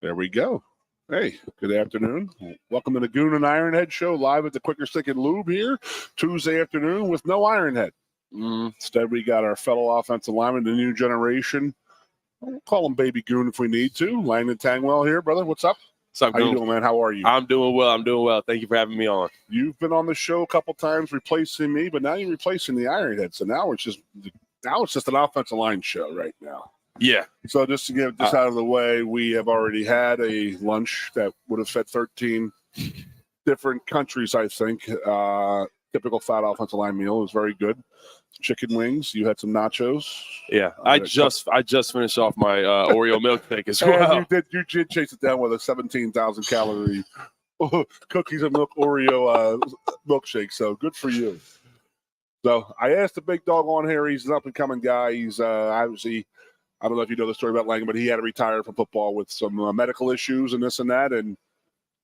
There we go. Hey, good afternoon. Welcome to the Goon and Ironhead show, live at the Quaker Steak Lube here, Tuesday afternoon with no Ironhead. Instead, we got our fellow offensive lineman, the new generation. We'll call him Baby Goon if we need to. Langdon Tangwell here, brother. What's up? What's up, How you doing, man? How are you? I'm doing well. Thank you for having me on. You've been on the show a couple times replacing me, but now you're replacing the Ironhead. So now it's just an offensive line show right now. Yeah. So just to get this out of the way, we have already had a lunch that would have fed 13 different countries, I think. Typical fat offensive line meal. It was very good. Chicken wings. You had some nachos. Yeah. I just finished off my Oreo milkshake as well. You did chase it down with a 17,000 calorie cookies and milk Oreo milkshake. So good for you. So I asked the big dog on here. He's an up and coming guy. He's obviously, I don't know if you know the story about Lang, but he had to retire from football with some medical issues and this and that. And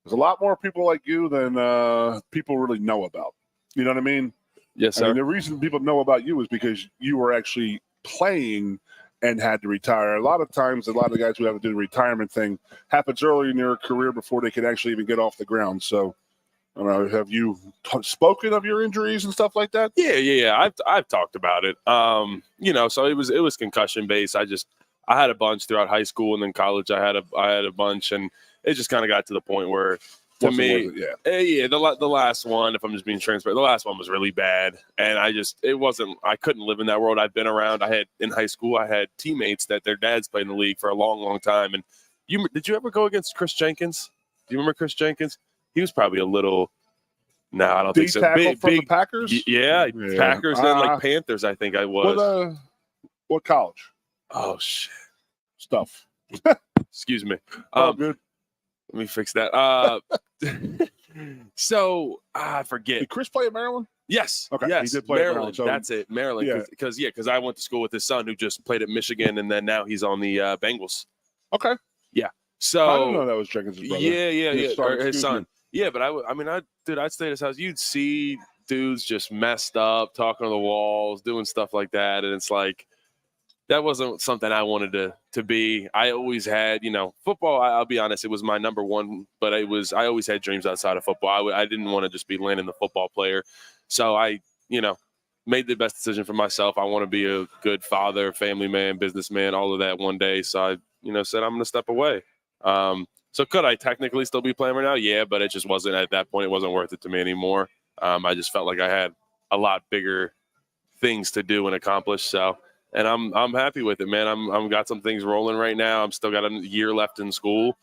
there's a lot more people like you than people really know about. You know what I mean? Yes, sir. I mean, the reason people know about you is because you were actually playing and had to retire. A lot of times, a lot of the guys who have to do the retirement thing happens early in their career before they can actually even get off the ground. So, I don't know, have you spoken of your injuries and stuff like that? Yeah. I've talked about it. So it was concussion based. I had a bunch throughout high school, and then college. I had a bunch, and it just kind of got to the point where, to me, the last one, if I'm just being transparent, the last one was really bad, and I couldn't live in that world. I've been around. In high school, I had teammates that their dads played in the league for a long, long time. And did you ever go against Chris Jenkins? Do you remember Chris Jenkins? He was probably a little. No, I don't think so. Big from the Packers? Yeah. Packers and Panthers, I think I was. What college? Oh, shit. Stuff. Excuse me. Good. Let me fix that. So I forget. Did Chris play at Maryland? Yes. Okay. Yes. He did play Maryland. at Maryland. So, that's it. Maryland. Because I went to school with his son who just played at Michigan, and then now he's on the Bengals. Okay. Yeah. So I didn't know that was Jenkins' brother. Yeah. His son. Yeah, but I'd stay at his house. You'd see dudes just messed up, talking to the walls, doing stuff like that, and it's like that wasn't something I wanted to be. I always had, football. I'll be honest, it was my number one, but I always had dreams outside of football. I didn't want to just be Landon the football player, so I made the best decision for myself. I want to be a good father, family man, businessman, all of that one day. So I said I'm going to step away. So could I technically still be playing right now? Yeah, but it just wasn't at that point. It wasn't worth it to me anymore. I just felt like I had a lot bigger things to do and accomplish. So, and I'm happy with it, man. I'm got some things rolling right now. I'm still got a year left in school.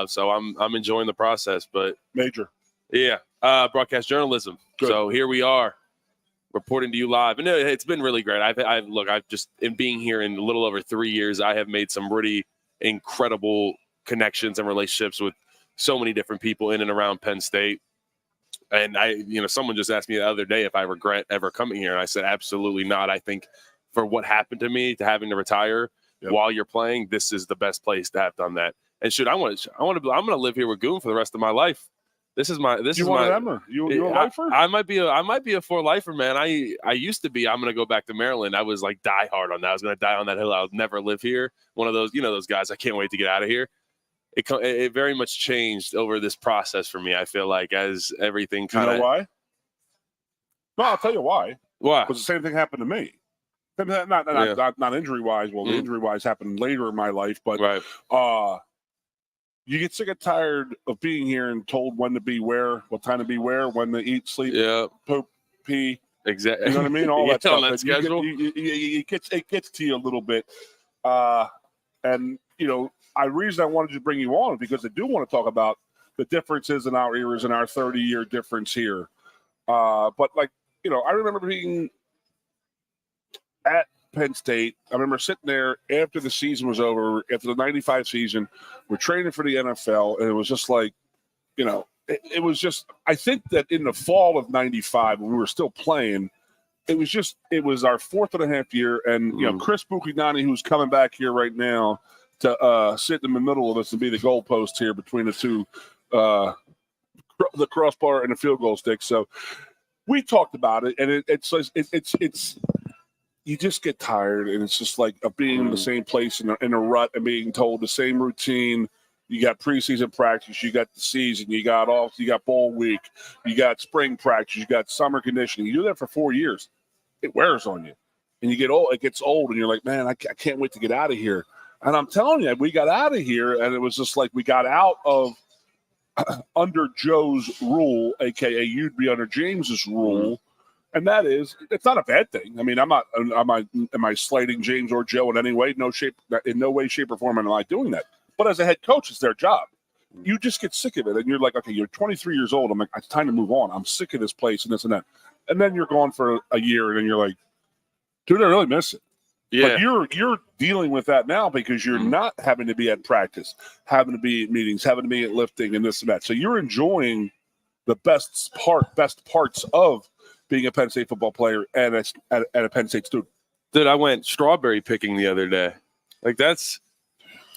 So I'm enjoying the process, but major. Yeah. Broadcast journalism. Good. So here we are reporting to you live. And it's been really great. I've just in being here in a little over 3 years, I have made some really incredible connections and relationships with so many different people in and around Penn State. And someone just asked me the other day if I regret ever coming here. And I said, absolutely not. I think for what happened to me, to having to retire while you're playing, this is the best place to have done that. And I'm going to live here with Goon for the rest of my life. You a lifer? I might be a for lifer, man. I used to be. I'm going to go back to Maryland. I was like die hard on that. I was going to die on that hill. I'll never live here. One of those, those guys. I can't wait to get out of here. It very much changed over this process for me. I feel like as everything kind of. You know why? No, I'll tell you why. Why? Because the same thing happened to me. Not injury wise. Well, the injury wise happened later in my life, but you get sick and tired of being here and told when to be where, what time to be where, when to eat, sleep, poop, pee. Exactly. You know what I mean? All that stuff. On that schedule. It gets to you a little bit, and the reason I wanted to bring you on is because I do want to talk about the differences in our eras and our 30-year difference here. But I remember being at Penn State. I remember sitting there after the season was over, after the 95 season. We're training for the NFL, and it was just like, it was just, I think that in the fall of 95, when we were still playing, it was our 4.5 year. And, Chris Bucchignani, who's coming back here right now to sit in the middle of us and be the goalpost here between the two, the crossbar and the field goal stick. So we talked about it, and it's you just get tired, and it's just like being in the same place in a rut and being told the same routine You got preseason practice, you got the season, you got bowl week, you got spring practice, you got summer conditioning. You do that for 4 years, it wears on you. And you get old, it gets old, and you're like, man, I can't wait to get out of here. And I'm telling you, we got out of here, and it was just like we got out of under Joe's rule, aka you'd be under James's rule. And that is, it's not a bad thing. I mean, am I slating James or Joe in any way? In no way, shape, or form am I doing that. But as a head coach, it's their job. You just get sick of it, and you're like, okay, you're 23 years old. I'm like, it's time to move on. I'm sick of this place and this and that. And then you're gone for a year, and then you're like, dude, I really miss it. Yeah. But you're dealing with that now because you're not having to be at practice, having to be at meetings, having to be at lifting and this and that. So you're enjoying the best parts of being a Penn State football player and a Penn State student. Dude, I went strawberry picking the other day. Like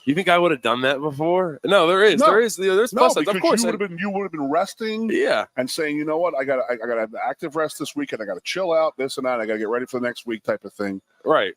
you think I would have done that before? No, there's plus sides. Of course, you would have been resting, and saying, you know what, I got to have the active rest this weekend. I got to chill out, this and that. I got to get ready for the next week, type of thing. Right.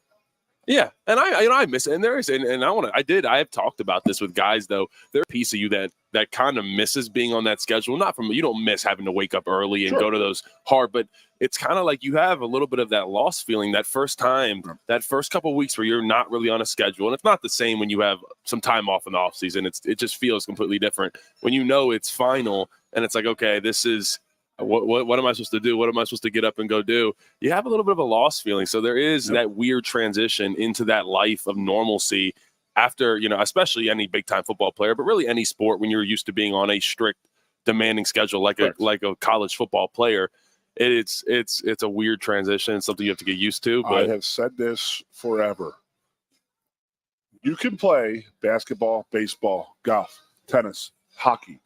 Yeah, and I miss it. And there is, and I have talked about this with guys though. There's a piece of you that kind of misses being on that schedule. Not from you don't miss having to wake up early and go to those hard, but it's kind of like you have a little bit of that lost feeling that first time, that first couple of weeks where you're not really on a schedule. And it's not the same when you have some time off in the off season. It just feels completely different when you know it's final and it's like, okay, this is what am I supposed to do? What am I supposed to get up and go do? You have a little bit of a lost feeling. So there is that weird transition into that life of normalcy after, especially any big time football player, but really any sport when you're used to being on a strict demanding schedule like a college football player. It's a weird transition. It's something you have to get used to. But I have said this forever. You can play basketball, baseball, golf, tennis, hockey,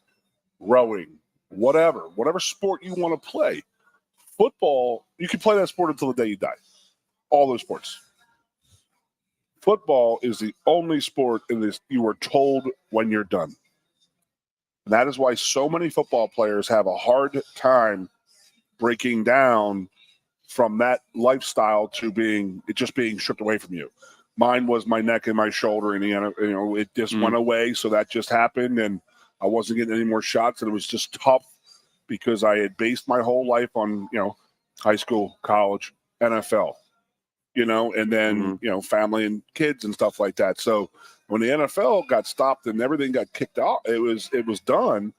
rowing, whatever sport you want to play. Football, you can play that sport until the day you die. All those sports. Football is the only sport in this you are told when you're done. And that is why so many football players have a hard time breaking down from that lifestyle to being stripped away from you. Mine was my neck and my shoulder, and it just went away. So that just happened, and I wasn't getting any more shots, and it was just tough because I had based my whole life on high school, college, NFL, and then family and kids and stuff like that. So when the NFL got stopped and everything got kicked off, it was done.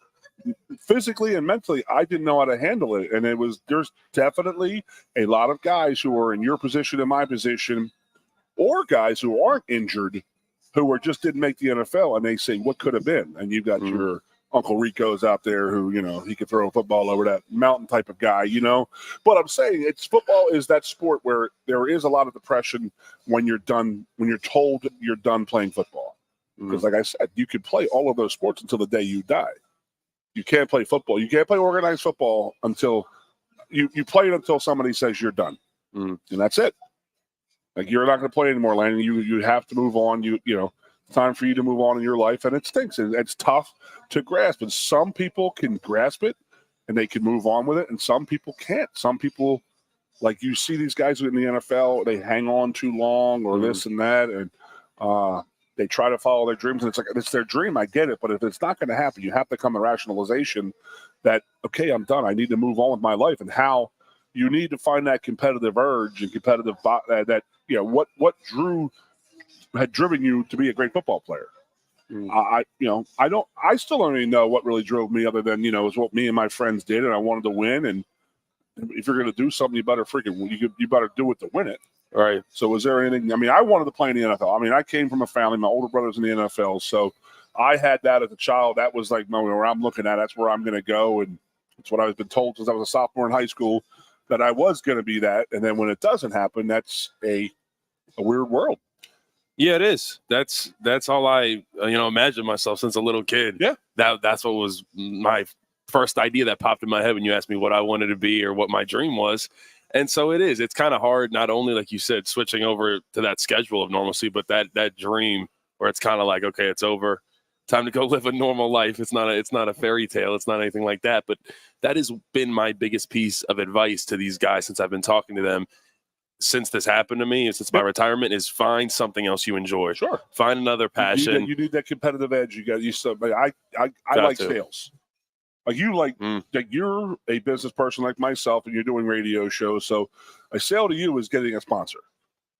Physically and mentally, I didn't know how to handle it. And there's definitely a lot of guys who are in your position, in my position, or guys who aren't injured, who just didn't make the NFL, and they say, what could have been? And you've got your Uncle Rico's out there who, he could throw a football over that mountain type of guy, But I'm saying football is that sport where there is a lot of depression when you're done, when you're told you're done playing football. Because like I said, you could play all of those sports until the day you die. You can't play football. You can't play organized football until you play it until somebody says you're done. And that's it. Like, you're not going to play anymore, Landon. You have to move on. It's time for you to move on in your life, and it stinks. It's tough to grasp, and some people can grasp it, and they can move on with it, and some people can't. Some people, like you see these guys in the NFL, they hang on too long or this and that, and they try to follow their dreams, and it's like, it's their dream. I get it, but if it's not going to happen, you have to come to rationalization that, okay, I'm done. I need to move on with my life, and how you need to find that competitive urge and competitive what had driven you to be a great football player. I still don't even know what really drove me, other than is what me and my friends did, and I wanted to win. And if you're going to do something, you better you better do it to win it. All right. So was there anything? I mean, I wanted to play in the NFL. I mean, I came from a family. My older brother's in the NFL, so I had that as a child. That was like where I'm looking at. That's where I'm going to go, and it's what I've been told since I was a sophomore in high school, that I was going to be that. And then when it doesn't happen, that's a weird world. Yeah, it is. That's all I imagine myself since a little kid. Yeah, that's what was my first idea that popped in my head when you asked me what I wanted to be or what my dream was. And so it is. It's kind of hard, not only, like you said, switching over to that schedule of normalcy, but that dream where it's kind of like, okay, it's over, time to go live a normal life. It's not a fairy tale. It's not anything like that. But that has been my biggest piece of advice to these guys since I've been talking to them. since this happened to me, since my retirement, is find something else you enjoy. Sure. Find another passion. You need that competitive edge. I like sales. Like you're a business person like myself, and you're doing radio shows. So a sale to you is getting a sponsor.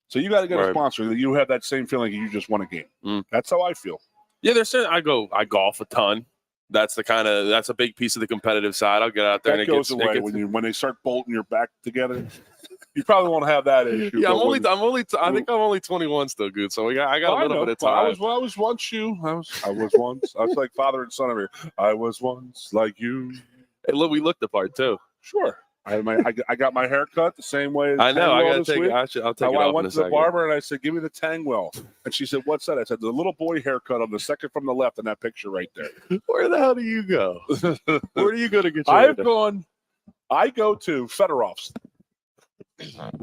So you got to get a sponsor that you have that same feeling you just won a game. That's how I feel. Yeah, I golf a ton. That's a big piece of the competitive side. I'll get out there that and goes away when they start bolting your back together. You probably won't have that issue. Yeah, I think I'm only 21 still, good. So I got a little bit of time. I was once you. I was like father and son over here. I was once like you. Hey, look, we looked the part too. Sure. I got my hair cut the same way. As I know. I gotta take it. I'll take it off. I went to the barber and I said, "Give me the Tangwell," and she said, "What's that?" I said, "The little boy haircut on the second from the left in that picture right there." Where the hell do you go? Where do you go to get your hair? I go to Federoff's.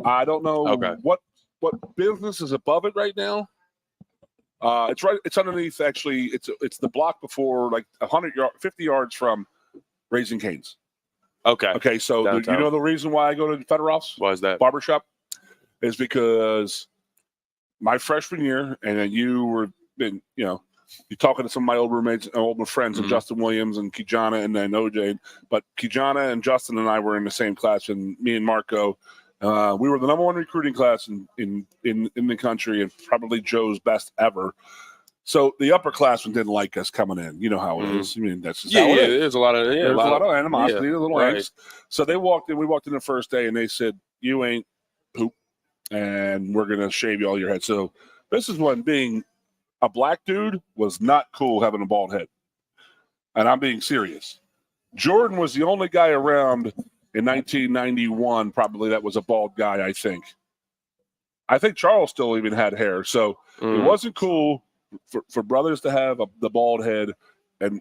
I don't know what business is above it right now. It's underneath. Actually, it's the block before, like 50 yards from Raising Cane's. Okay. So you know the reason why I go to Federoff's? Why is that? Barbershop is because my freshman year, and then you're talking to some of my old roommates, old friends, and Justin Williams and Kijana, and then OJ. But Kijana and Justin and I were in the same class, and me and Marco, we were the number one recruiting class in the country, and probably Joe's best ever. So the upperclassmen didn't like us coming in. You know how it is. I mean, that's just how it is. There's a lot of animosity, a little angst. So they walked in. We walked in the first day, and they said, "You ain't poop, and we're gonna shave you all your head." So this is when being a black dude was not cool, having a bald head, and I'm being serious. Jordan was the only guy around in 1991, probably, that was a bald guy. I think Charles still even had hair, so it wasn't cool for brothers to have the bald head. And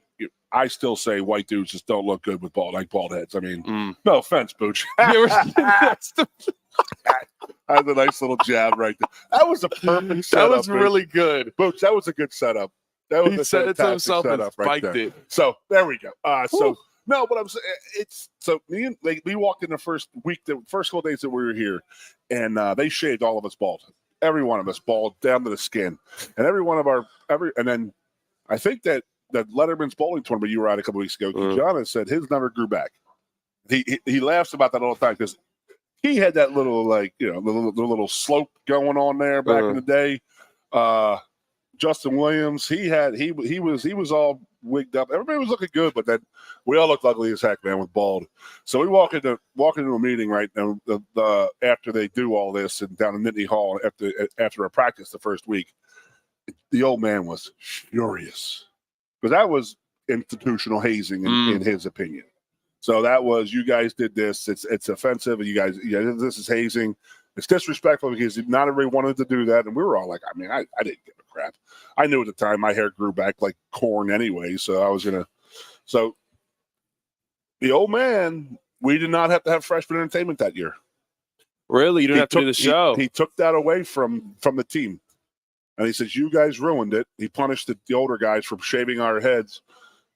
I still say white dudes just don't look good with bald heads. I mean, no offense, Booch. That's a nice little jab right there. That was a perfect setup. That was really good. Booch, that was a good setup. That was he said it to himself and spiked it. So there we go. No, but I'm saying we walked in the first couple of days that we were here, and they shaved all of us bald. Every one of us bald down to the skin, and and then I think that Letterman's bowling tournament you were at a couple weeks ago, John said his never grew back. He laughs about that all the time because he had that little the little slope going on there back in the day. Justin Williams, he was all wigged up. Everybody was looking good, but then we all looked ugly as heck, man, with bald. So we walk into a meeting right now after they do all this and down in Nittany Hall after a practice the first week. The old man was furious because that was institutional hazing in his opinion. So that was, you guys did this. It's offensive, and you guys, this is hazing. It's disrespectful because not everybody wanted to do that, and we were all like, I mean, I didn't give a crap. I knew at the time my hair grew back like corn anyway, so I was gonna. So the old man, we did not have to have freshman entertainment that year. Really, you didn't have to do the show. He took that away from the team, and he says, "You guys ruined it." He punished the older guys for shaving our heads,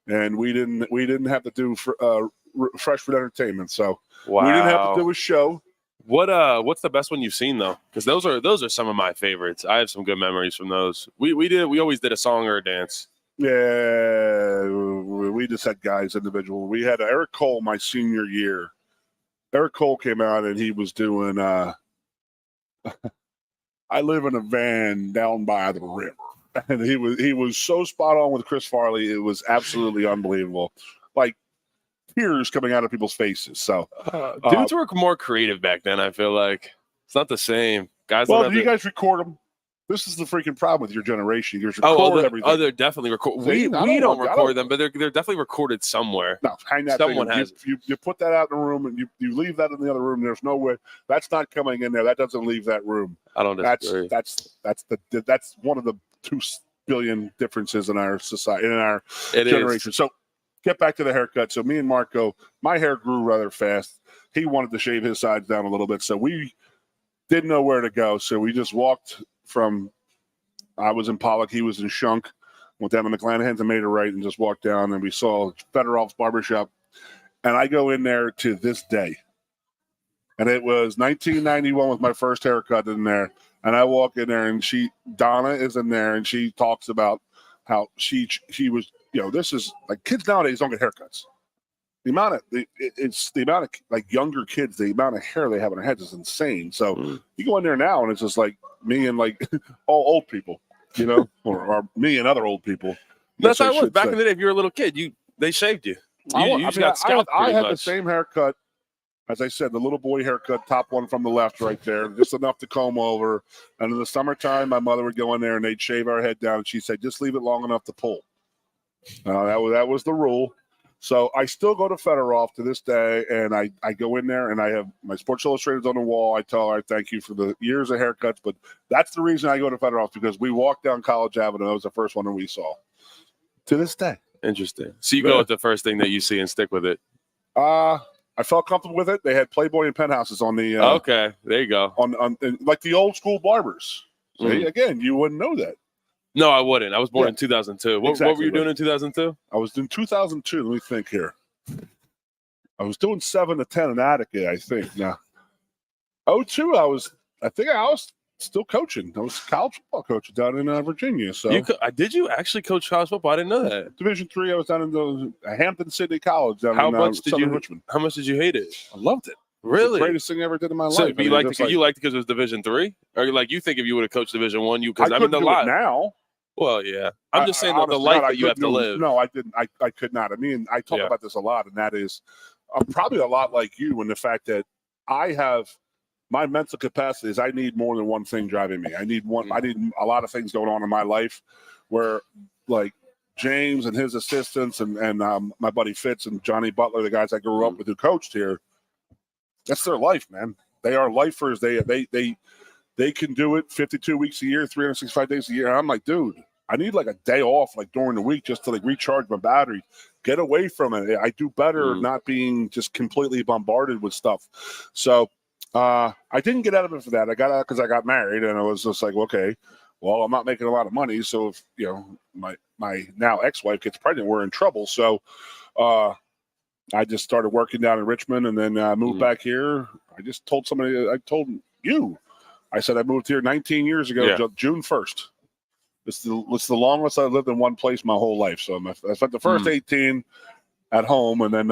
and we didn't have to do freshman entertainment. So we didn't have to do a show. What's the best one you've seen though? Because those are some of my favorites. I have some good memories from those. We always did a song or a dance. Yeah, we just had guys individual. We had Eric Cole my senior year. Eric Cole came out and he was doing I live in a van down by the river. And he was so spot on with Chris Farley. It was absolutely unbelievable. Like tears coming out of people's faces. So dudes were more creative back then, I feel like. It's not the same. Guys, well, do you guys record them? This is the freaking problem with your generation. You guys record everything. They're definitely recorded. We don't record them, but they're definitely recorded somewhere. No, hang that Someone thing. has. You put that out in the room and you leave that in the other room. There's no way. That's not coming in there. That doesn't leave that room. I don't disagree. That's one of the 2 billion differences in our society, in our generation. So get back to the haircut. So me and Marco, my hair grew rather fast. He wanted to shave his sides down a little bit. So we didn't know where to go. So we just walked from, I was in Pollock, he was in Shunk, went down to McClanahan's and made a right and just walked down, and we saw Federoff's Barbershop. And I go in there to this day. And it was 1991 with my first haircut in there. And I walk in there, and Donna is in there, and she talks about how she was, this is like kids nowadays don't get haircuts. The amount of like younger kids, the amount of hair they have on their heads is insane. So you go in there now, and it's just like me and like all old people, or me and other old people. That's how it was back in the day. If you were a little kid, they shaved you. You just got scalped. I had the same haircut. As I said, the little boy haircut, top one from the left right there, just enough to comb over. And in the summertime, my mother would go in there and they'd shave our head down. And she'd say, just leave it long enough to pull. That was the rule. So I still go to Fedorov to this day, and I go in there and I have my Sports Illustrated's on the wall. I tell her, thank you for the years of haircuts. But that's the reason I go to Fedorov, because we walked down College Avenue. That was the first one that we saw. To this day. Interesting. So you go with the first thing that you see and stick with it. I felt comfortable with it. They had Playboy and Penthouses on the. Okay, there you go. On like the old school barbers. So again, you wouldn't know that. No, I wouldn't. I was born in 2002. What were you doing in 2002? I was in 2002. Let me think here. I was doing 7 to 10 in Attica, I think. Now, 02, I was still coaching. I was college football coach down in Virginia. So did you actually coach college football? I didn't know that. Division III. I was down in Hampton Sydney College down in Southern Richmond. How much did you hate it? I loved it. Really? It was the greatest thing I ever did in my life. So you liked it because it was Division III, or you think if you would have coached Division I, because I mean the life now. Well, yeah. I'm just saying the life that you have to live. No, I didn't. I could not. I mean, I talk about this a lot, and that is probably a lot like you in the fact that I have my mental capacity is I need more than one thing driving me. I need a lot of things going on in my life where like James and his assistants and my buddy Fitz and Johnny Butler, the guys I grew up with who coached here, that's their life, man. They are lifers. They can do it 52 weeks a year, 365 days a year. And I'm like, dude, I need like a day off like during the week just to like recharge my battery, get away from it. I do better not being just completely bombarded with stuff. So I didn't get out of it for that. I got out because I got married, and I was just like, okay, well, I'm not making a lot of money. So if, my now ex-wife gets pregnant, we're in trouble. So I just started working down in Richmond, and then moved back here. I just told somebody, I told you, I said I moved here 19 years ago, June 1st. It's the longest I've lived in one place my whole life. So I spent the first 18 at home, and then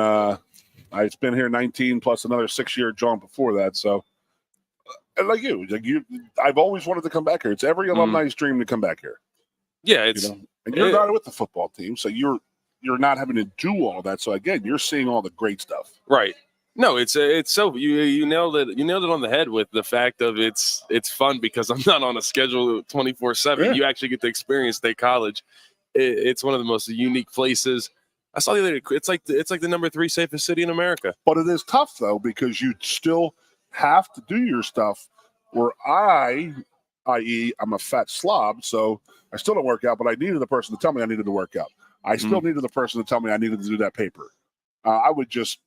I've been here 19 plus another 6-year jaunt before that. So, and like you, I've always wanted to come back here. It's every alumni's dream to come back here. Yeah, it's and you're not with the football team, so you're not having to do all that. So again, you're seeing all the great stuff. Right. No, it's so you nailed it. You nailed it on the head with the fact of it's fun because I'm not on a schedule 24/7. Yeah. You actually get to experience State College. It's one of the most unique places. I saw the other day. It's like the number 3 safest city in America. But it is tough though because you still have to do your stuff. Where i.e., I'm a fat slob, so I still don't work out. But I needed the person to tell me I needed to work out. I still needed the person to tell me I needed to do that paper. I would just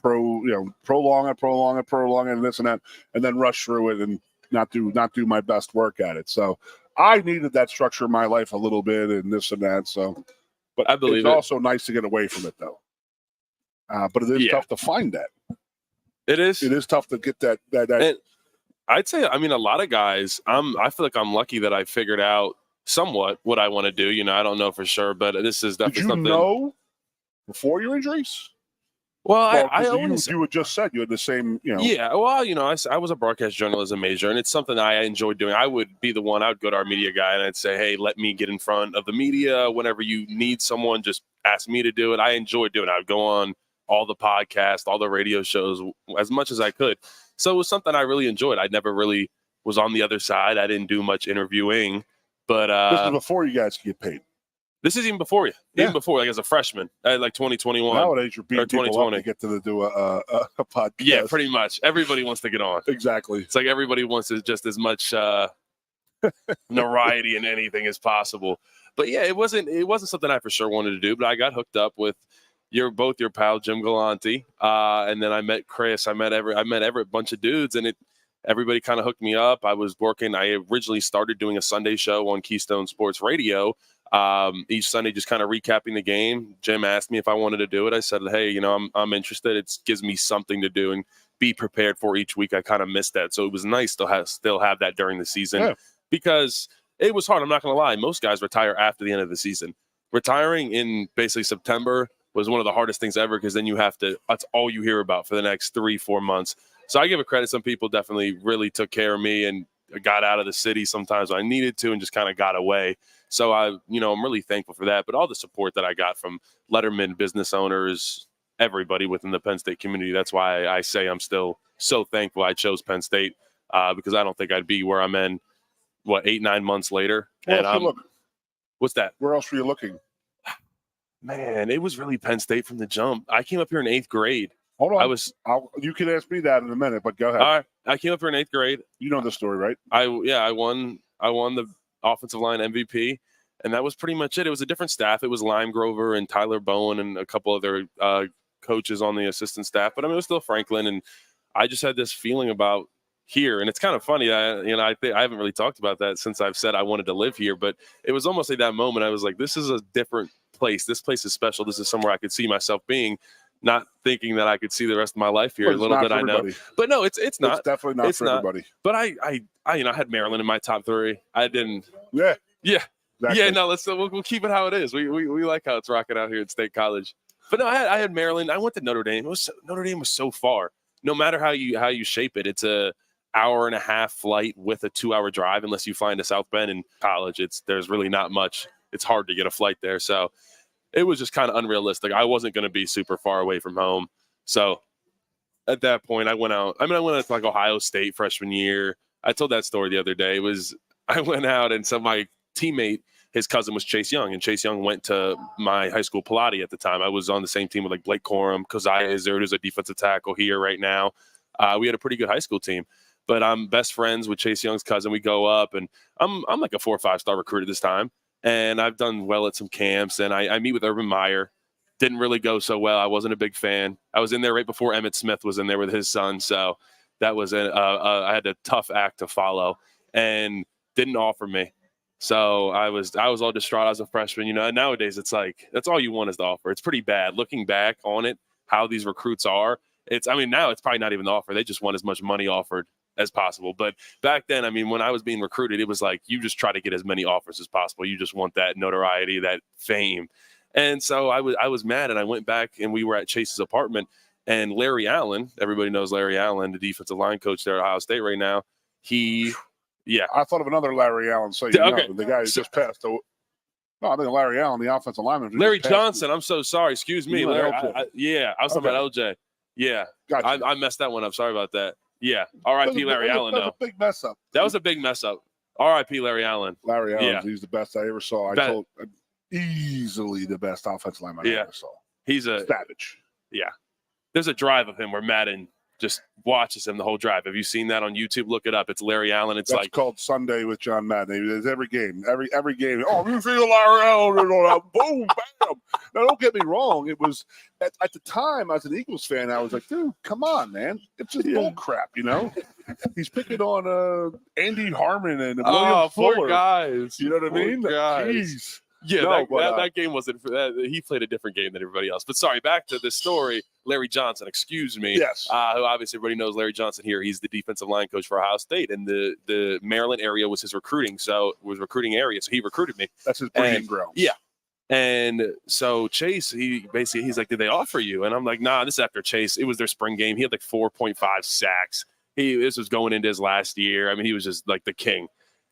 prolong it, and this and that, and then rush through it and not do my best work at it. So I needed that structure in my life a little bit and this and that. So, but I believe it's also nice to get away from it though. But it is tough to find that. It is. It is tough to get that. And I'd say, I mean, a lot of guys. I feel like I'm lucky that I figured out somewhat what I want to do. I don't know for sure, but this is definitely something. Did you know before your injuries? Well, I always you had just said you had the same, Yeah, well, I was a broadcast journalism major, and it's something I enjoyed doing. I would be the one. I would go to our media guy, and I'd say, "Hey, let me get in front of the media. Whenever you need someone, just ask me to do it." I enjoyed doing it. I would go on all the podcasts, all the radio shows, as much as I could. So it was something I really enjoyed. I never really was on the other side. I didn't do much interviewing, but this was before you guys get paid. This is even before you. Even before, like as a freshman, like 2021. Nowadays, you're beating people up to get to do a podcast. Yeah, pretty much. Everybody wants to get on. Exactly. It's like everybody wants just as much notoriety in anything as possible. But yeah, it wasn't something I for sure wanted to do. But I got hooked up with both your pal Jim Galante, and then I met Chris. I met every bunch of dudes, and everybody kind of hooked me up. I was working. I originally started doing a Sunday show on Keystone Sports Radio. each Sunday, just kind of recapping the game. Jim asked me if I wanted to do it. I said, hey, you know, I'm interested. It gives me something to do and be prepared for each week. I kind of missed that. So it was nice to still have that during the season because it was hard. I'm not going to lie. Most guys retire after the end of the season. Retiring in basically September was one of the hardest things ever because then that's all you hear about for the next 3-4 months. So I give it credit. Some people definitely really took care of me and got out of the city sometimes when I needed to and just kind of got away. So I'm really thankful for that. But all the support that I got from lettermen, business owners, everybody within the Penn State community, that's why I say I'm still so thankful I chose Penn State because I don't think I'd be where I'm in, 8-9 months later. What's that? Where else were you looking? Man, it was really Penn State from the jump. I came up here in 8th grade. Hold on. You can ask me that in a minute, but go ahead. All right. I came up here in 8th grade. You know the story, right? I won the offensive line MVP, and that was pretty much it. It was a different staff. It was Lime Grover and Tyler Bowen and a couple other coaches on the assistant staff, but I mean, it was still Franklin, and I just had this feeling about here, and it's kind of funny. I haven't really talked about that since I've said I wanted to live here, but it was almost like that moment. I was like, this is a different place. This place is special. This is somewhere I could see myself being. Not thinking that I could see the rest of my life here. Little did I know, but no, it's not. It's definitely not for everybody. But I had Maryland in my top 3. I didn't. Yeah. Exactly. Yeah. No, we'll keep it how it is. We like how it's rocking out here at State College. But no, I had Maryland. I went to Notre Dame. Notre Dame was so far. No matter how you shape it, it's a hour-and-a-half flight with a 2-hour drive. Unless you fly into South Bend in college, there's really not much. It's hard to get a flight there. So it was just kind of unrealistic. I wasn't going to be super far away from home. So at that point, I went out. I went out to like Ohio State freshman year. I told that story the other day. I went out and so my teammate, his cousin was Chase Young, and Chase Young went to my high school Pilates at the time. I was on the same team with like Blake Corum, Keziah Izzard, who's a defensive tackle here right now. We had a pretty good high school team. But I'm best friends with Chase Young's cousin. We go up, and I'm like a 4 or 5 star recruit at this time. And I've done well at some camps, and I meet with Urban Meyer. Didn't really go so well. I wasn't a big fan. I was in there right before Emmitt Smith was in there with his son, so that was I had a tough act to follow, and didn't offer me. So I was all distraught as a freshman. And nowadays it's like that's all you want is the offer. It's pretty bad looking back on it. How these recruits are. Now it's probably not even the offer. They just want as much money offered as possible. But back then, when I was being recruited, it was like you just try to get as many offers as possible. You just want that notoriety, that fame. And so I was mad, and I went back, and we were at Chase's apartment, and Larry Allen, everybody knows Larry Allen, the defensive line coach there at Ohio State right now. I thought of another Larry Allen. So the guy who just passed. No, I think Larry Allen, the offensive lineman. Larry Johnson. I'm so sorry. Excuse me, Larry. I was talking about LJ. Yeah, gotcha. I messed that one up. Sorry about that. Yeah. R.I.P. Larry Allen. That was a big mess up. That was a big mess up. R.I.P. Larry Allen. Larry Allen. He's the best I ever saw. Easily the best offensive lineman I ever saw. He's a savage. Yeah. There's a drive of him where Madden just watches him the whole drive. Have you seen that on YouTube? Look it up. It's Larry Allen. That's called Sunday with John Madden. There's every game. Every game. Oh, you feel Larry Allen. Boom, bam. Now, don't get me wrong. It was at the time, as an Eagles fan, I was like, dude, come on, man. It's just bull crap, He's picking on Andy Harmon and William Fuller. Poor guys. You know what I mean? Guys. Yeah, that game wasn't for that. He played a different game than everybody else. But sorry, back to this story. Larry Johnson, excuse me. Yes. Who obviously everybody knows Larry Johnson here. He's the defensive line coach for Ohio State, and the Maryland area was his recruiting area. So he recruited me. That's his breeding ground. Yeah. And so Chase, he's like, did they offer you? And I'm like, nah, this is after Chase. It was their spring game. He had like 4.5 sacks. This was going into his last year. He was just like the king.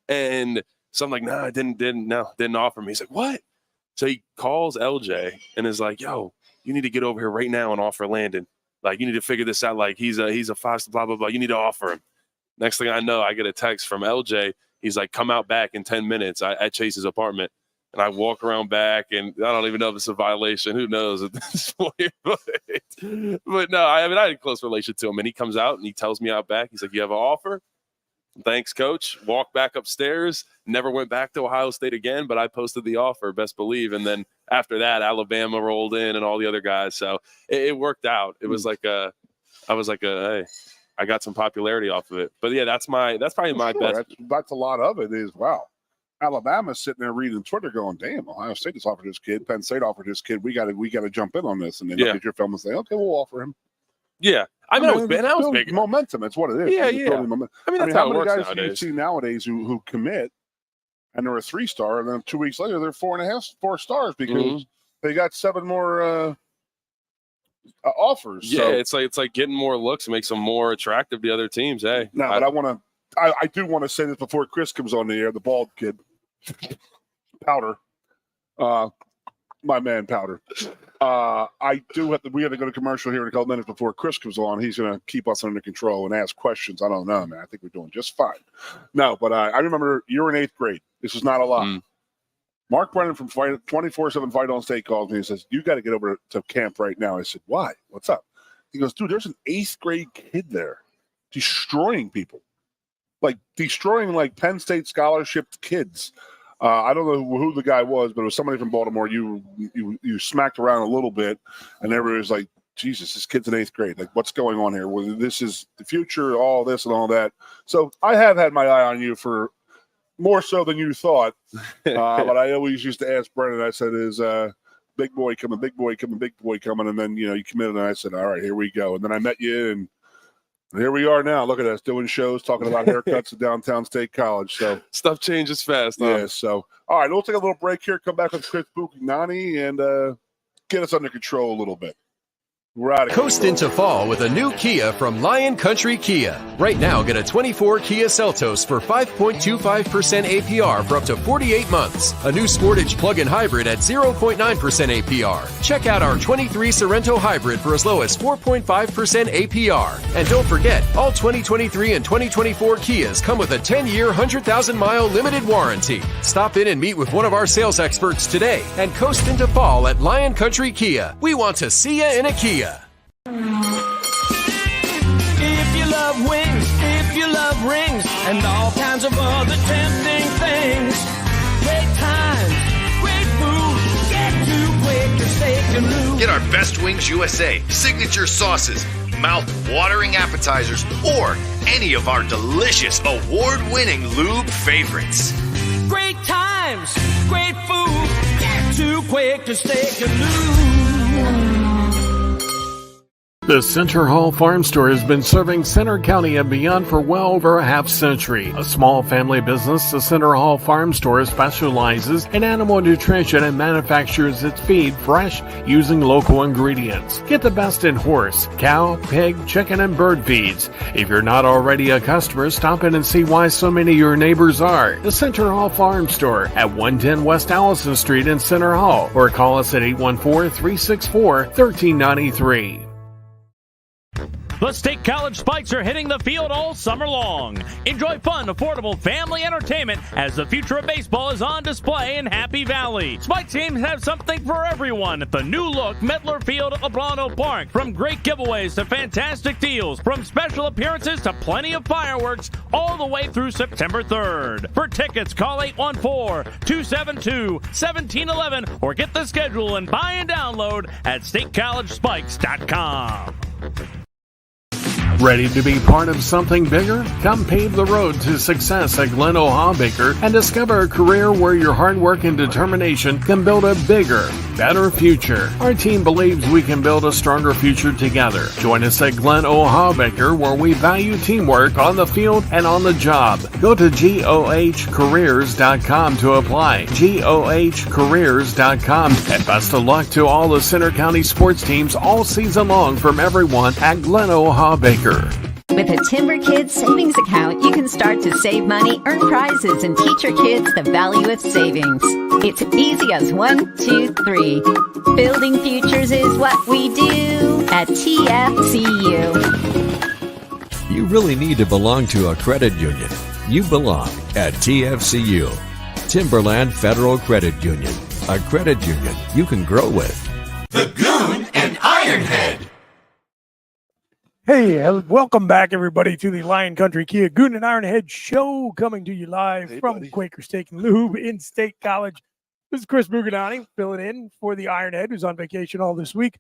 And so I'm like, no, didn't offer me. He's like, what? So he calls LJ and is like, yo, you need to get over here right now and offer Landon. Like, you need to figure this out. Like, he's a 5-star, blah, blah, blah. You need to offer him. Next thing I know, I get a text from LJ. He's like, come out back in 10 minutes at Chase's apartment. And I walk around back, and I don't even know if it's a violation. Who knows at this point? But no, I had a close relation to him. And he comes out and he tells me out back. He's like, you have an offer? Thanks, coach. Walk back upstairs. Never went back to Ohio State again, but I posted the offer, best believe. And then after that, Alabama rolled in and all the other guys. So it worked out. It was like I was like, hey, I got some popularity off of it. But yeah, that's probably my best. That's a lot of it is, wow. Alabama's sitting there reading Twitter going, damn, Ohio State has offered this kid. Penn State offered this kid. We got to jump in on this. And they look at your film and say, okay, we'll offer him. Yeah. I mean, that was big. Momentum. That's what it is. Yeah, yeah. I mean, that's how it works guys nowadays. You see nowadays who commit and they're a 3-star, and then 2 weeks later they're 4 stars because they got 7 more offers. Yeah, so, it's like getting more looks makes them more attractive to other teams. Hey, no, but I do want to say this before Chris comes on the air. The bald kid, Powder, my man Powder. I do have to. We have to go to commercial here in a couple minutes before Chris comes on. He's going to keep us under control and ask questions. I don't know, man. I think we're doing just fine. No, but I remember you were in 8th grade. This was not a lot. Mark Brennan from 24/7 Fight on State calls me and says, "You got to get over to camp right now." I said, "Why? What's up?" He goes, "Dude, there's an 8th grade kid there, destroying people, like destroying like Penn State scholarship kids." I don't know who the guy was, but it was somebody from Baltimore. You smacked around a little bit, and everybody was like, Jesus, this kid's in 8th grade. Like, what's going on here? Well, this is the future, all this and all that. So I have had my eye on you for more so than you thought. But I always used to ask Brennan, I said, is big boy coming, big boy coming, big boy coming? And then, you committed, and I said, all right, here we go. And then I met you, and here we are now. Look at us doing shows, talking about haircuts at Downtown State College. So stuff changes fast. Huh? Yeah. So all right, we'll take a little break here. Come back with Chris Buchignani and get us under control a little bit. We're out of here. Coast into fall with a new Kia from Lion Country Kia. Right now, get a 24 Kia Seltos for 5.25% APR for up to 48 months. A new Sportage plug-in hybrid at 0.9% APR. Check out our 23 Sorrento hybrid for as low as 4.5% APR. And don't forget, all 2023 and 2024 Kias come with a 10-year, 100,000-mile limited warranty. Stop in and meet with one of our sales experts today and coast into fall at Lion Country Kia. We want to see you in a Kia. If you love wings, if you love rings, and all kinds of other tempting things, great times, great food, get to Quaker Steak Lube. Get our Best Wings USA, signature sauces, mouth-watering appetizers, or any of our delicious award-winning lube favorites. Great times, great food, get to Quaker Steak Lube. The Center Hall Farm Store has been serving Center County and beyond for well over a half century. A small family business, the Center Hall Farm Store specializes in animal nutrition and manufactures its feed fresh using local ingredients. Get the best in horse, cow, pig, chicken, and bird feeds. If you're not already a customer, stop in and see why so many of your neighbors are. The Center Hall Farm Store at 110 West Allison Street in Center Hall, or call us at 814-364-1393. The State College Spikes are hitting the field all summer long. Enjoy fun, affordable family entertainment as the future of baseball is on display in Happy Valley. Spikes games have something for everyone at the new look Medler Field at LeBron Park. From great giveaways to fantastic deals, from special appearances to plenty of fireworks, all the way through September 3rd. For tickets, call 814-272-1711 or get the schedule and buy and download at statecollegespikes.com. Ready to be part of something bigger? Come pave the road to success at Glen O'Habaker and discover a career where your hard work and determination can build a bigger, better future. Our team believes we can build a stronger future together. Join us at Glen O'Habaker, where we value teamwork on the field and on the job. Go to GOHcareers.com to apply. GOHcareers.com. And best of luck to all the Center County sports teams all season long from everyone at Glen O'Habaker. With a Timber Kids savings account, you can start to save money, earn prizes, and teach your kids the value of savings. It's easy as 1, 2, 3. Building futures is what we do at TFCU. You really need to belong to a credit union. You belong at TFCU, Timberland Federal Credit Union, a credit union you can grow with. The Goon and Ironhead. Hey, welcome back, everybody, to the Lion Country Kia Goon and Ironhead show, coming to you live from Quaker Steak Lube in State College. This is Chris Buchignani filling in for the Ironhead, who's on vacation all this week,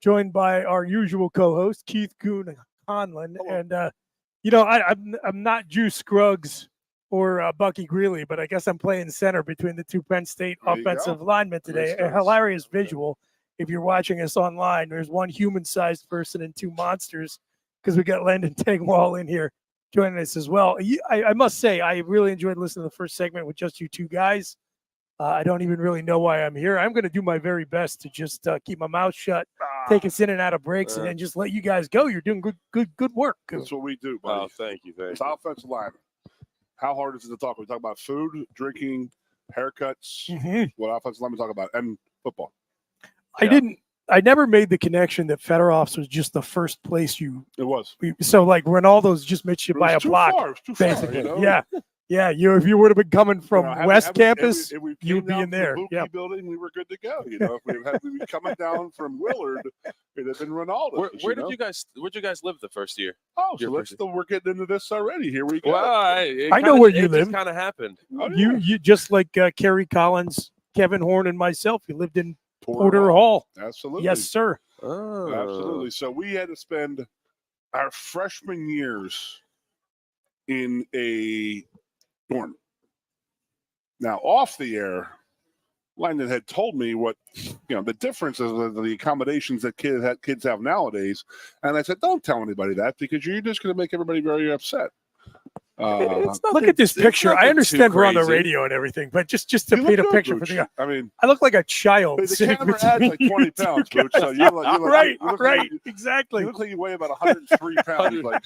joined by our usual co-host, Keith Goon Conlin. And, I'm not Juice Scruggs or Bucky Greeley, but I guess I'm playing center between the two Penn State There you offensive go. linemen today. Makes A sense. hilarious visual. If you're watching us online, there's one human-sized person and two monsters because we got Landon Tangwall in here joining us as well. I must say, I really enjoyed listening to the first segment with just you two guys. I don't even really know why I'm here. I'm going to do my very best to just keep my mouth shut, take us in and out of breaks, and then just let you guys go. You're doing good work. That's what we do, buddy. Oh, thank you. It's offensive line. How hard is it to talk? We talk about food, drinking, haircuts. What offensive linemen talk about, and football. I never made the connection that Fedoroff's was just the first place It was. So like Ronaldo's just missed you by a block. It was too far, Basically, you know? yeah. If you would have been coming from West Campus, if we you'd be came in down there. from the Yeah. Buki building, we were good to go. You know, if we had been coming down from Willard, it'd have been Ronaldo. Where'd you guys live the first year? Oh, so we're getting into this already. Here we go. Well, I know where you live. It kind of happened. Oh, yeah. You just like Kerry Collins, Kevin Horn, and myself. You lived in Porter Hall. Absolutely. Yes, sir. Oh, Absolutely. So we had to spend our freshman years in a dorm. Now, off the air, Landon had told me what the differences of the accommodations that kids have nowadays, and I said, "Don't tell anybody that because you're just going to make everybody very upset." Look at this picture. I understand we're on the radio and everything, but just to paint a picture for the I mean, I look like a child. the sitting camera adds like between 20 you pounds, two Booch, so guys. you look right, like exactly. you look like you weigh about 103 pounds, like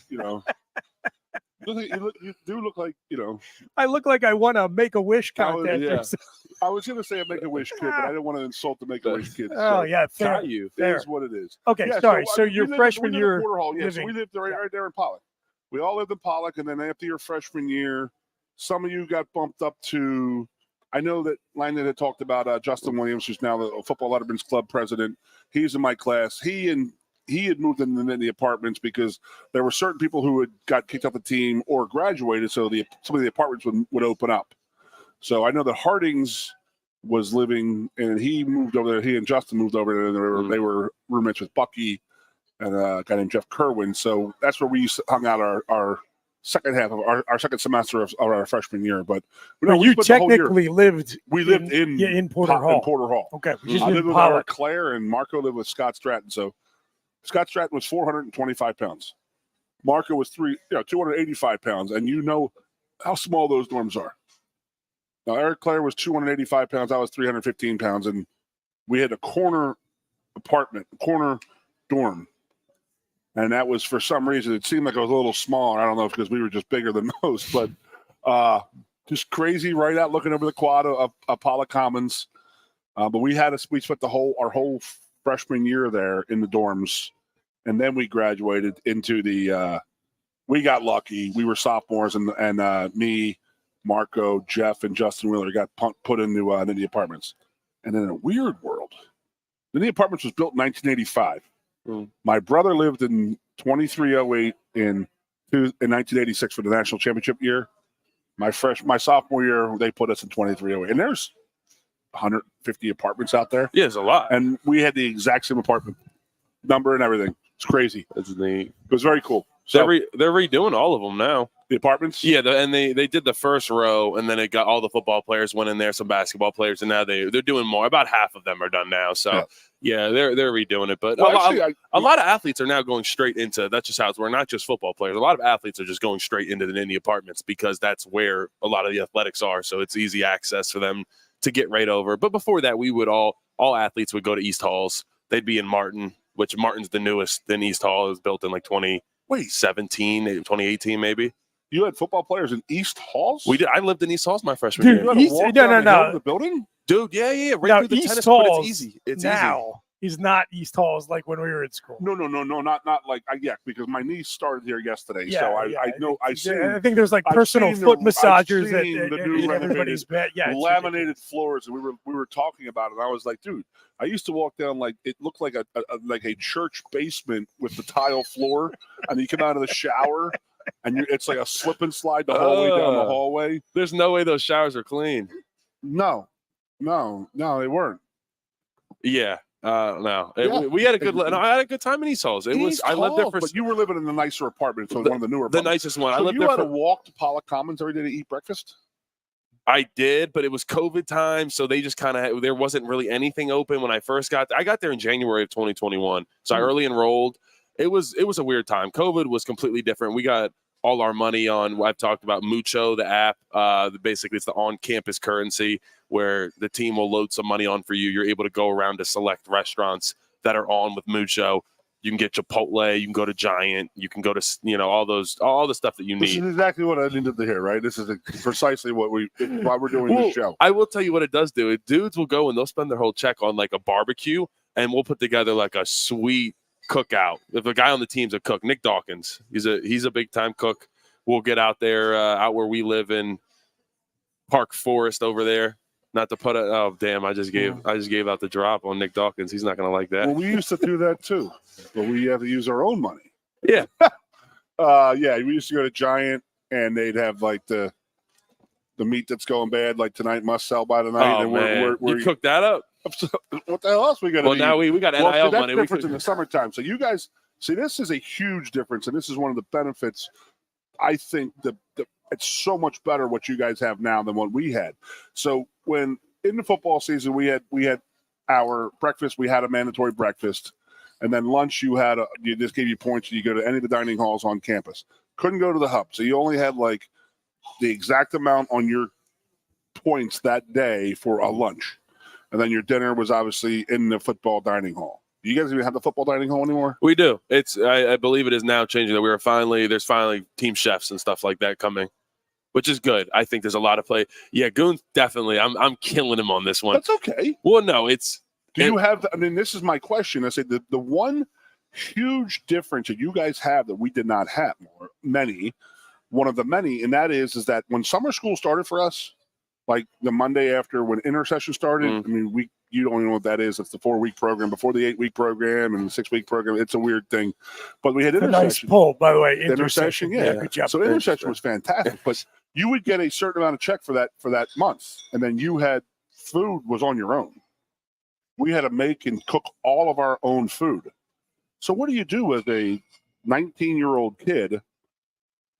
You do look like I look like I won a Make-A-Wish I was- contest. yeah. or something. I was going to say a Make-A-Wish kid, but I didn't want to insult the Make-A-Wish kid. Oh yeah, fair. It fair. is what it is. Okay, Yeah, sorry. So, I mean, your we lived- freshman we lived in year, Porter Hall, yeah, so living. we lived right there in Pollock. We all lived in Pollock, and then after your freshman year, some of you got bumped up to. I know that Landon had talked about Justin Williams, who's now the Football Letterman's Club president. He's in my class. He had moved into the apartments because there were certain people who had got kicked off the team or graduated, so some of the apartments would open up. So I know that Hardings was living, and he moved over there. He and Justin moved over there, and they were roommates with Bucky and a guy named Jeff Kerwin. So that's where we hung out our second half of our second semester of our freshman year. But you technically lived. We lived in Porter Hall. In Porter Hall. Okay, I lived with our Claire, and Marco lived with Scott Stratton. So Scott Stratton was 425 pounds. Marco was 285 pounds, and you know how small those dorms are. Now, Eric Claire was 285 pounds. I was 315 pounds, and we had a corner apartment, corner dorm. And that was, for some reason, it seemed like it was a little smaller. I don't know if because we were just bigger than most, but just crazy right out looking over the quad of Apollo Commons. But we spent our whole freshman year there in the dorms, and then we graduated into we got lucky. We were sophomores, and me, Marco, Jeff, and Justin Wheeler got put into the apartments. And in a weird world, the Apartments was built in 1985. My brother lived in 2308 in 1986 for the national championship year. My sophomore year, they put us in 2308, and there's 150 apartments out there. Yeah, it's a lot. And we had the exact same apartment number and everything. It's crazy. That's neat. It was very cool. So, they're redoing all of them now. The apartments? Yeah, and they did the first row, and then it got all the football players went in there, some basketball players, and now they're doing more. About half of them are done now. So yeah, they're redoing it. But a lot of athletes are now going straight into. That's just how it's. We're not just football players. A lot of athletes are just going straight into the apartments because that's where a lot of the athletics are. So it's easy access for them to get right over. But before that, we would all athletes would go to East Halls. They'd be in Martin, which Martin's the newest. Then East Hall is built in like 2017, 2018 maybe. You had football players in East Halls? We did. I lived in East Halls my freshman Dude, year. You had to walk down the hill to the building? Dude, yeah. Right Now, through the East tennis Halls court. It's easy. It's now is not East Halls like when we were at school. No, not like because my niece started here yesterday. Yeah, so yeah. I know I think there's like personal foot massagers at everybody's bed. Yeah, laminated floors, and we were talking about it. And I was like, dude, I used to walk down like it looked like a church basement with the tile floor, and you come out of the shower. And it's like a slip and slide the whole way down the hallway. There's no way those showers are clean. No, they weren't. Yeah. No. Yeah. We had a good. No, I had a good time in East Halls. I lived there for. But you were living in the nicer apartment, so one of the newer. The nicest one. So I lived you there had for. to walk to Pollock Commons every day to eat breakfast. I did, but it was COVID time, so they just kind of there wasn't really anything open when I first got there. I got there in January of 2021, so I early enrolled. It was a weird time. COVID was completely different. We got all our money on. I've talked about Mucho, the app. Basically, it's the on-campus currency where the team will load some money on for you. You're able to go around to select restaurants that are on with Mucho. You can get Chipotle. You can go to Giant. You can go to all the stuff that you need. This is exactly what I needed to hear, right? This is precisely why we're doing this show. I will tell you what it does do. Dudes will go and they'll spend their whole check on like a barbecue, and we'll put together like a sweet cookout. If a guy on the team's a cook, Nick Dawkins, he's a big time cook. We'll get out there, out where we live in Park Forest over there. Not to put it. Oh damn! I just gave out the drop on Nick Dawkins. He's not gonna like that. Well, we used to do that too, but we have to use our own money. Yeah. Yeah. We used to go to Giant, and they'd have like the meat that's going bad, like tonight must sell by tonight. Oh and man, we're you cooked that up. What the hell else we got? Well, now we got NIL that's money. Difference in the summertime. So you guys see, this is a huge difference, and this is one of the benefits. I think it's so much better what you guys have now than what we had. So when in the football season we had our breakfast, we had a mandatory breakfast, and then lunch you just gave you points and you go to any of the dining halls on campus. Couldn't go to the hub, so you only had like the exact amount on your points that day for a lunch, and then your dinner was obviously in the football dining hall. Do you guys even have the football dining hall anymore? We do. I believe it is now changing. That there's finally team chefs and stuff like that coming, which is good. I think there's a lot of play. Yeah, Goon definitely. I'm killing him on this one. That's okay. Well, no, you have? I mean, this is my question. I say the one huge difference that you guys have that we did not have. One of the many, and that is that when summer school started for us, like the Monday after when intersession started. I mean, you don't even know what that is. It's the 4-week program before the 8-week program and the 6-week program. It's a weird thing, but we had intercession. Nice pull, by the way. Intercession, yeah. Good job. So intercession was fantastic, but you would get a certain amount of check for that month, and then you had food was on your own. We had to make and cook all of our own food. So what do you do as a 19-year-old kid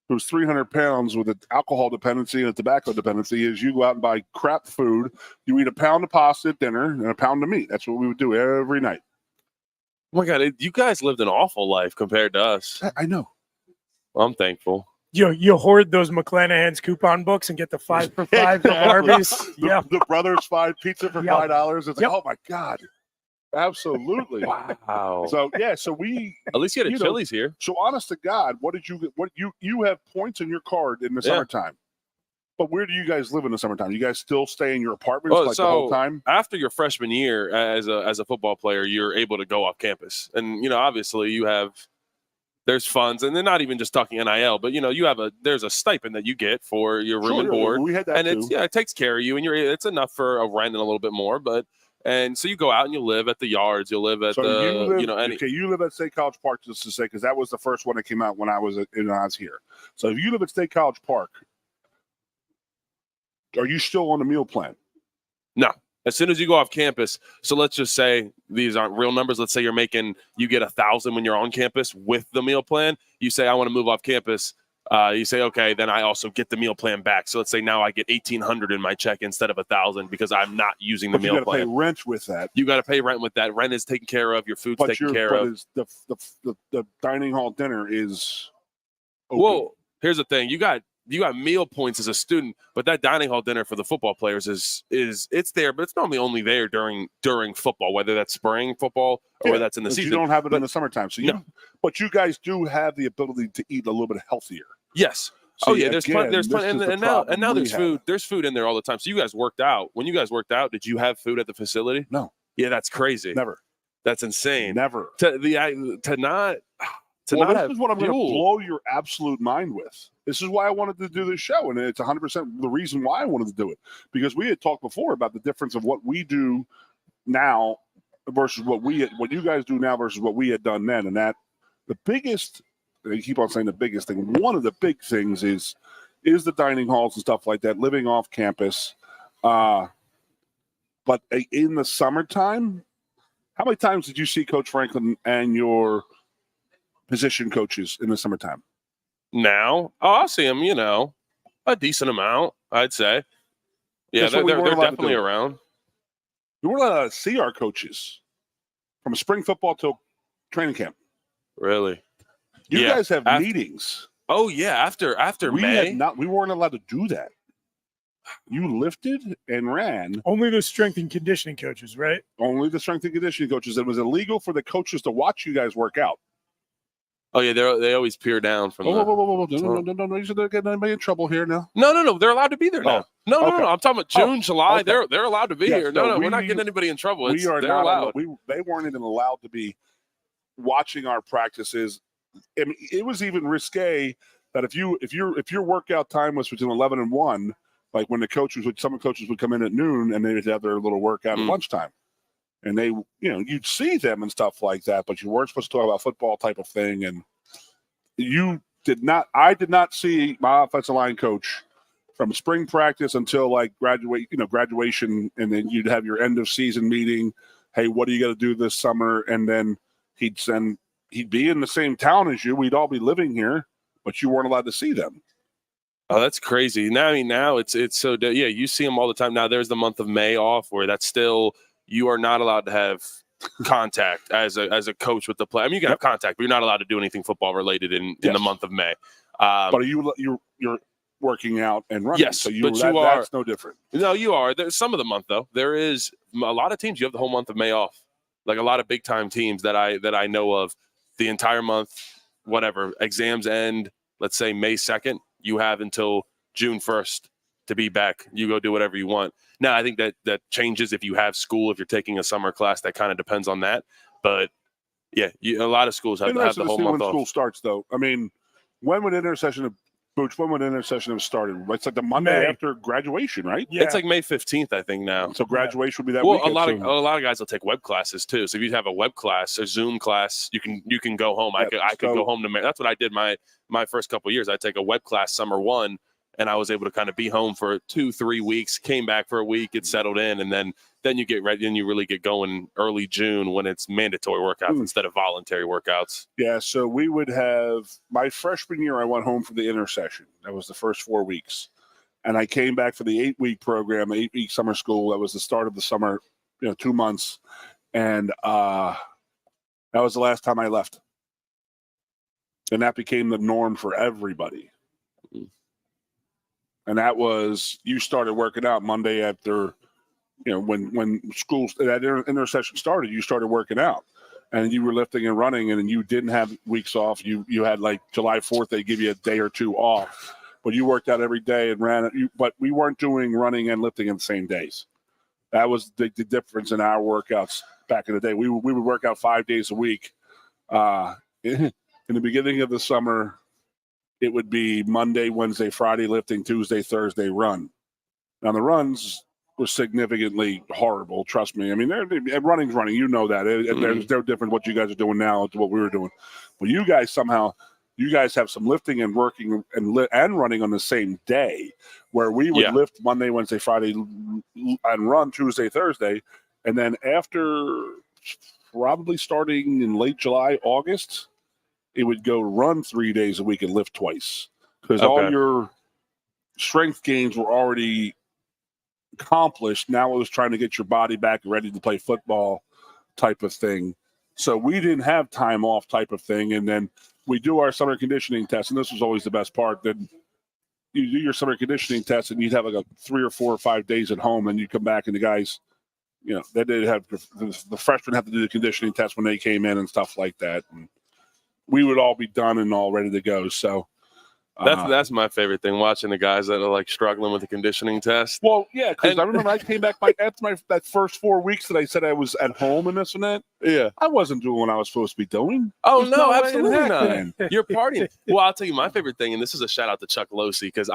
who's 300 pounds with an alcohol dependency and a tobacco dependency? Is you go out and buy crap food. You eat a pound of pasta at dinner and a pound of meat. That's what we would do every night. Oh my God, you guys lived an awful life compared to us. I know. Well, I'm thankful. You hoard those McClanahan's coupon books and get the 5 for 5 from Arby's. The Brothers 5 pizza for $5. It's like, oh my God. Absolutely. Wow. So we at least you had a Chili's here. So honest to God, you have points in your card in the summertime. But where do you guys live in the summertime? You guys still stay in your apartments the whole time? After your freshman year as a football player, you're able to go off campus. And obviously there's funds, and they're not even just talking NIL, but there's a stipend that you get for your room and board. We had that and too. It takes care of you, and it's enough for a rent and a little bit more, and so you go out and you live at the yards, you live at you live at State College Park, just to say, because that was the first one that came out when I was here. So if you live at State College Park, are you still on the meal plan? No. As soon as you go off campus, so let's just say these aren't real numbers. Let's say you get 1,000 when you're on campus with the meal plan. You say, I want to move off campus. You say, okay, then I also get the meal plan back. So let's say now I get 1,800 in my check instead of 1,000 because I'm not using the meal plan. You got to pay rent with that. You got to pay rent with that. Rent is taken care of. Your food's taken care of. The dining hall dinner is open. Whoa, here's the thing. You got meal points as a student, but that dining hall dinner for the football players is it's there, but it's normally only there during football, whether that's spring football or whether that's in the season. You don't have it in the summertime, but you guys do have the ability to eat a little bit healthier. Yes. So there's plenty, and now there's food. There's food in there all the time. So you guys worked out. When you guys worked out, did you have food at the facility? No. Yeah, that's crazy. Never. That's insane. Never. This is what I'm going to blow your absolute mind with. This is why I wanted to do this show, and it's 100% the reason why I wanted to do it, because we had talked before about the difference of what we do now versus what you guys do now versus what we had done then, and that the biggest. They keep on saying the biggest thing. One of the big things is the dining halls and stuff like that, living off campus. But in the summertime, How many times did you see Coach Franklin and your position coaches in the summertime? Now, I'll see them, a decent amount, I'd say. Yeah, they're definitely around. We weren't allowed to see our coaches from spring football till training camp. Really? You guys have meetings. Oh, yeah, after May? We weren't allowed to do that. You lifted and ran. Only the strength and conditioning coaches, right? Only the strength and conditioning coaches. It was illegal for the coaches to watch you guys work out. Oh, yeah, they always peer down from No. You should get anybody in trouble here now. No. They're allowed to be there now. No. I'm talking about June, July. Okay. They're allowed to be here. No, we're not getting anybody in trouble. They're allowed. They weren't even allowed to be watching our practices. I mean, it was even risque that if your workout time was between 11 and 1, like when some coaches would come in at noon and they'd have their little workout at lunchtime. And they, you'd see them and stuff like that, but you weren't supposed to talk about football type of thing. And I did not see my offensive line coach from spring practice until like graduation. And then you'd have your end of season meeting. Hey, what are you going to do this summer? And then he'd be in the same town as you. We'd all be living here, but you weren't allowed to see them. Oh, that's crazy. Now it's so, you see them all the time. Now there's the month of May off where that's still, you are not allowed to have contact as a coach with the play. I mean, you can have contact, but you're not allowed to do anything football related in the month of May. But you're working out and running. Yes, so that's no different. No, you are. There's some of the month though. There is a lot of teams you have the whole month of May off. Like a lot of big time teams that I know of, the entire month, whatever exams end. Let's say May 2nd. You have until June 1st to be back. You go do whatever you want. Now, I think that changes if you have school, if you're taking a summer class, that kind of depends on that. But, yeah, a lot of schools have the whole month when off. School starts, though. I mean, when would intersession have started? It's like the Monday after graduation, right? Yeah. It's like May 15th, I think, now. So graduation would be that weekend. A lot of guys will take web classes, too. So if you have a web class, a Zoom class, you can go home. I could go home to – that's what I did my first couple of years. I'd take a web class summer 1, and I was able to kind of be home for 2-3 weeks, came back for a week, get settled in, and then you get ready and you really get going early June when it's mandatory workouts instead of voluntary workouts. Yeah, so we would have my freshman year, I went home for the intersession. That was the first 4 weeks. And I came back for the 8-week program, 8-week summer school. That was the start of the summer, 2 months. And that was the last time I left. And that became the norm for everybody. And that was, you started working out Monday after, when school, that intersession started, you started working out. And you were lifting and running, and you didn't have weeks off. You had like July 4th, they give you a day or 2 off. But you worked out every day and ran it. But we weren't doing running and lifting in the same days. That was the difference in our workouts back in the day. We would work out 5 days a week. In the beginning of the summer, it would be Monday, Wednesday, Friday lifting, Tuesday, Thursday run. Now, the runs were significantly horrible, trust me. I mean, running's running. You know that. They're different what you guys are doing now to what we were doing. But you guys have some lifting and working and running on the same day, where we would lift Monday, Wednesday, Friday, and run Tuesday, Thursday. And then after probably starting in late July, August, it would go run 3 days a week and lift twice, because all your strength gains were already accomplished. Now it was trying to get your body back ready to play football type of thing. So we didn't have time off type of thing. And then we do our summer conditioning test, and this was always the best part. Then you do your summer conditioning test, and you'd have like 3 or 4 or 5 days at home, and you come back, and the guys, they did have the freshmen have to do the conditioning test when they came in and stuff like that. And we would all be done and all ready to go. So that's my favorite thing, watching the guys that are like struggling with the conditioning test. Well, yeah, because I remember I came back after that first 4 weeks that I said I was at home and this and that. Yeah, I wasn't doing what I was supposed to be doing. Oh, no, absolutely not. You're partying. Well, I'll tell you my favorite thing, and this is a shout out to Chuck Losey, because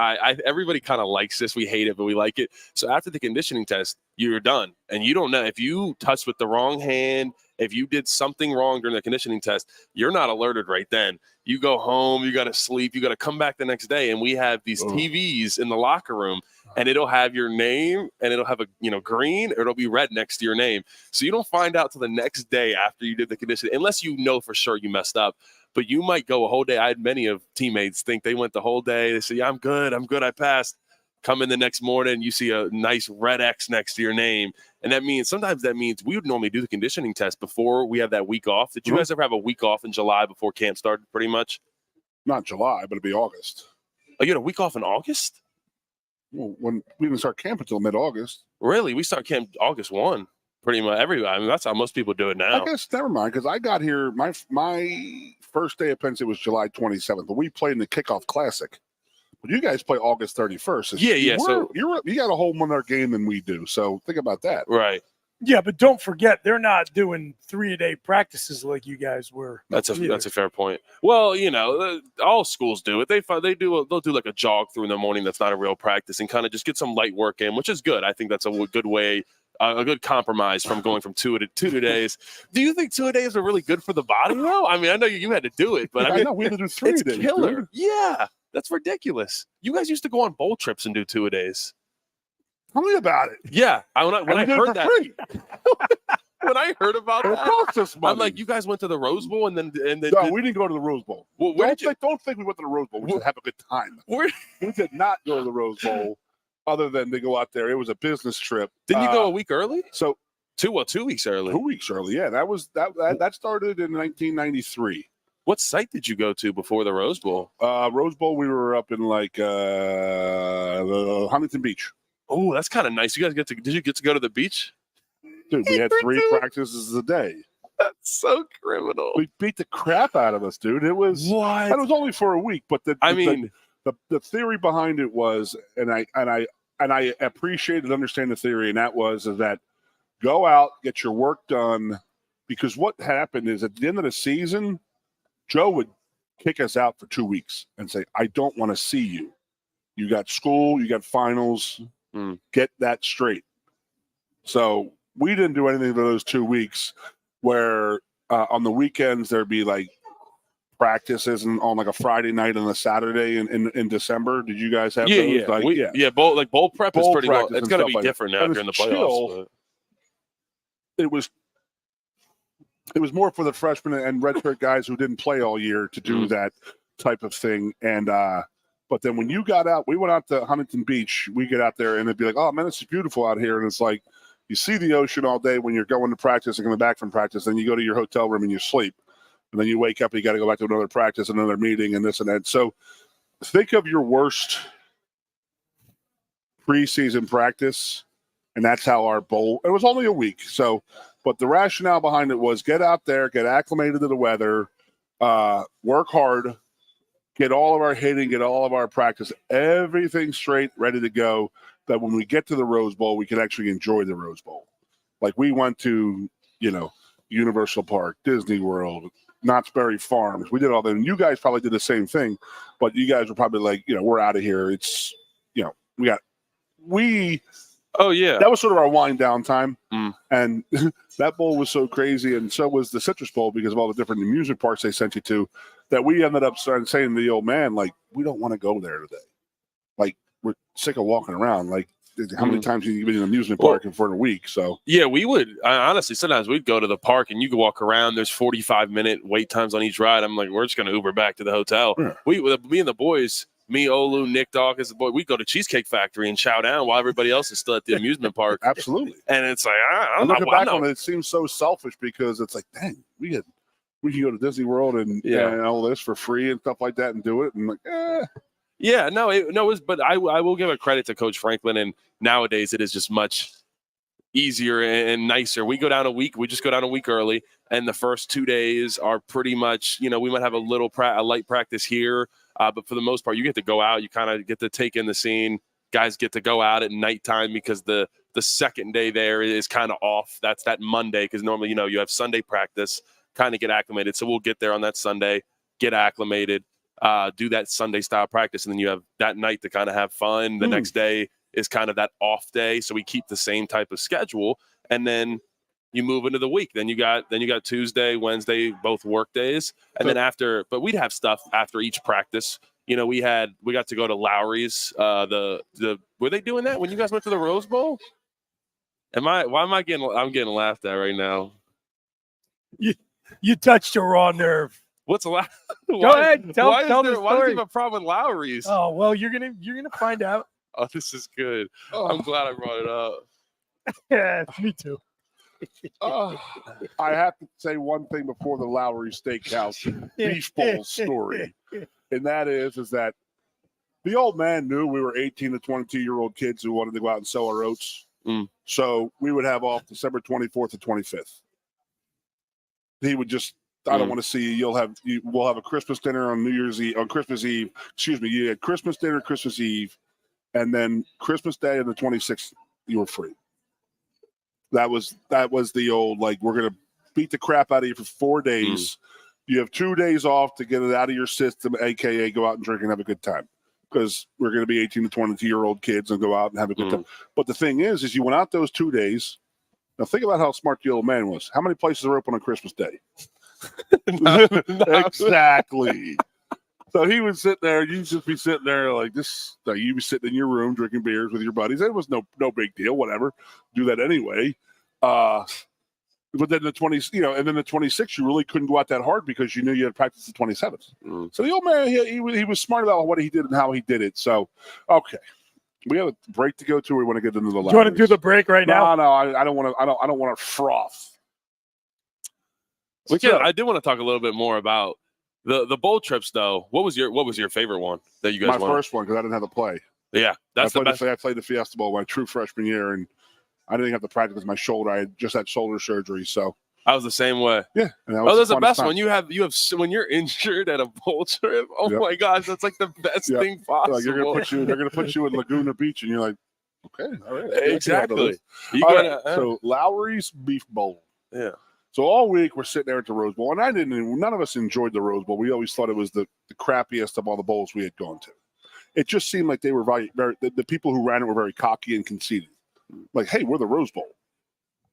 everybody kind of likes this. We hate it, but we like it. So after the conditioning test, you're done, and you don't know if you touched with the wrong hand. If you did something wrong during the conditioning test, you're not alerted right then. You go home, you got to sleep, you got to come back the next day. And we have these TVs in the locker room, and it'll have your name, and it'll have a green, or it'll be red next to your name. So you don't find out till the next day after you did the conditioning, unless you know for sure you messed up. But you might go a whole day. I had many of teammates think they went the whole day. They say, yeah, I'm good, I passed. Come in the next morning, you see a nice red X next to your name. And sometimes that means we would normally do the conditioning test before we have that week off. Did you guys ever have a week off in July before camp started, pretty much? Not July, but it'd be August. Oh, you had a week off in August? Well, when we didn't start camp until mid-August. Really? We start camp August 1. Pretty much everybody. I mean, that's how most people do it now. I guess never mind, because I got here. My first day at Penn State was July 27th, but we played in the kickoff classic. But you guys play August 31st. Yeah. So you got a whole more game than we do. So think about that. Right. Yeah, but don't forget they're not doing 3-a-day practices like you guys were. That's a fair point. Well, all schools do it. They'll do like a jog through in the morning. That's not a real practice, and kind of just get some light work in, which is good. I think that's a good way. A good compromise from going from 2 days. Do you think 2 days are really good for the body, though? I mean, I know you had to do it, but I know we had to do 3 it's days. Killer. Dude. Yeah, that's ridiculous. You guys used to go on bowl trips and do 2 days. Tell me about it. Yeah, when I heard that, when I heard about it that, cost us money. I'm like, you guys went to the Rose Bowl and then no, we didn't go to the Rose Bowl. Well, don't think we went to the Rose Bowl. We should have a good time. We did not go to the Rose Bowl. Other than to go out there, it was a business trip. Didn't you go a week early? So 2 weeks early. 2 weeks early, yeah. That started in 1993. What site did you go to before the Rose Bowl? Rose Bowl, we were up in Huntington Beach. Oh, that's kind of nice. You guys did you get to go to the beach? Dude, we had 3 practices a day. That's so criminal. We beat the crap out of us, dude. It was what? And it was only for a week, but the theory behind it was, and I appreciate and understand the theory, and that was that go out, get your work done, because what happened is at the end of the season, Joe would kick us out for 2 weeks and say, I don't want to see you. You got school, you got finals, get that straight. So we didn't do anything for those 2 weeks where on the weekends there'd be like practices and on like a Friday night and a Saturday in December. Did you guys have those? Yeah. Bowl prep is pretty long. It's going to be like different now during the playoffs. It was more for the freshmen and redshirt guys who didn't play all year to do that type of thing. And but then when you got out, we went out to Huntington Beach. We get out there and it'd be like, oh man, it's beautiful out here. And it's like you see the ocean all day when you're going to practice and coming back from practice. Then you go to your hotel room and you sleep. And then you wake up and you got to go back to another practice, another meeting, and this and that. So think of your worst preseason practice, and that's how our bowl – it was only a week. So, but the rationale behind it was get out there, get acclimated to the weather, work hard, get all of our hitting, get all of our practice, everything straight, ready to go, that when we get to the Rose Bowl, we can actually enjoy the Rose Bowl. Like we went to, Universal Park, Disney World, Knott's Berry Farms. We did all that. And you guys probably did the same thing, but you guys were probably like, we're out of here. It's, oh yeah, that was sort of our wind down time. And that bowl was so crazy. And so was the Citrus Bowl because of all the different amusement parks they sent you to, that we ended up saying to the old man, like, we don't want to go there today. Like, we're sick of walking around. Like, how many times have you been in an amusement park for a week? So yeah, we would honestly sometimes we'd go to the park and you could walk around. There's 45-minute wait times on each ride. I'm like, we're just going to Uber back to the hotel. Yeah. Me and the boys, me, Olu, Nick Dawkins, the boy, we go to Cheesecake Factory and chow down while everybody else is still at the amusement park. Absolutely. And it's like, looking back on it, it seems so selfish because it's like, dang, we can go to Disney World and all this for free and stuff like that and do it. And like, Yeah, but I will give a credit to Coach Franklin, and nowadays it is just much easier and nicer. We just go down a week early, and the first 2 days are pretty much, we might have a light practice here, but for the most part, you get to go out, you kind of get to take in the scene. Guys get to go out at nighttime because the second day there is kind of off. That's that Monday, because normally, you have Sunday practice, kind of get acclimated. So we'll get there on that Sunday, get acclimated. Do that Sunday style practice, and then you have that night to kind of have fun. The next day is kind of that off day, so we keep the same type of schedule, and then you move into the week. Then you got Tuesday, Wednesday, both work days, and then but we'd have stuff after each practice. we got to go to Lowry's. Were they doing that when you guys went to the Rose Bowl? I'm getting laughed at right now. You touched a raw nerve. What's Go ahead. Tell the story. Why does he have a problem with Lowry's? Oh well, you're gonna find out. Oh, this is good. I'm glad I brought it up. Yeah, me too. I have to say one thing before the Lowry Steakhouse beef bowl story, and that is that the old man knew we were 18 to 22-year-old kids who wanted to go out and sell our oats. So we would have off December 24th to 25th. He would just, I don't want to see you. We'll have a Christmas dinner on Christmas Eve. Excuse me. You had Christmas dinner, Christmas Eve, and then Christmas Day and the 26th, you were free. That was the old, like, we're going to beat the crap out of you for 4 days. You have 2 days off to get it out of your system, AKA go out and drink and have a good time. Because we're going to be 18 to 22-year-old kids and go out and have a good time. But the thing is you went out those 2 days. Now think about how smart the old man was. How many places are open on Christmas Day? Exactly. So he would sit there. You'd just be sitting there like this. You'd be sitting in your room drinking beers with your buddies. It was no big deal. Whatever. Do that anyway. But then the 20s, and then the 26th, you really couldn't go out that hard because you knew you had practice the 27th. So the old man, he was smart about what he did and how he did it. So, okay, we have a break to go to. We want to get into the. Do you want to do the break right now? No, I don't want to. I don't want to froth. I did want to talk a little bit more about the bowl trips, though. What was your favorite one that you guys? My first one, because I didn't have to play. Yeah, that's the best. I played the Fiesta Bowl my true freshman year, and I didn't have to practice with my shoulder. I had just had shoulder surgery, so I was the same way. Yeah. That's the best one. You have when you're injured at a bowl trip. Oh my gosh, that's like the best thing possible. Like they're gonna put you in Laguna Beach, and you're like, okay, all right, exactly. So Lowry's Beef Bowl. Yeah. So all week we're sitting there at the Rose Bowl, and none of us enjoyed the Rose Bowl. We always thought it was the crappiest of all the bowls we had gone to. It just seemed like they were the people who ran it were very cocky and conceited. Like, hey, we're the Rose Bowl.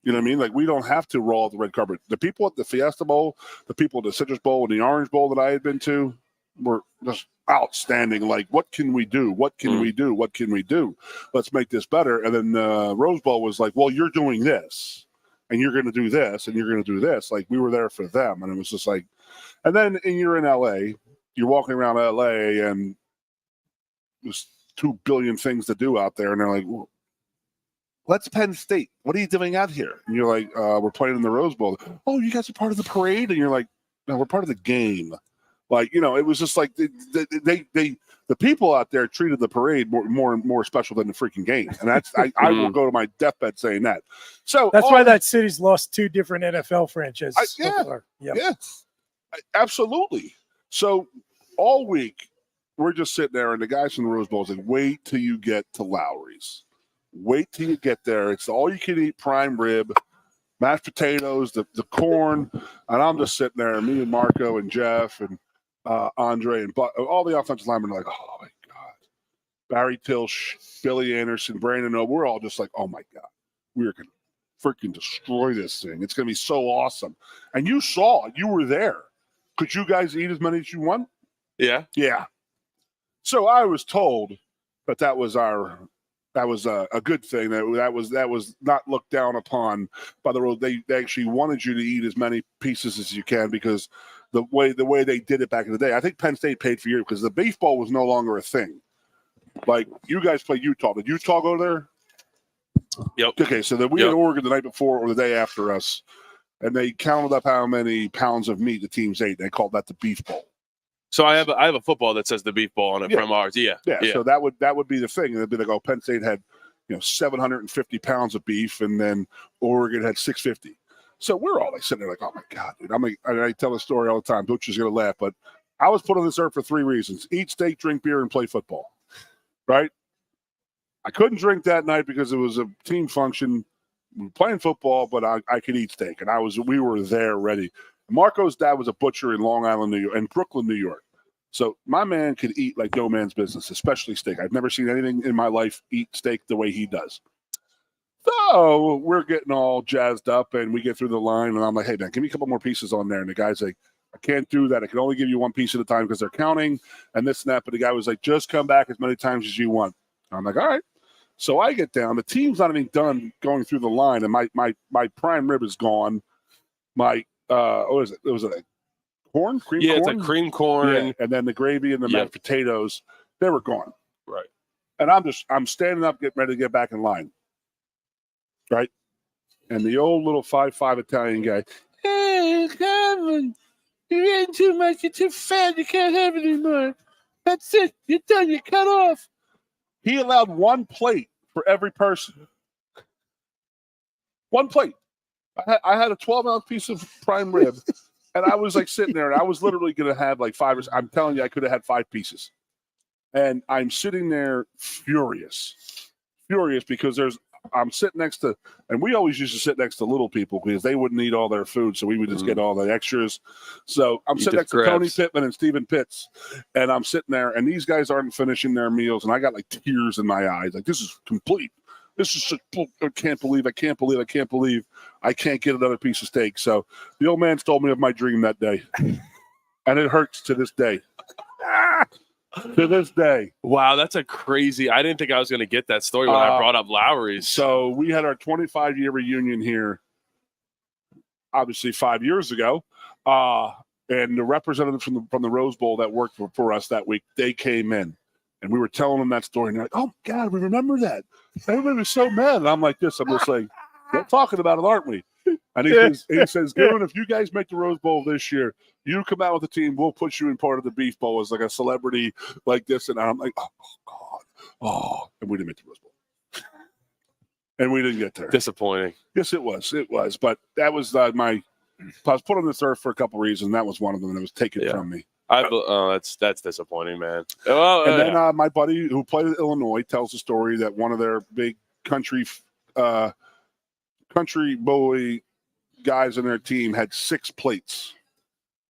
You know what I mean? Like, we don't have to roll out the red carpet. The people at the Fiesta Bowl, the people at the Citrus Bowl, and the Orange Bowl that I had been to were just outstanding. Like, what can we do? What can we do? What can we do? Let's make this better. And then Rose Bowl was like, well, you're doing this, and you're going to do this, and you're going to do this. Like, we were there for them. And it was just like, and then you're in L.A., you're walking around L.A., and there's 2 billion things to do out there. And they're like, well, let's Penn State. What are you doing out here? And you're like, we're playing in the Rose Bowl. Oh, you guys are part of the parade? And you're like, no, we're part of the game. Like, it was just like the people out there treated the parade more special than the freaking game. And that's I will go to my deathbed saying that. So that's why that city's lost 2 different NFL franchises. Yeah, absolutely. So all week we're just sitting there, and the guys from the Rose Bowl say, wait till you get to Lowry's. Wait till you get there. It's all you can eat prime rib, mashed potatoes, the corn. And I'm just sitting there, and me and Marco and Jeff and Andre and all the offensive linemen are like, oh, my God. Barry Tilch, Billy Anderson, Brandon O. We're all just like, oh, my God. We're going to freaking destroy this thing. It's going to be so awesome. And you saw it. You were there. Could you guys eat as many as you want? Yeah. Yeah. So I was told that was a good thing. That was not looked down upon by the road. They actually wanted you to eat as many pieces as you can because the way they did it back in the day. I think Penn State paid for you because the beef bowl was no longer a thing. Like, you guys played Utah. Did Utah go there? Yep. Okay, so we had Oregon the night before or the day after us, and they counted up how many pounds of meat the teams ate. And they called that the beef bowl. So I have a football that says the beef bowl on it from ours. Yeah. So that would be the thing. It'd be like, oh, Penn State had 750 pounds of beef, and then Oregon had 650. So we're all like sitting there like, oh my God, dude. I tell the story all the time. Butch is gonna laugh, but I was put on this earth for 3 reasons: eat steak, drink beer, and play football. Right? I couldn't drink that night because it was a team function. We were playing football, but I could eat steak, and we were there ready. Marco's dad was a butcher in Long Island, New York, and Brooklyn, New York. So my man could eat like no man's business, especially steak. I've never seen anything in my life eat steak the way he does. So we're getting all jazzed up, and we get through the line, and I'm like, hey, man, give me a couple more pieces on there. And the guy's like, I can't do that. I can only give you one piece at a time because they're counting and this and that. But the guy was like, just come back as many times as you want. I'm like, all right. So I get down. The team's not even done going through the line, and my prime rib is gone. My what is it? Was it a corn? Cream corn? It's like cream corn. Yeah. And then the gravy and the mashed potatoes, they were gone. Right. And I'm standing up, getting ready to get back in line. Right. And the old little 5'5" Italian guy, hey, Calvin, you're eating too much, you're too fat, you can't have it anymore. That's it. You're done, you're cut off. He allowed one plate for every person. One plate. I had a 12-ounce piece of prime rib, and I was like sitting there, and I was literally going to have like I'm telling you, I could have had 5 pieces. And I'm sitting there furious because I'm sitting next to, and we always used to sit next to little people because they wouldn't eat all their food, so we would just get all the extras. So I'm sitting next to Tony Pittman and Stephen Pitts, and I'm sitting there, and these guys aren't finishing their meals, and I got like tears in my eyes. Like, this is complete. This is just, I can't believe I can't get another piece of steak. So the old man stole me of my dream that day, and it hurts to this day. To this day. Wow, that's a crazy. I didn't think I was going to get that story when I brought up Lowry's. So we had our 25-year reunion here, obviously 5 years ago, and the representatives from the Rose Bowl that worked for us that week, they came in, and we were telling them that story, and they're like, "Oh God, we remember that." Everybody was so mad, and I'm like this. I'm just like, "We're talking about it, aren't we?" And he says, Goon, if you guys make the Rose Bowl this year, you come out with the team, we'll put you in part of the Beef Bowl as like a celebrity like this. And I'm like, oh, God. Oh, and we didn't make the Rose Bowl. And we didn't get there. Disappointing. Yes, it was. It was. But that was I was put on this earth for a couple of reasons. That was one of them, and it was taken from me. That's disappointing, man. And then my buddy who played at Illinois tells the story that one of their big country boy guys in their team had 6 plates,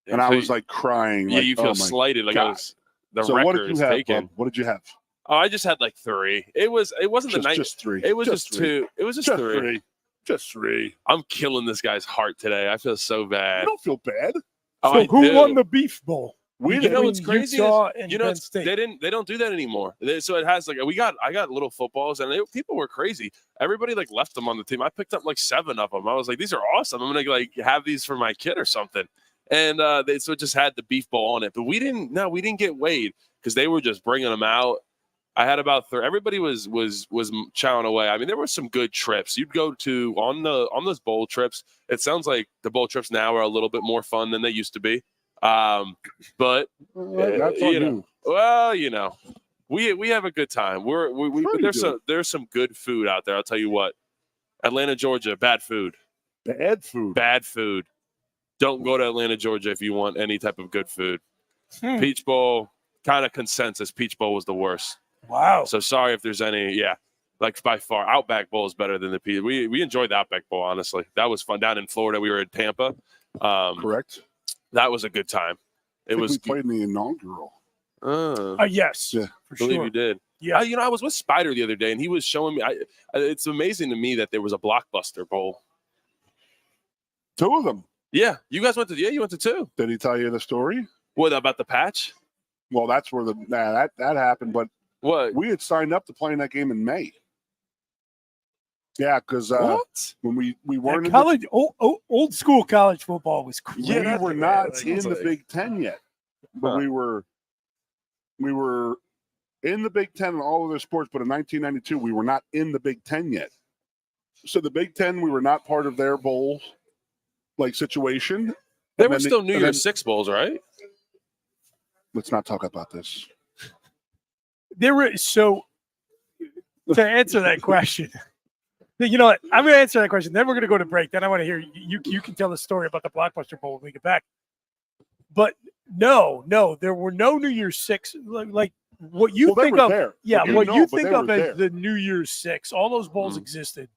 and I was like crying. Yeah, like, you feel slighted, like I was the so record what did you is have, taken. Bub? What did you have? Oh, I just had like 3. It wasn't the night. Just 3. It was just 2. It was just 3. Just 3. I'm killing this guy's heart today. I feel so bad. You don't feel bad. So who won the Beef Bowl? You know what's crazy? Utah Is, and you know, Penn State. they don't do that anymore. So it has like I got little footballs, and people were crazy. Everybody like left them on the team. I picked up like 7 of them. I was like, these are awesome. I'm gonna like have these for my kid or something. And so it just had the Beef Bowl on it. But we didn't get weighed because they were just bringing them out. I had about 3. Everybody was chowing away. I mean, there were some good trips. You'd go to on those bowl trips. It sounds like the bowl trips now are a little bit more fun than they used to be. But that's on you. Well, you know, we have a good time. There's some good food out there. I'll tell you what. Atlanta, Georgia, bad food. Bad food. Don't go to Atlanta, Georgia if you want any type of good food. Peach Bowl, kind of consensus. Peach Bowl was the worst. Wow. So sorry if there's any. Yeah, like by far, Outback Bowl is better than the Peach. We enjoyed the Outback Bowl. Honestly, that was fun down in Florida. We were in Tampa. Correct. That was a good time. We played in the inaugural. Yes. Yeah. For I believe sure. you did. Yeah. I was with Spider the other day, and he was showing me. It's amazing to me that there was a Blockbuster Bowl. 2 of them. Yeah, you guys went to. Yeah, you went to 2. Did he tell you the story? What about the patch? Well, that's where that happened. But what we had signed up to play in that game in May. Yeah, because when we weren't college, old school college football was crazy. Yeah, we were not in the Big Ten yet, but we were in the Big Ten in all of their sports. But in 1992, we were not in the Big Ten yet. So the Big Ten, we were not part of their bowl like situation. There were still New Year's Six bowls, right? Let's not talk about this. There were to answer that question. You know what? I'm going to answer that question. Then we're going to go to break. Then I want to hear you can tell the story about the Blockbuster Bowl when we get back. But no, there were no New Year's Six. Like what you think of, there. What you think of as the New Year's Six. All those bowls existed.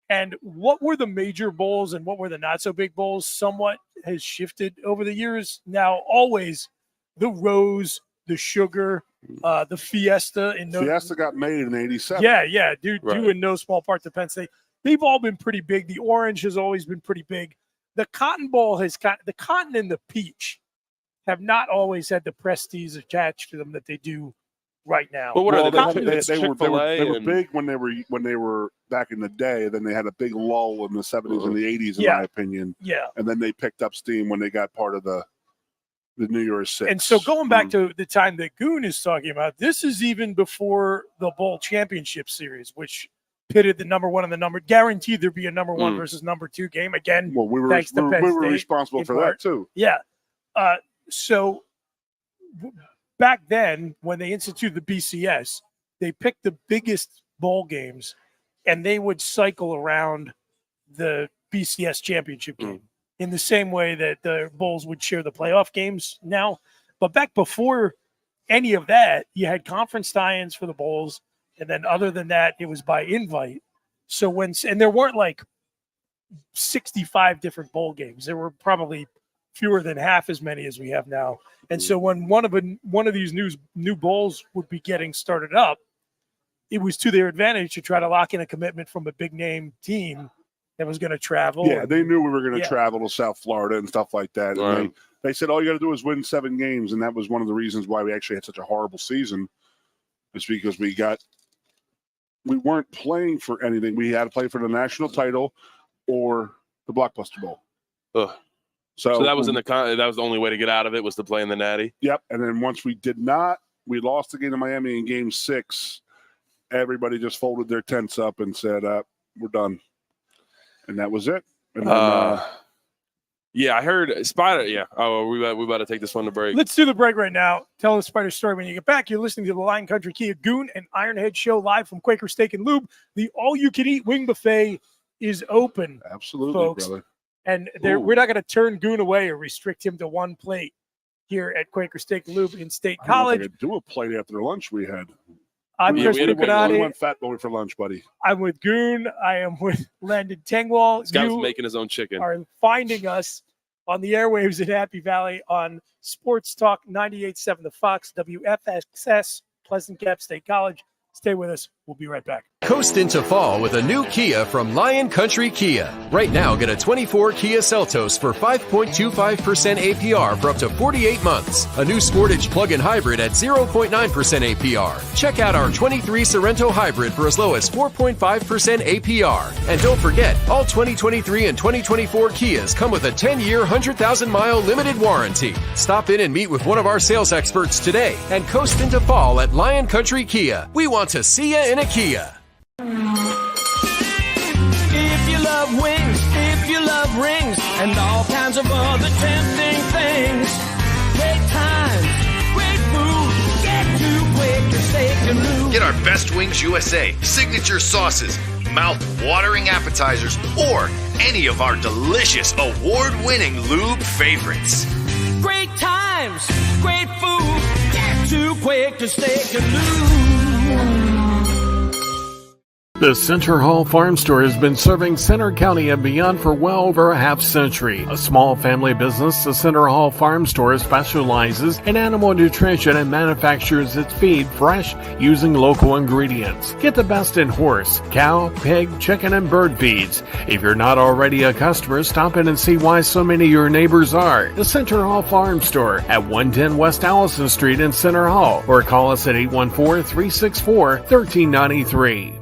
And what were the major bowls and what were the not so big bowls? Somewhat has shifted over the years. Now, always the Rose, the Sugar, the Fiesta. Fiesta got made in '87. Yeah, due in no small part to Penn State. They've all been pretty big. The Orange has always been pretty big. the Cotton Bowl the cotton and the peach have not always had the prestige attached to them that they do right now. But what are they were big when they were back in the day. Then they had a big lull in the 70s and the 80s, in my opinion. Yeah. And then they picked up steam when they got part of the New Year's Six. And so going back to the time that Goon is talking about, this is even before the Bowl Championship Series, which pitted the number one and the number, guaranteed there'd be a number one versus number two game. Again, well, we were responsible for that too. Yeah. So back then, when they instituted the BCS, they picked the biggest bowl games, and they would cycle around the BCS championship game in the same way that the Bowls would share the playoff games now. But back before any of that, you had conference tie-ins for the Bowls, and then other than that, it was by invite. So and there weren't like 65 different bowl games. There were probably fewer than half as many as we have now. And so when one of these new bowls would be getting started up, it was to their advantage to try to lock in a commitment from a big name team that was going to travel. Yeah, they knew we were going to travel to South Florida and stuff like that. Right. And they said, all you got to do is win 7 games. And that was one of the reasons why we actually had such a horrible season. It's because we weren't playing for anything. We had to play for the national title or the Blockbuster Bowl. Ugh. So that was that was the only way to get out of it, was to play in the Natty. Yep. And then once we did not, we lost the game to Miami in Game 6. Everybody just folded their tents up and said, "We're done," and that was it. And then, yeah, I heard Spider. Yeah. Oh, we about to take this one to break. Let's do the break right now. Tell the Spider story when you get back. You're listening to the Lion Country Kia Goon and Ironhead show live from Quaker Steak and Lube. The all-you-can-eat wing buffet is open. Absolutely, folks. brother. And we're not going to turn Goon away or restrict him to one plate here at Quaker Steak Lube in State College. I could do a plate after lunch we had. I'm Chris Bucanati. We went Fat Boy for lunch, buddy. I'm with Goon. I am with Landon Tengwall. This guy's making his own chicken. Are finding us on the airwaves in Happy Valley on Sports Talk 98.7 The Fox, WFXS, Pleasant Gap State College. Stay with us. We'll be right back. Coast into fall with a new Kia from Lion Country Kia. Right now, get a 24 Kia Seltos for 5.25% APR for up to 48 months. A new Sportage plug-in hybrid at 0.9% APR. Check out our 23 Sorrento hybrid for as low as 4.5% APR. And don't forget, all 2023 and 2024 Kias come with a 10-year, 100,000-mile limited warranty. Stop in and meet with one of our sales experts today and coast into fall at Lion Country Kia. We want to see you in a Kia. If you love wings, if you love rings, and all kinds of other tempting things, great times, great food, get to Quaker Steak and Lube. Get our Best Wings USA, signature sauces, mouth-watering appetizers, or any of our delicious award-winning lube favorites. Great times, great food, get to Quaker Steak and Lube. The Center Hall Farm Store has been serving Center County and beyond for well over a half century. A small family business, the Center Hall Farm Store specializes in animal nutrition and manufactures its feed fresh using local ingredients. Get the best in horse, cow, pig, chicken, and bird feeds. If you're not already a customer, stop in and see why so many of your neighbors are. The Center Hall Farm Store at 110 West Allison Street in Center Hall, or call us at 814-364-1393.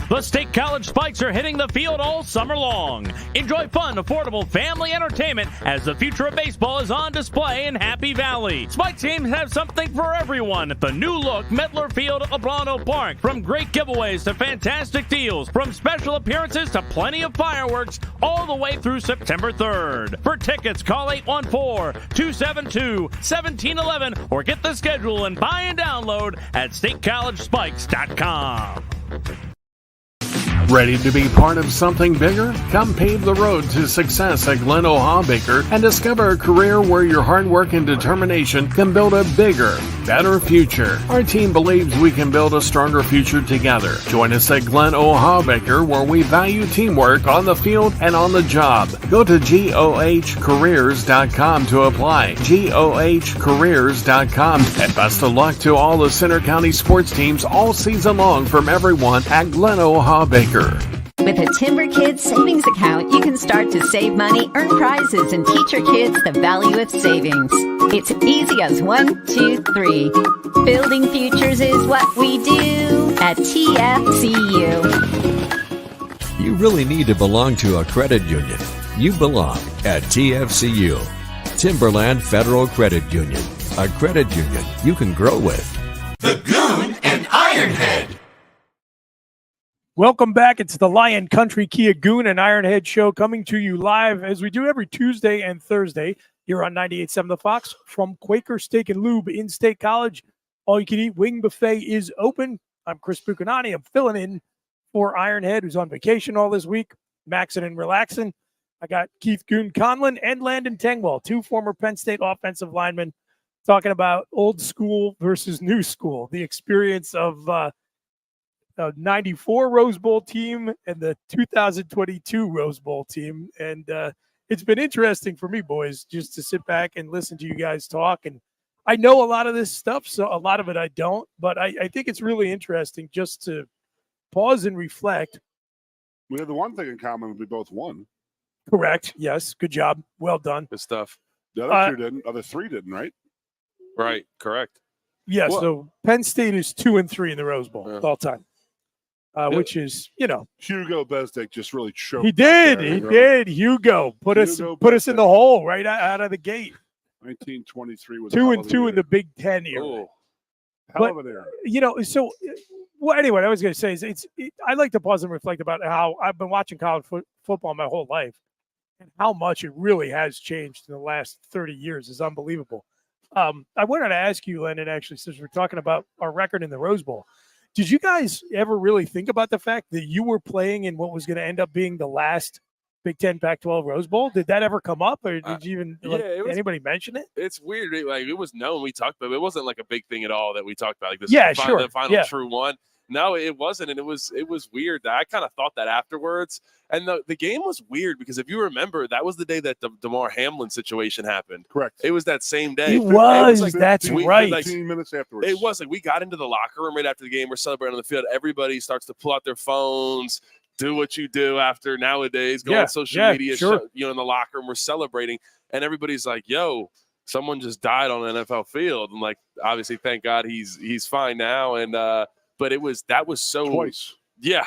The State College Spikes are hitting the field all summer long. Enjoy fun, affordable family entertainment as the future of baseball is on display in Happy Valley. Spikes games have something for everyone at the new-look Medler Field at Leblano Park. From great giveaways to fantastic deals, from special appearances to plenty of fireworks, all the way through September 3rd. For tickets, call 814-272-1711 or get the schedule and buy and download at statecollegespikes.com. Ready to be part of something bigger? Come pave the road to success at Glen O'Haw-Baker and discover a career where your hard work and determination can build a bigger, better future. Our team believes we can build a stronger future together. Join us at Glen O'Haw-Baker, where we value teamwork on the field and on the job. Go to GOHcareers.com to apply. GOHcareers.com. And best of luck to all the Center County sports teams all season long from everyone at Glen O'Haw-Baker. With With a Timber Kids savings account, you can start to save money, earn prizes, and teach your kids the value of savings. It's easy as 1, 2, 3. Building futures is what we do at TFCU. You really need to belong to a credit union. You belong at TFCU, Timberland Federal Credit Union, a credit union you can grow with. The Goon and Ironhead. Welcome back. It's the Lion Country Kia Goon and Ironhead show coming to you live as we do every Tuesday and Thursday here on 98.7 The Fox from Quaker Steak and Lube in State College. All you can eat wing buffet is open. I'm Chris Bucanani. I'm filling in for Ironhead, who's on vacation all this week, maxing and relaxing. I got Keith Goon Conlin and Landon Tengwall, two former Penn State offensive linemen, talking about old school versus new school, the experience of a 94 Rose Bowl team and the 2022 Rose Bowl team. And it's been interesting for me, boys, just to sit back and listen to you guys talk. And I know a lot of this stuff, so a lot of it I don't, but I think it's really interesting just to pause and reflect. We have the one thing in common: we both won. Correct. Yes. Good job. Well done. Good stuff. The other two didn't. Other three didn't, right? Right. Correct. Yeah. Well, so Penn State is 2-3 in the Rose Bowl all time, which is, Hugo Bezdek just really choked. He did. He did. Hugo put us in the hole right out of the gate. 1923 was 2-2 in the Big Ten era. Ooh. Hell of an era. So anyway, what I was going to say is I like to pause and reflect about how I've been watching college football my whole life and how much it really has changed in the last 30 years is unbelievable. I wanted to ask you, Landon, actually, since we're talking about our record in the Rose Bowl, did you guys ever really think about the fact that you were playing in what was going to end up being the last Big Ten Pac-12 Rose Bowl? Did that ever come up, or did you even anybody mention it? It's weird. It was known. We talked about it. It wasn't like a big thing at all that we talked about. Like this, the final true one. No, it wasn't, and it was weird. I kind of thought that afterwards, and the game was weird because if you remember, that was the day that the DeMar Hamlin situation happened. Correct. It was that same day. It was. Like, that's right. 15 minutes afterwards. It was like we got into the locker room right after the game. We're celebrating on the field. Everybody starts to pull out their phones. Do what you do after nowadays. Go on social media. Sure. In the locker room, we're celebrating, and everybody's like, "Yo, someone just died on an NFL field." And like, obviously, thank God he's fine now. And but that was so twice. Yeah,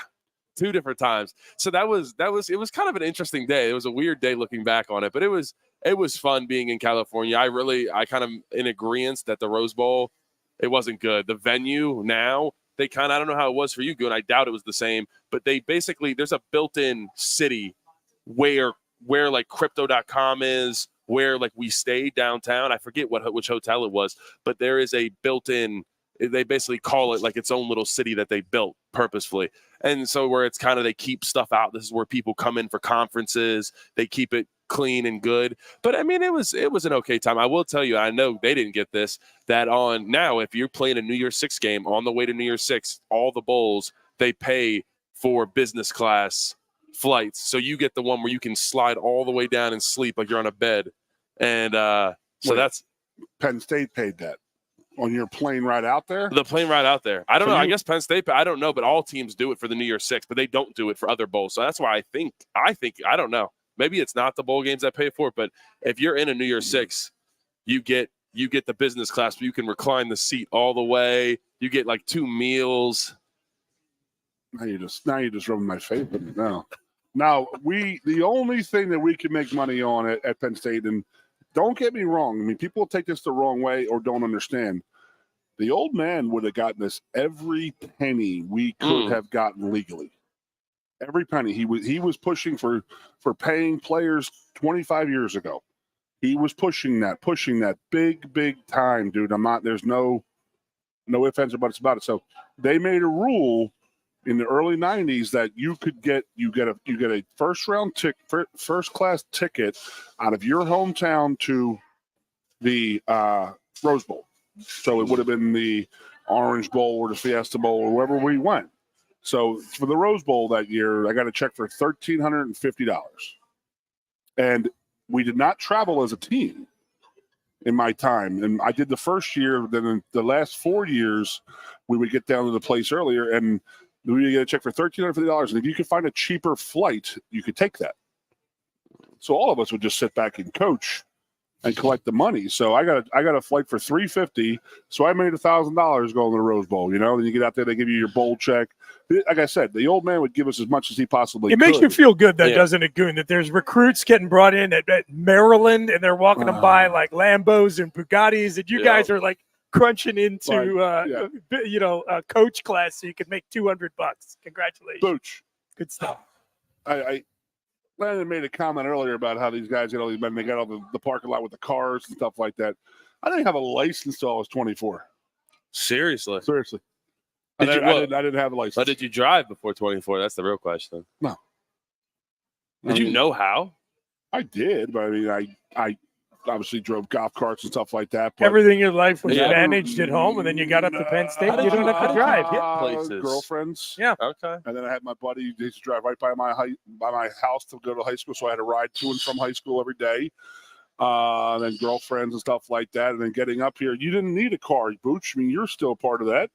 2 different times. So it was kind of an interesting day. It was a weird day looking back on it, but it was fun being in California. I kind of in agreement that the Rose Bowl, it wasn't good. The venue now, they kind of, I don't know how it was for you, Goon. I doubt it was the same, but they basically, there's a built-in city where like crypto.com is, where like we stayed downtown. I forget which hotel it was, but there is a built-in, they basically call it like its own little city that they built purposefully. And so where it's kind of, they keep stuff out. This is where people come in for conferences. They keep it clean and good. But I mean, it was an okay time. I will tell you, I know they didn't get this, that on now, if you're playing a New Year's 6 game on the way to New Year's 6, all the bowls, they pay for business class flights. So you get the one where you can slide all the way down and sleep like you're on a bed. And that's Penn State paid that. On your plane ride out there? The plane ride out there. I don't know. I guess Penn State, I don't know, but all teams do it for the New Year's 6, but they don't do it for other bowls. So that's why I think, I don't know. Maybe it's not the bowl games that pay for it, but if you're in a New Year's 6, you get the business class where you can recline the seat all the way. You get like 2 meals. Now you're just rubbing my face with it now. Now, the only thing that we can make money on at Penn State, and don't get me wrong, I mean, people take this the wrong way or don't understand. The old man would have gotten us every penny we could have gotten legally. Every penny. He was pushing for paying players 25 years ago. He was pushing that big time, dude. There's no ifs, ands, or buts about it. So they made a rule in the early 90s that you get a first class ticket out of your hometown to the Rose Bowl. So it would have been the Orange Bowl or the Fiesta Bowl or wherever we went. So for the Rose Bowl that year, I got a check for $1,350. And we did not travel as a team in my time. And I did the first year, then in the last 4 years, we would get down to the place earlier. And You get a check for $1,350, and if you could find a cheaper flight, you could take that. So all of us would just sit back and coach and collect the money. So I got a flight for $350. So I made $1,000 going to the Rose Bowl. Then you get out there, they give you your bowl check. Like I said, the old man would give us as much as he possibly could. It makes you feel good, doesn't it, Goon? That there's recruits getting brought in at Maryland, and they're walking them by like Lambos and Bugattis, and you guys are like crunching into coach class so you can make $200. Congratulations, Booch. Good stuff. Landon made a comment earlier about how these guys get all these men. They got all the parking lot with the cars and stuff like that. I didn't have a license till I was 24. Seriously. I didn't have a license. But did you drive before 24? That's the real question. No. Did you know how? I did, but I mean, I obviously drove golf carts and stuff like that. But everything in your life was managed at home, and then you got up to Penn State. You don't have to drive. Places. Girlfriends. Yeah. Okay. And then I had my buddy who used to drive right by my house to go to high school, so I had to ride to and from high school every day. And then girlfriends and stuff like that. And then getting up here, you didn't need a car, Booch. I mean, you're still a part of that.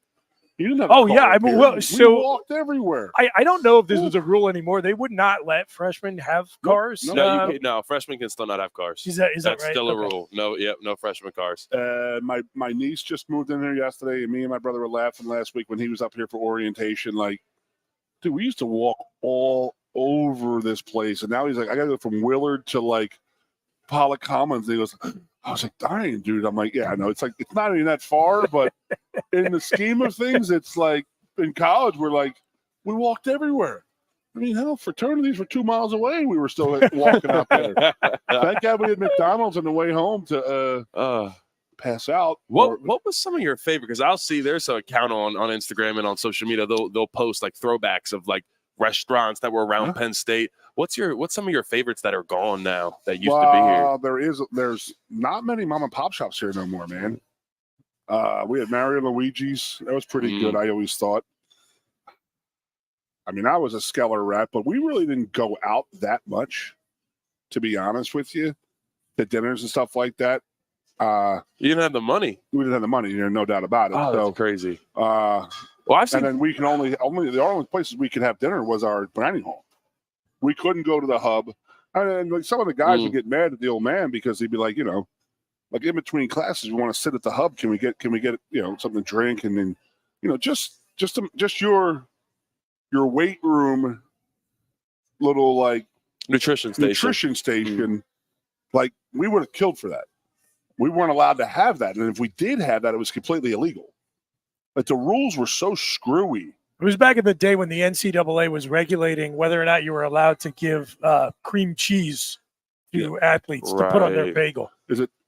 You didn't have a car we walked everywhere. I don't know if this was a rule anymore. They would not let freshmen have cars. No, freshmen can still not have cars. Is that That's right? still a rule. No freshman cars. My niece just moved in here yesterday, and me and my brother were laughing last week when he was up here for orientation. Like, dude, we used to walk all over this place, and now he's like, I got to go from Willard to like Pollock Commons. And he goes, I was like, dying, dude. I'm like, yeah, I know. It's like, it's not even that far, but in the scheme of things, it's like in college, we walked everywhere. I mean, hell, fraternities were 2 miles away. We were still walking out there. Thank God we had McDonald's on the way home to pass out. What was some of your favorite? Because I'll see there's an account on Instagram and on social media. They'll post like throwbacks of like restaurants that were around Penn State. What's some of your favorites that are gone now that used to be here? There's not many mom and pop shops here no more, man. We had Mario Luigi's. That was pretty good, I always thought. I mean, I was a Skeller rat, but we really didn't go out that much, to be honest with you. The dinners and stuff like that. You didn't have the money. We didn't have the money, no doubt about it. Oh, that's crazy. Well, I've seen. And then we can the only places we could have dinner was our dining hall. We couldn't go to the hub. And like some of the guys would get mad at the old man because he'd be like, like in between classes, we want to sit at the hub. Can we get something to drink? And then, just your weight room little like nutrition station. Like we would have killed for that. We weren't allowed to have that. And if we did have that, it was completely illegal. Like the rules were so screwy. It was back in the day when the NCAA was regulating whether or not you were allowed to give cream cheese to athletes to put on their bagel.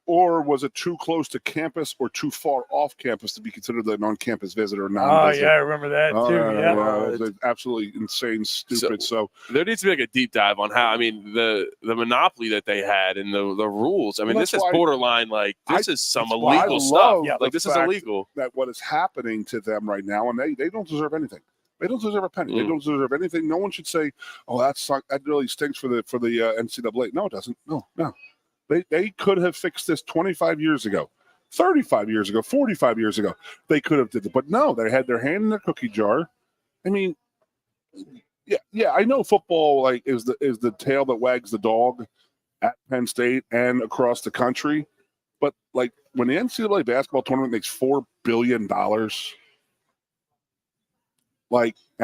Or was it too close to campus or too far off campus to be considered an on-campus visitor or non-visit? Oh, yeah, I remember that, too. Yeah. It was absolutely insane, stupid. So there needs to be like a deep dive on how, I mean, the monopoly that they had and the rules. I mean, this is borderline, like, this is some illegal stuff. Like, this is illegal. That what is happening to them right now, and they don't deserve anything. They don't deserve a penny. They don't deserve anything. No one should say, oh, that really stinks for the NCAA. No, it doesn't. No. They could have fixed this 25 years ago, 35 years ago, 45 years ago. They could have did it. But no, they had their hand in the cookie jar. I mean, yeah, I know football like is the tail that wags the dog at Penn State and across the country. But like when the NCAA basketball tournament makes $4 billion, and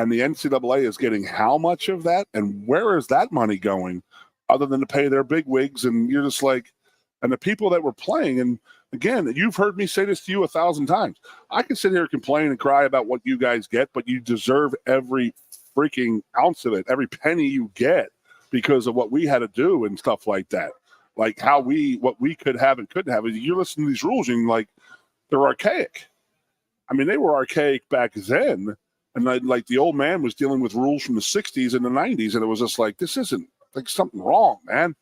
the NCAA is getting how much of that, and where is that money going? Other than to pay their big wigs, and you're just like, and the people that were playing, and again, you've heard me say this to you 1,000 times. I can sit here and complain and cry about what you guys get, but you deserve every freaking ounce of it, every penny you get, because of what we had to do and stuff like that. Like what we could have and couldn't have. You're listening to these rules and like they're archaic. I mean, they were archaic back then, and like the old man was dealing with rules from the 60s and the 90s, and it was just like, this isn't. Like something wrong, man.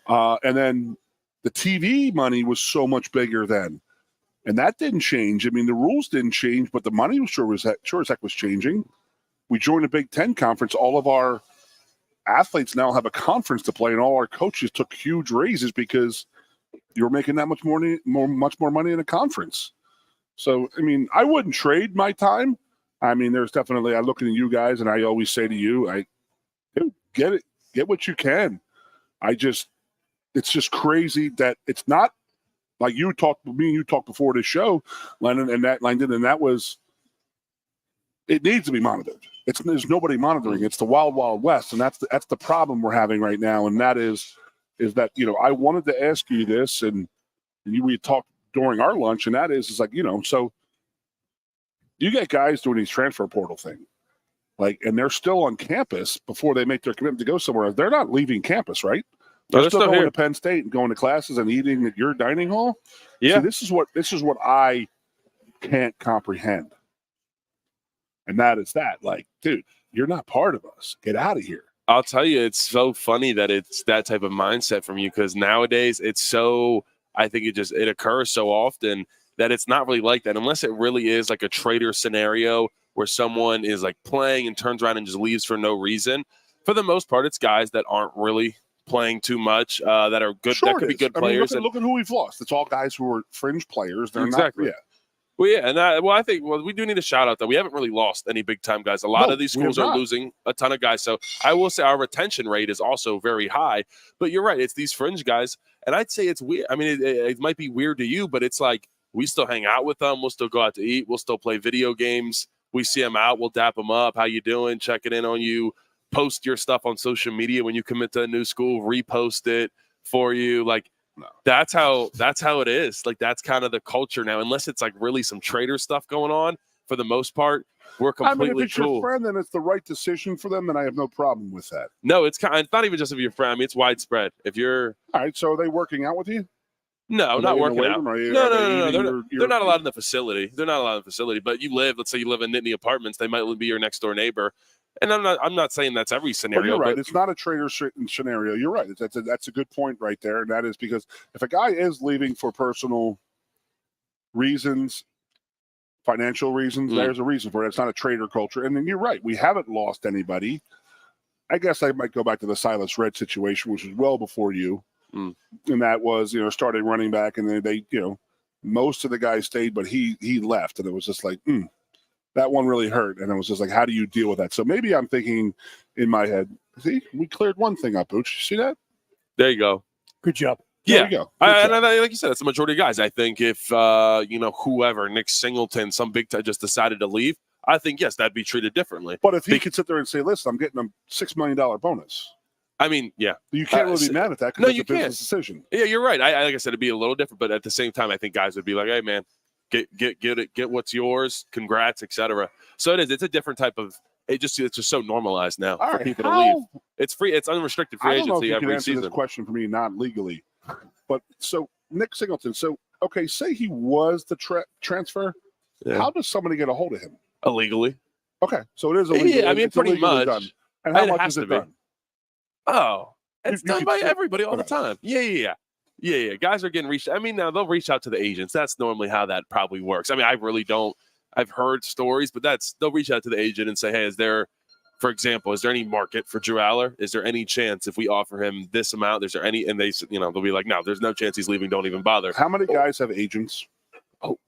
And then the TV money was so much bigger then. And that didn't change. I mean, the rules didn't change, but the money was sure as heck was changing. We joined a Big Ten conference. All of our athletes now have a conference to play, and all our coaches took huge raises because you were making that much more money in a conference. So, I mean, I wouldn't trade my time I mean, there's definitely, I look at you guys and I always say to you, get it, get what you can. It's just crazy that it's not like me and you talked before this show, Langdon, and that was, it needs to be monitored. There's nobody monitoring. It's the wild, wild west. And that's the problem we're having right now. And that is that, I wanted to ask you this, and we talked during our lunch, and that is like, so you get guys doing these transfer portal thing, and they're still on campus before they make their commitment to go somewhere. They're not leaving campus, right? They're still going to Penn State and going to classes and eating at your dining hall. Yeah. See, this is what I can't comprehend. And that is that. Dude, you're not part of us. Get out of here. I'll tell you, it's so funny that it's that type of mindset from you, because nowadays it's so, I think it occurs so often that it's not really like that, unless it really is like a trader scenario where someone is playing and turns around and just leaves for no reason. For the most part, it's guys that aren't really playing too much, that are good, that could be good players. Look at who we've lost. It's all guys who are fringe players. They're exactly. Not, yeah. Well, yeah, and I think we do need a shout out that we haven't really lost any big time guys. A lot of these schools are losing a ton of guys. So I will say our retention rate is also very high. But you're right, it's these fringe guys, and I'd say it's weird. I mean, it might be weird to you, but it's like we still hang out with them. We'll still go out to eat. We'll still play video games. We see them out. We'll dap them up. How you doing? Checking in on you. Post your stuff on social media when you commit to a new school. Repost it for you. No. That's how it is. That's kind of the culture now. Unless it's really some trader stuff going on, for the most part, we're completely if it's cool. Your friend, then it's the right decision for them, and I have no problem with that. No, it's not even just if you're friend. I mean, it's widespread. If you're all right, so are they working out with you? No, not working out. No. They're not allowed in the facility. They're not allowed in the facility. But let's say you live in Nittany Apartments, they might be your next door neighbor. And I'm not saying that's every scenario. But you're right. It's not a trader scenario. You're right. That's a good point right there. And that is because if a guy is leaving for personal reasons, financial reasons, there's a reason for it. It's not a trader culture. And then you're right. We haven't lost anybody. I guess I might go back to the Silas Red situation, which was well before you. And that was, started running back, and they most of the guys stayed, but he left. And it was just that one really hurt, and it was just how do you deal with that? So maybe I'm thinking in my head, see, we cleared one thing up, Booch. See that? There you go. Good job. Yeah, there you go. And like you said, it's the majority of guys. I think if whoever, Nick Singleton, some big time just decided to leave, I think yes, that'd be treated differently. But if he could sit there and say, "Listen, I'm getting a $6 million bonus," I mean, yeah, you can't really be mad at that. No, it's you a business can't. Decision. Yeah, you're right. Like I said, it'd be a little different, but at the same time, I think guys would be like, "Hey, man, get what's yours, congrats, etc." So it is. It's a different type of. It's just so normalized now for people to leave. It's free. It's unrestricted free agency every season. This question for me, not legally, but so Nick Singleton. So okay, say he was the transfer. Yeah. How does somebody get a hold of him? Illegally. Okay, so it is illegal. Yeah, I mean, it's pretty much. Done. And how much is it done? Oh, it's done by everybody all the time. Yeah. Guys are getting reached. I mean, now they'll reach out to the agents. That's normally how that probably works. I mean, I really don't. I've heard stories, but they'll reach out to the agent and say, hey, for example, is there any market for Drew Aller? Is there any chance if we offer him this amount? Is there any? And they'll be like, no, there's no chance he's leaving. Don't even bother. How many guys have agents? Oh,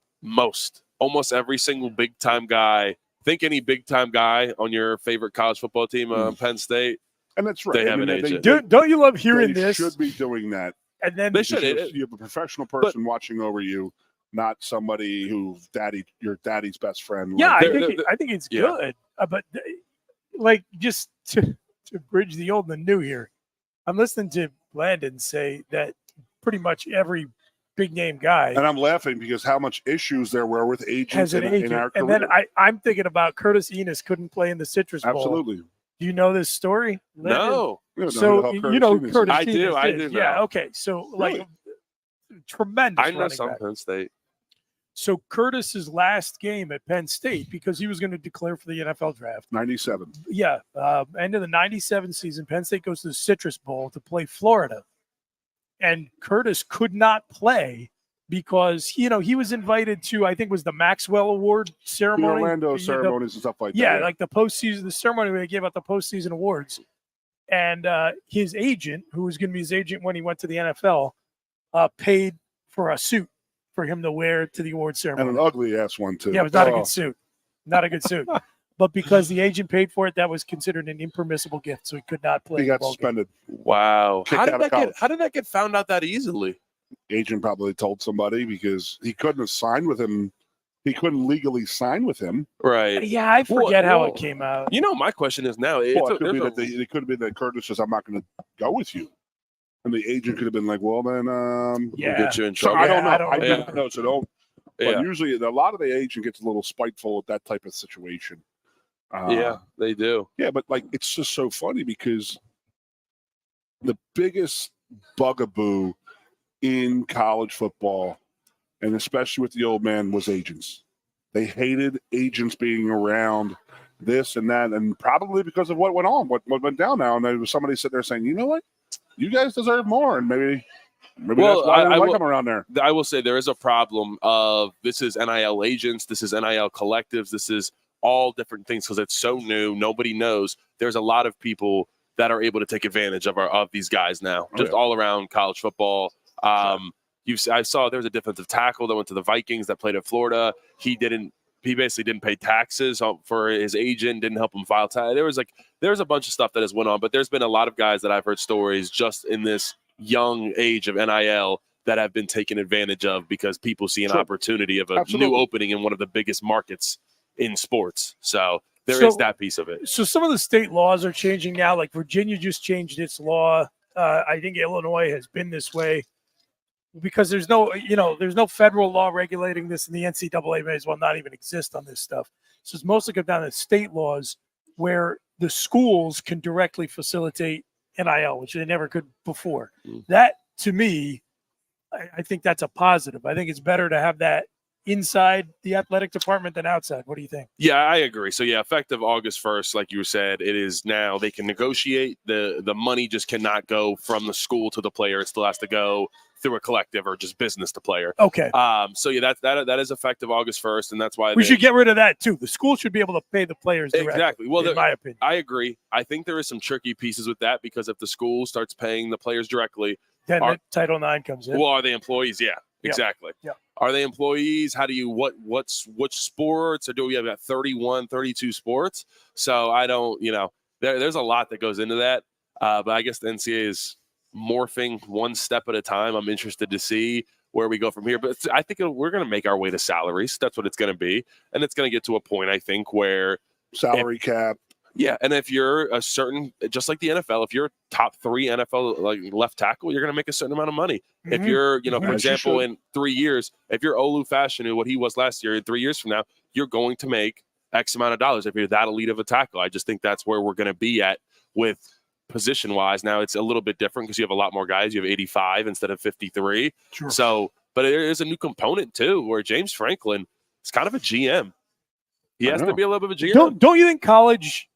almost every single big time guy. Think any big time guy on your favorite college football team, Penn State. And that's right. They have an agent. Don't you love hearing this? They should be doing that. And then they should. You have a professional person watching over you, not somebody who's your daddy's best friend. Yeah, I think it's good. But just to bridge the old and the new here, I'm listening to Landon say that pretty much every big name guy. And I'm laughing because how much issues there were with agents in our career. And then I'm thinking about Curtis Enos couldn't play in the Citrus Bowl. Absolutely. Do you know this story? No. So you know Curtis I do. I do. Yeah. Okay. So tremendous. I know some Penn State. So Curtis's last game at Penn State, because he was going to declare for the NFL draft. 97. Yeah. End of the 97 season, Penn State goes to the Citrus Bowl to play Florida. And Curtis could not play because, he was invited to, I think it was the Maxwell Award ceremony. The Orlando ceremonies and stuff like that. Yeah, like the postseason, the ceremony where they gave out the postseason awards. And his agent, who was going to be his agent when he went to the NFL, paid for a suit for him to wear to the award ceremony. And an ugly ass one, too. Yeah, it was not a good suit. not a good suit. But because the agent paid for it, that was considered an impermissible gift, so he could not play. He got suspended. Wow. Kicked How out of college. did that get found out that easily? Agent probably told somebody because he couldn't have signed with him. He couldn't legally sign with him. Right. Yeah, I forget how it came out. You know, my question is now. It could have been that Curtis says, "I'm not going to go with you," and the agent could have been like, "Well, then, we'll get you in trouble." So I don't know. I I do not know. So don't. Yeah. But usually, a lot of the agent gets a little spiteful at that type of situation. Yeah, they do. Yeah, but like it's just so funny because the biggest bugaboo in college football, and especially with the old man, was agents. They hated agents being around this and that, and probably because of what went on, what went down now. And there was somebody sitting there saying, "You know what? You guys deserve more," and maybe that's why I like them around there. I will say there is a problem of this is NIL agents, this is NIL collectives, this is all different things because it's so new. Nobody knows. There's a lot of people that are able to take advantage of these guys now, just all around college football. I saw there was a defensive tackle that went to the Vikings that played at Florida. He basically didn't pay taxes for his agent, didn't help him file tax. There was a bunch of stuff that has went on, but there's been a lot of guys that I've heard stories just in this young age of NIL that have been taken advantage of because people see an opportunity of a new opening in one of the biggest markets in sports. So there is that piece of it. So some of the state laws are changing now. Like Virginia just changed its law. I think Illinois has been this way because there's no federal law regulating this, and the NCAA may as well not even exist on this stuff. So it's mostly come down to state laws where the schools can directly facilitate NIL, which they never could before. That, to me, I think that's a positive. I think it's better to have that inside the athletic department than outside. What do you think? Yeah, I agree. So yeah, effective August 1st, like you said, it is now they can negotiate. The money just cannot go from the school to the player. It still has to go through a collective or just business to player. Okay. So yeah, that is effective August 1st, and that's why we should get rid of that too. The school should be able to pay the players directly. Exactly. Well, in my opinion, I agree. I think there is some tricky pieces with that because if the school starts paying the players directly, then Title IX comes in. Well, are they employees? Yeah, exactly. Yeah. Are they employees? How do you which sports? Or do we have about 31, 32 sports? So I don't, there's a lot that goes into that. But I guess the NCAA is morphing one step at a time. I'm interested to see where we go from here. But I think we're going to make our way to salaries. That's what it's going to be. And it's going to get to a point, I think, where salary cap. Yeah, and if you're a certain, just like the NFL, if you're top 3 NFL like left tackle, you're going to make a certain amount of money. Mm-hmm. If you're, for example, in 3 years, if you're Olu Fashanu, what he was last year, in 3 years from now, you're going to make X amount of dollars if you're that elite of a tackle. I just think that's where we're going to be at with position-wise. Now it's a little bit different because you have a lot more guys. You have 85 instead of 53. Sure. So, but there is a new component too, where James Franklin is kind of a GM. He has to be a little bit of a GM. Don't you think college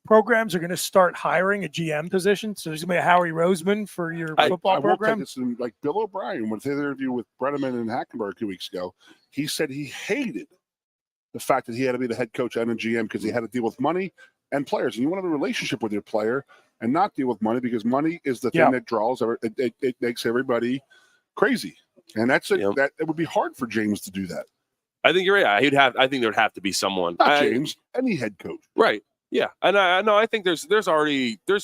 programs are going to start hiring a GM position? So there's going to be a Howie Roseman for your football program? Will take this like Bill O'Brien with his interview with Brenneman and Hackenberg 2 weeks ago. He said he hated the fact that he had to be the head coach and a GM because he had to deal with money and players. And you want to have a relationship with your player and not deal with money because money is the thing that draws. It makes everybody crazy. And that's it. That it would be hard for James to do that. I think you're right. I think there would have to be someone. Not James, any head coach. Right. Yeah. And I think there's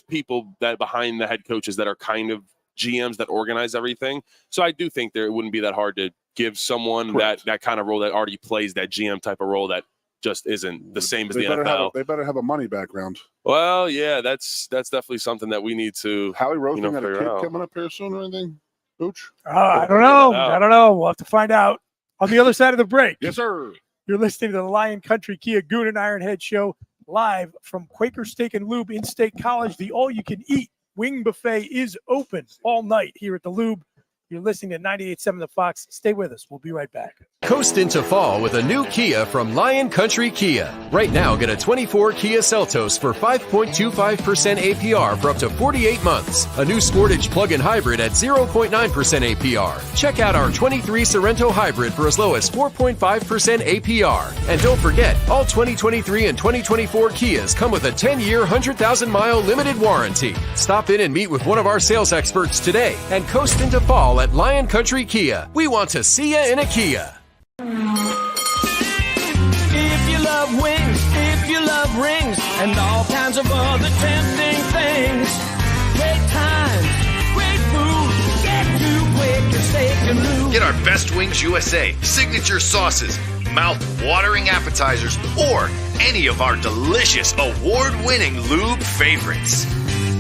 people that behind the head coaches that are kind of GMs that organize everything. So I do think it wouldn't be that hard to give someone that kind of role that already plays that GM type of role that just isn't the same as the NFL. They better have a money background. Well, yeah, that's definitely something that we need to. Howie Roseman got a kid coming up here soon or anything? Booch? I don't know. I don't know. We'll have to find out on the other side of the break. Yes, sir. You're listening to the Lion Country Kia Goon and Ironhead show live from Quaker Steak and Lube in State College. The all-you-can-eat wing buffet is open all night here at the Lube. You're listening to 98.7 The Fox. Stay with us. We'll be right back. Coast into fall with a new Kia from Lion Country Kia. Right now, get a 24 Kia Seltos for 5.25% APR for up to 48 months. A new Sportage plug-in hybrid at 0.9% APR. Check out our 23 Sorrento hybrid for as low as 4.5% APR. And don't forget, all 2023 and 2024 Kias come with a 10-year, 100,000-mile limited warranty. Stop in and meet with one of our sales experts today and coast into fall at Lion Country Kia. We want to see you in a Kia. If you love wings, you love rings and all kinds of other tempting things. Great times, great food. Get to Quaker Steak and Lube. Get our Best Wings USA, signature sauces, mouth-watering appetizers, or any of our delicious award-winning lube favorites.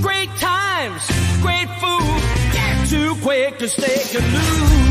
Great times, great food. Get to Quaker Steak and Lube.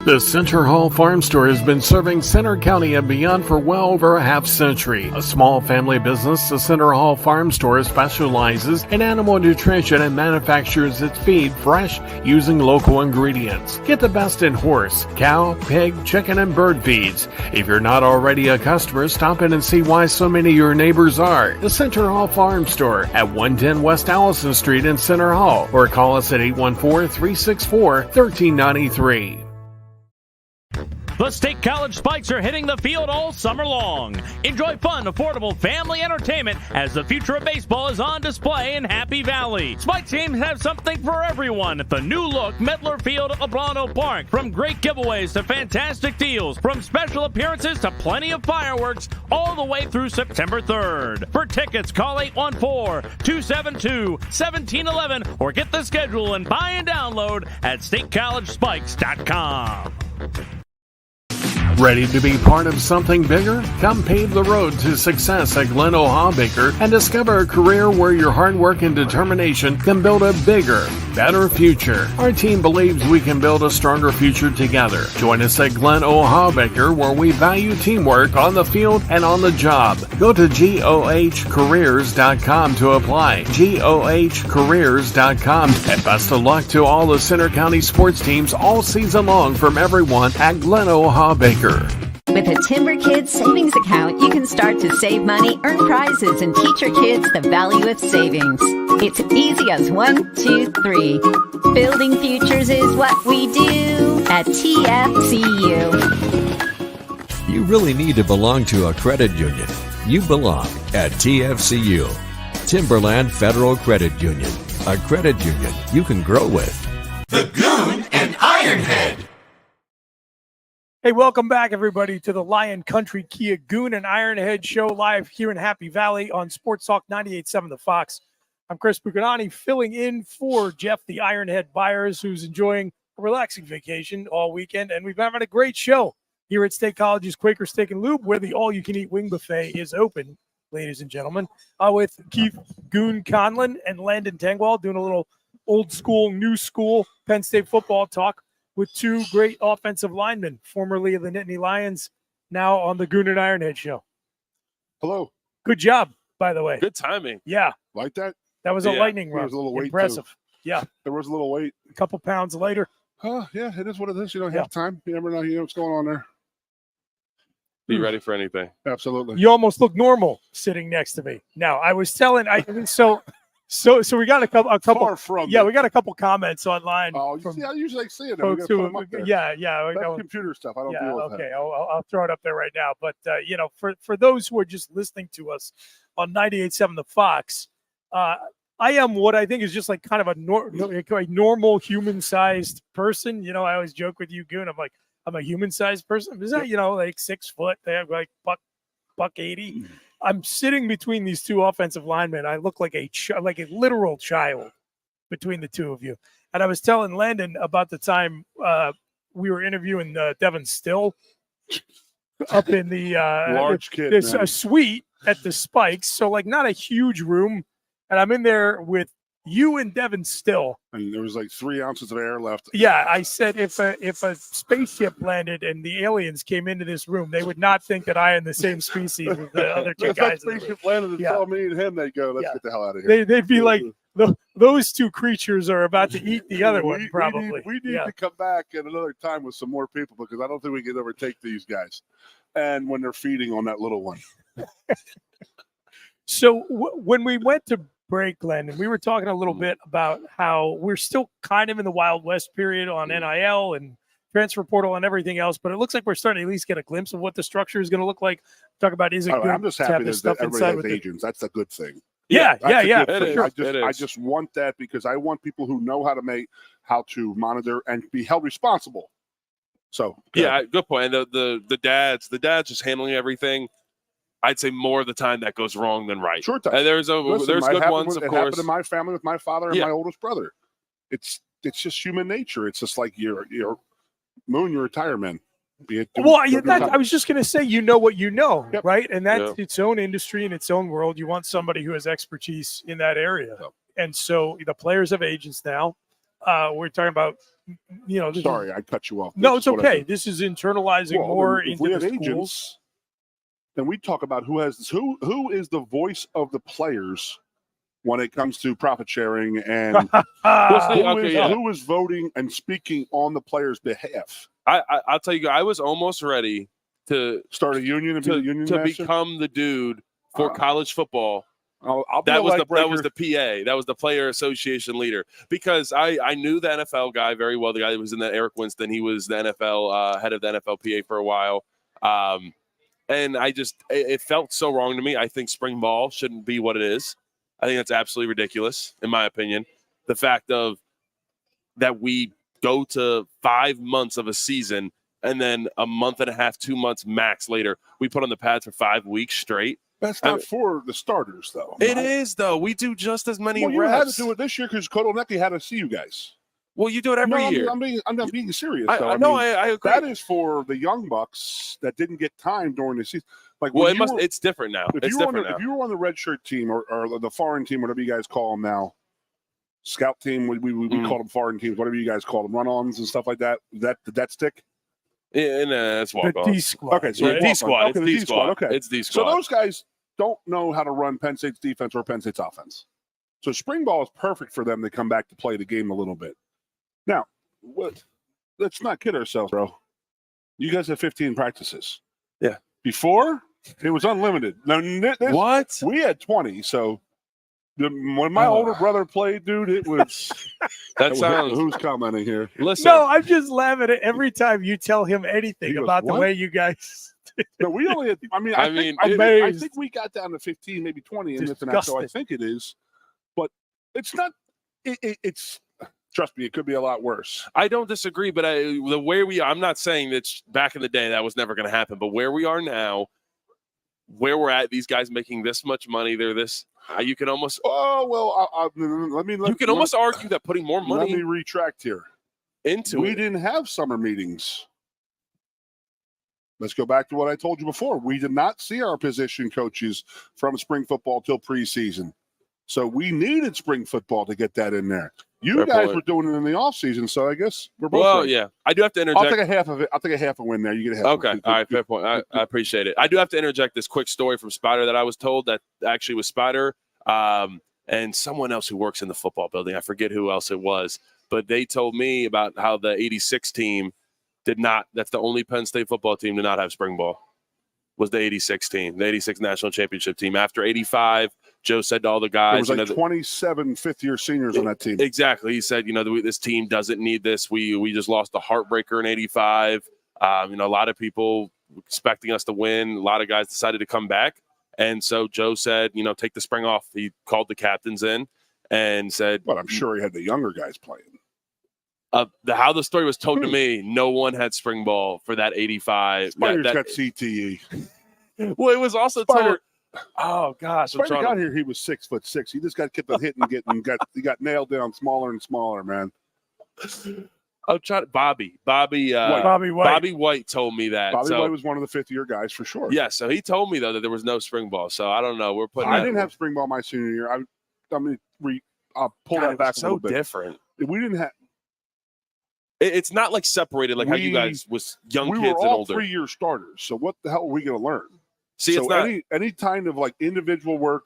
The Center Hall Farm Store has been serving Center County and beyond for well over a half century. A small family business, the Center Hall Farm Store specializes in animal nutrition and manufactures its feed fresh using local ingredients. Get the best in horse, cow, pig, chicken, and bird feeds. If you're not already a customer, stop in and see why so many of your neighbors are. The Center Hall Farm Store at 110 West Allison Street in Center Hall, or call us at 814-364-1393. The State College Spikes are hitting the field all summer long. Enjoy fun, affordable family entertainment as the future of baseball is on display in Happy Valley. Spikes games have something for everyone at the new-look Medler Field at Leblano Park. From great giveaways to fantastic deals, from special appearances to plenty of fireworks, all the way through September 3rd. For tickets, call 814-272-1711 or get the schedule and buy and download at statecollegespikes.com. Ready to be part of something bigger? Come pave the road to success at Glen O'Habaker and discover a career where your hard work and determination can build a bigger, better future. Our team believes we can build a stronger future together. Join us at Glen O'Habaker, where we value teamwork on the field and on the job. Go to GOHcareers.com to apply. GOHcareers.com. And best of luck to all the Center County sports teams all season long from everyone at Glen O'Habaker. With a Timber Kids savings account, you can start to save money, earn prizes, and teach your kids the value of savings. It's easy as 1, 2, 3. Building futures is what we do at TFCU. You really need to belong to a credit union. You belong at TFCU, Timberland Federal Credit Union, a credit union you can grow with. The Goon and Ironhead. Hey, welcome back, everybody, to the Lion Country Kia Goon and Ironhead show live here in Happy Valley on Sports Talk 98.7 The Fox. I'm Chris Bucanani, filling in for Jeff the Ironhead Byers, who's enjoying a relaxing vacation all weekend. And we've been having a great show here at State College's Quaker Steak and Lube, where the all-you-can-eat wing buffet is open, ladies and gentlemen, with Keith Goon Conlin and Landon Tengwall doing a little old school, new school Penn State football talk with two great offensive linemen, formerly of the Nittany Lions, now on the Goon and Ironhead show. Hello. Good job, by the way. Good timing. Yeah. Like that? That was a lightning There run. was a little weight, impressive. too. Yeah. There was a little weight. A couple pounds later. Yeah, it is what it is. You know, half time. You never know, what's going on there. Be ready for anything. Absolutely. You almost look normal sitting next to me. Now, I was telling, so we got a couple. Far from yeah, it. we got a couple comments online. Oh, from see, I usually see it. folks who, yeah. That's computer stuff. I don't deal with okay. that. I'll throw it up there right now. But for those who are just listening to us on 98.7 The Fox, I am what I think is just like kind of a normal human-sized person. You know, I always joke with you, Goon. I'm like, I'm a human-sized person. Is that like 6 foot? They have like buck 80. I'm sitting between these two offensive linemen. I look like a literal child between the two of you. And I was telling Landon about the time we were interviewing Devin Still up in the large kid. There's a suite at the Spikes, so like not a huge room. And I'm in there with you and Devin Still. And there was like 3 ounces of air left. Yeah, I said if a spaceship landed and the aliens came into this room, they would not think that I am the same species as the other two If guys. that spaceship landed and saw me and him, they'd go, let's get the hell out of here. here. They'd be like, those two creatures are about to eat the other one, probably. We need to come back at another time with some more people because I don't think we can overtake these guys. And when they're feeding on that little one. So when we went to break, Landon, we were talking a little bit about how we're still kind of in the Wild West period on NIL and transfer portal and everything else, but it looks like we're starting to at least get a glimpse of what the structure is going to look like. Talk about is it good I'm just to happy have this stuff that inside everybody with has agents. That's a good thing. Yeah. I just want that because I want people who know how to monitor and be held responsible So yeah, good point. And the dads just handling everything. I'd say more of the time that goes wrong than right. Sure, and there's good ones, of it course. happened in my family with my father and my oldest brother. It's just human nature. It's just like you're Moon, you're a tire man. I was just going to say, you know what you know, Yep. right? And that's its own industry and its own world. You want somebody who has expertise in that area. Yep. And so the players have agents now. We're talking about, Sorry, I cut you off. No, it's okay. This is internalizing more if into we the have schools. agents, then we talk about who is the voice of the players when it comes to profit sharing and who is voting and speaking on the players' behalf. I'll tell you, I was almost ready to start a union and to become the dude for college football. That was the PA. That was the player association leader, because I knew the NFL guy very well. The guy that was in the Eric Winston, he was the NFL head of the NFLPA for a while. And it felt so wrong to me. I think spring ball shouldn't be what it is. I think that's absolutely ridiculous, in my opinion. The fact of that we go to 5 months of a season and then a month and a half, 2 months max later, we put on the pads for 5 weeks straight. That's not for the starters, though. It is, though. We do just as many reps. You had to do it this year because Kotelnicki had to see you guys. Well, you do it every year. I'm not being serious. I agree. That is for the young bucks that didn't get time during the season. It's different now. If you were on the red shirt team or the foreign team, whatever you guys call them now, scout team, we call them foreign teams, whatever you guys call them, run-ons and stuff like that. Did that stick? Yeah, it's walk-ons. The D squad. Okay, so D squad. It's D squad. Okay, it's D squad. So those guys don't know how to run Penn State's defense or Penn State's offense. So spring ball is perfect for them to come back to play the game a little bit. Now, let's not kid ourselves, bro. You guys have 15 practices. Yeah. Before, it was unlimited. Now, what? We had 20. So when my older brother played, dude, it was. Who's commenting here? Listen. No, I'm just laughing at every time you tell him anything about the way you guys. No, we only had. I think we got down to 15, maybe 20 in this and that. So I think it is, but it's not. It's. Trust me, it could be a lot worse. I don't disagree, but I'm not saying that back in the day that was never going to happen, but where we are now, where we're at, these guys making this much money, they're this. You can almost. Oh well, you can almost argue that putting more money. Let me retract here. We didn't have summer meetings. Let's go back to what I told you before. We did not see our position coaches from spring football till preseason. So we needed spring football to get that in there. You guys were doing it in the offseason, so I guess we're both right. Yeah. I do have to interject. I'll take a half of it. I'll take a half a win there. You get a half. Okay. All right, fair point. I appreciate it. I do have to interject this quick story from Spider that I was told that actually was Spider and someone else who works in the football building. I forget who else it was, but they told me about how the 86 team did not. That's the only Penn State football team to not have spring ball. Was the 86 team, the 86 national championship team. After 85, Joe said to all the guys, there was 27 fifth-year seniors on that team. Exactly. He said, this team doesn't need this. We just lost a heartbreaker in 85. A lot of people expecting us to win. A lot of guys decided to come back. And so Joe said, take the spring off. He called the captains in and said. Well, I'm sure he had the younger guys playing. How the story was told to me, no one had spring ball for that 85. Spiders got CTE. Well, it was also told. Oh gosh! Spider got here. He was 6'6". He just kept on hitting, he got nailed down smaller and smaller, man. I'm trying. Bobby White told me that. Bobby White was one of the fifth-year guys for sure. Yeah, so he told me though that there was no spring ball. So I don't know. I didn't have spring ball my senior year. I'll pull that back a little bit. Different. We didn't have. It's not like separated like how you guys was young kids and older. We were all 3-year starters. So what the hell are we going to learn? See, it's not any kind of like individual work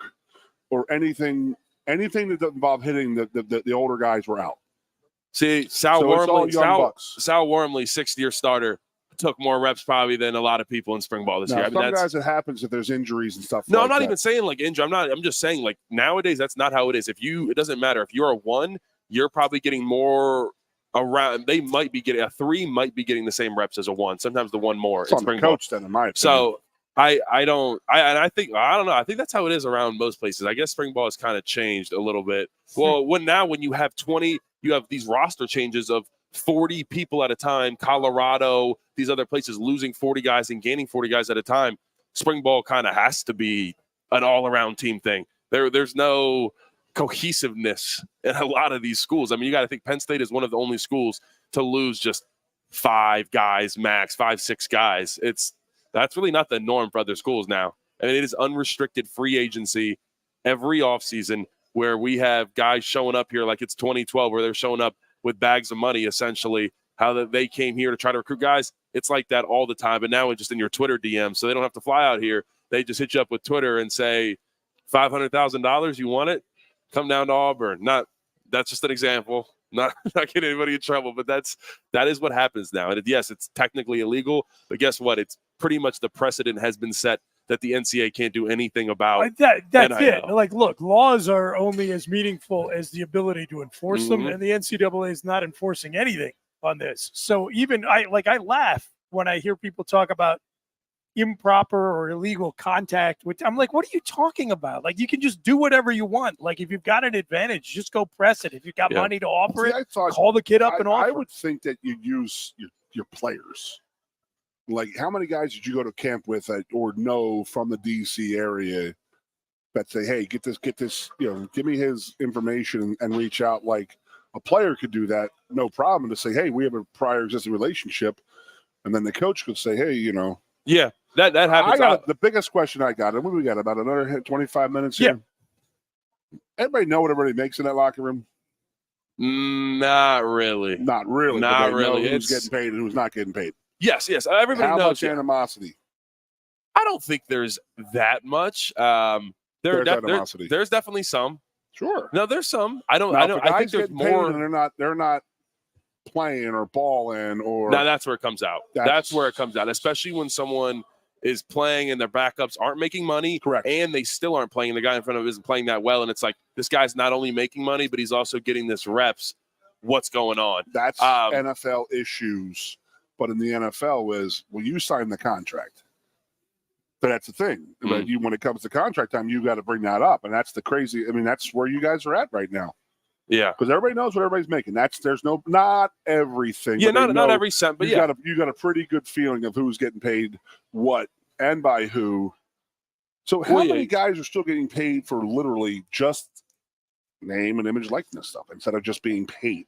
or anything that doesn't involve hitting the older guys were out. See, Sal Wormley, 6th-year starter, took more reps probably than a lot of people in spring ball this year. Some guys, it happens if there's injuries and stuff. No, I'm not even saying like injury. I'm just saying like nowadays that's not how it is. It doesn't matter if you're a 1, you're probably getting more. Around they might be getting a 3 might be getting the same reps as a 1. Sometimes the 1 more. It's on the coach then, in my opinion. So I don't know. I think that's how it is around most places. I guess spring ball has kind of changed a little bit. Well, when you have 20, you have these roster changes of 40 people at a time, Colorado, these other places losing 40 guys and gaining 40 guys at a time, spring ball kind of has to be an all-around team thing. There's no cohesiveness in a lot of these schools. I mean, you got to think Penn State is one of the only schools to lose just 5 guys max, 5-6 guys. That's really not the norm for other schools now. I mean, it is unrestricted free agency every offseason where we have guys showing up here like it's 2012 where they're showing up with bags of money, essentially, how they came here to try to recruit guys. It's like that all the time. But now it's just in your Twitter DM, so they don't have to fly out here. They just hit you up with Twitter and say, $500,000, you want it? Come down to Auburn. That's just an example. Not getting anybody in trouble, but that is what happens now. And yes, it's technically illegal, but guess what? It's pretty much the precedent has been set that the NCAA can't do anything about. That's NIL. it. Like, look, laws are only as meaningful as the ability to enforce them, and the NCAA is not enforcing anything on this. So even I laugh when I hear people talk about improper or illegal contact. I'm like, what are you talking about? Like, you can just do whatever you want. Like, if you've got an advantage, just go press it. If you've got money to offer call the kid up and offer. I would think that you use your players. Like, how many guys did you go to camp with or know from the DC area that say, hey, get this, give me his information and reach out? Like, a player could do that, no problem, to say, hey, we have a prior existing relationship. And then the coach could say, hey, Yeah, that happens. The biggest question I got, and what do we got, about another 25 minutes here? Yeah. Everybody know what everybody makes in that locker room? Not really. Not really. Not really. Who's getting paid and who's not getting paid. Yes. Everybody knows. How much animosity? I don't think there's that much. There's animosity. There's definitely some. Sure. No, there's some. I think there's more. And they're not playing or balling or. No, that's where it comes out. That's where it comes out, especially when someone is playing and their backups aren't making money. Correct. And they still aren't playing. The guy in front of them isn't playing that well. And it's like, this guy's not only making money, but he's also getting this reps. What's going on? That's NFL issues. But in the NFL you sign the contract. But that's the thing. But when it comes to contract time, you got to bring that up. And that's the crazy. I mean, that's where you guys are at right now. Yeah. Because everybody knows what everybody's making. There's not everything. Yeah, not every cent, but you got a pretty good feeling of who's getting paid what and by who. So how many guys are still getting paid for literally just name and image likeness stuff instead of just being paid?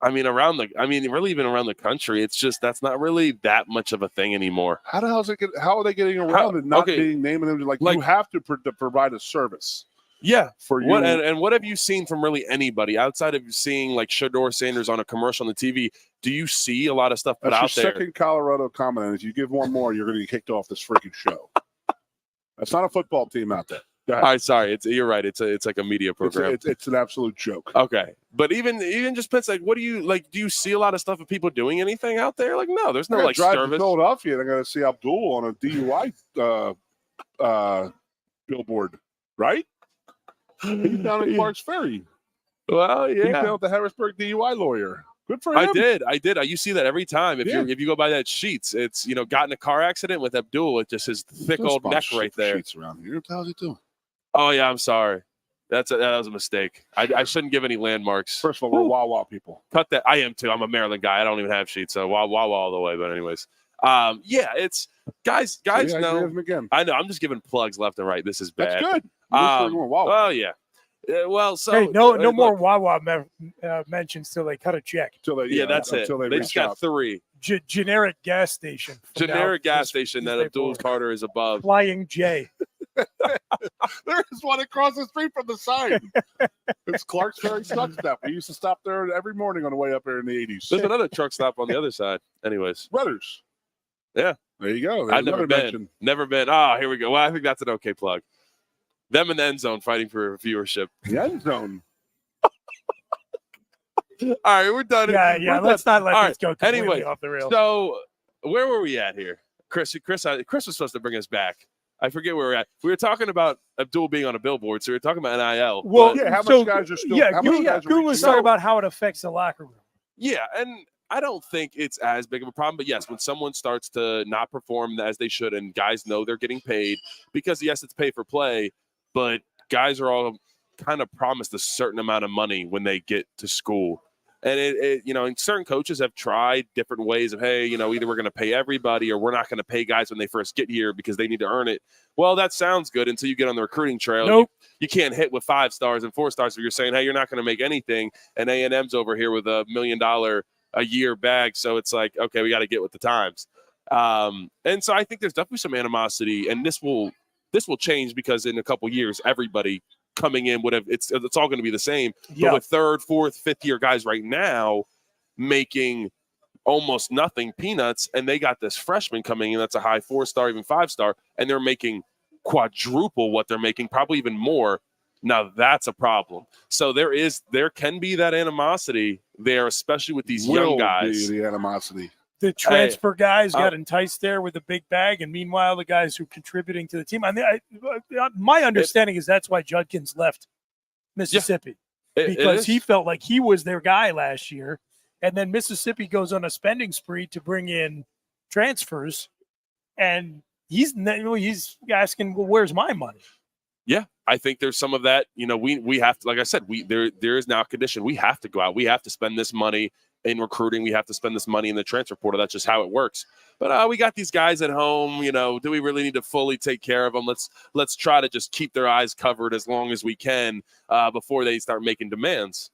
I mean, really even around the country, it's just that's not really that much of a thing anymore. How are they getting around it not being name and image? Like you have to provide a service. Yeah. For you. What have you seen from really anybody outside of seeing like Shedeur Sanders on a commercial on the TV? Do you see a lot of stuff put out there? That's your second Colorado comment. And if you give one more, you're going to get kicked off this freaking show. That's not a football team out there. All right, sorry. You're right. It's like a media program. It's an absolute joke. Okay, but even just Penn, like, what do you like? Do you see a lot of stuff of people doing anything out there? Like, no, there's no like drive service. To Philadelphia, and I'm going to see Abdul on a DUI billboard, right? He's down at Clark's Ferry. Well, yeah. He's down with the Harrisburg DUI lawyer. Good for him. I did. You see that every time. If you go by that Sheets, it's got in a car accident with Abdul. It's just his thick old neck right there. Sheets around here. What the hell is he doing? Oh yeah, I'm sorry. That was a mistake. I shouldn't give any landmarks. First of all, we're Wawa people. Cut that. I am too. I'm a Maryland guy. I don't even have Sheets, so Wawa all the way. But anyways, it's guys know. Again. I know. I'm just giving plugs left and right. This is bad. That's good. Oh yeah. Well, so hey, no more Wawa mentions till they cut a check. That's it. They just got 3. Generic gas station. Generic gas station that Abdul Carter is above. Flying J. There is one across the street from the sign. It's Clark's Ferry truck stop. We used to stop there every morning on the way up there in the 80s. There's another truck stop on the other side. Anyways. Brothers. Yeah. There you go. I've never been. Never been. Oh, here we go. Well, I think that's an okay plug. Them in the end zone fighting for viewership. The end zone. All right, we're done. Yeah. Let's not let this go completely off the rails. So where were we at here? Chris was supposed to bring us back. I forget where we're at. We were talking about Abdul being on a billboard, so we were talking about NIL. Well, how much guys are still? Goon was talking about how it affects the locker room. Yeah, and I don't think it's as big of a problem. But yes, when someone starts to not perform as they should, and guys know they're getting paid, because yes, it's pay for play, but guys are all kind of promised a certain amount of money when they get to school. And and certain coaches have tried different ways of, hey, either we're going to pay everybody or we're not going to pay guys when they first get here because they need to earn it. Well, that sounds good until you get on the recruiting trail. Nope. You can't hit with 5 stars and 4 stars if you're saying, hey, you're not going to make anything. And A&M's over here with $1 million a year bag. So it's like, okay, we got to get with the times. And so I think there's definitely some animosity, and this will change because in a couple years, everybody coming in would have it's all going to be the same. Yeah. But with 3rd, 4th, 5th year guys right now making almost nothing, peanuts, and they got this freshman coming in that's a high 4-star, even 5-star, and they're making quadruple what they're making, probably even more. Now that's a problem. So there can be that animosity there, especially with these young guys. The animosity. The transfer guys got enticed there with a big bag, and meanwhile, the guys who are contributing to the team. I mean, my understanding is that's why Judkins left Mississippi, because he felt like he was their guy last year, and then Mississippi goes on a spending spree to bring in transfers, and he's asking, well, where's my money? Yeah, I think there's some of that. We have to, like I said, there is now a condition. We have to go out. We have to spend this money in recruiting. We have to spend this money in the transfer portal. That's just how it works. But we got these guys at home. Do we really need to fully take care of them? Let's try to just keep their eyes covered as long as we can before they start making demands.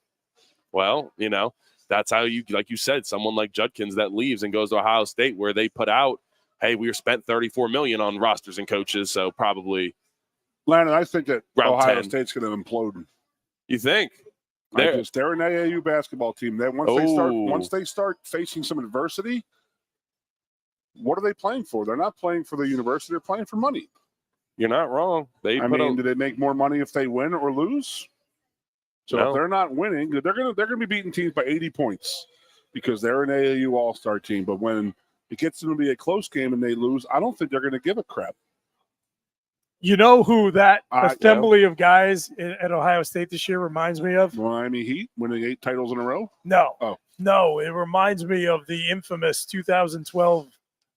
Well, that's how like you said, someone like Judkins that leaves and goes to Ohio State, where they put out, hey, we spent $34 million on rosters and coaches, so probably. Landon, I think that Ohio 10. State's going to implode. You think? They're an AAU basketball team. That once they start facing some adversity, what are they playing for? They're not playing for the university. They're playing for money. You're not wrong. Do they make more money if they win or lose? So if they're not winning, they're gonna be beating teams by 80 points because they're an AAU All-Star team. But when it gets them to be a close game and they lose, I don't think they're going to give a crap. You know who that assembly of guys at Ohio State this year reminds me of? Miami Heat winning 8 titles in a row? No, it reminds me of the infamous 2012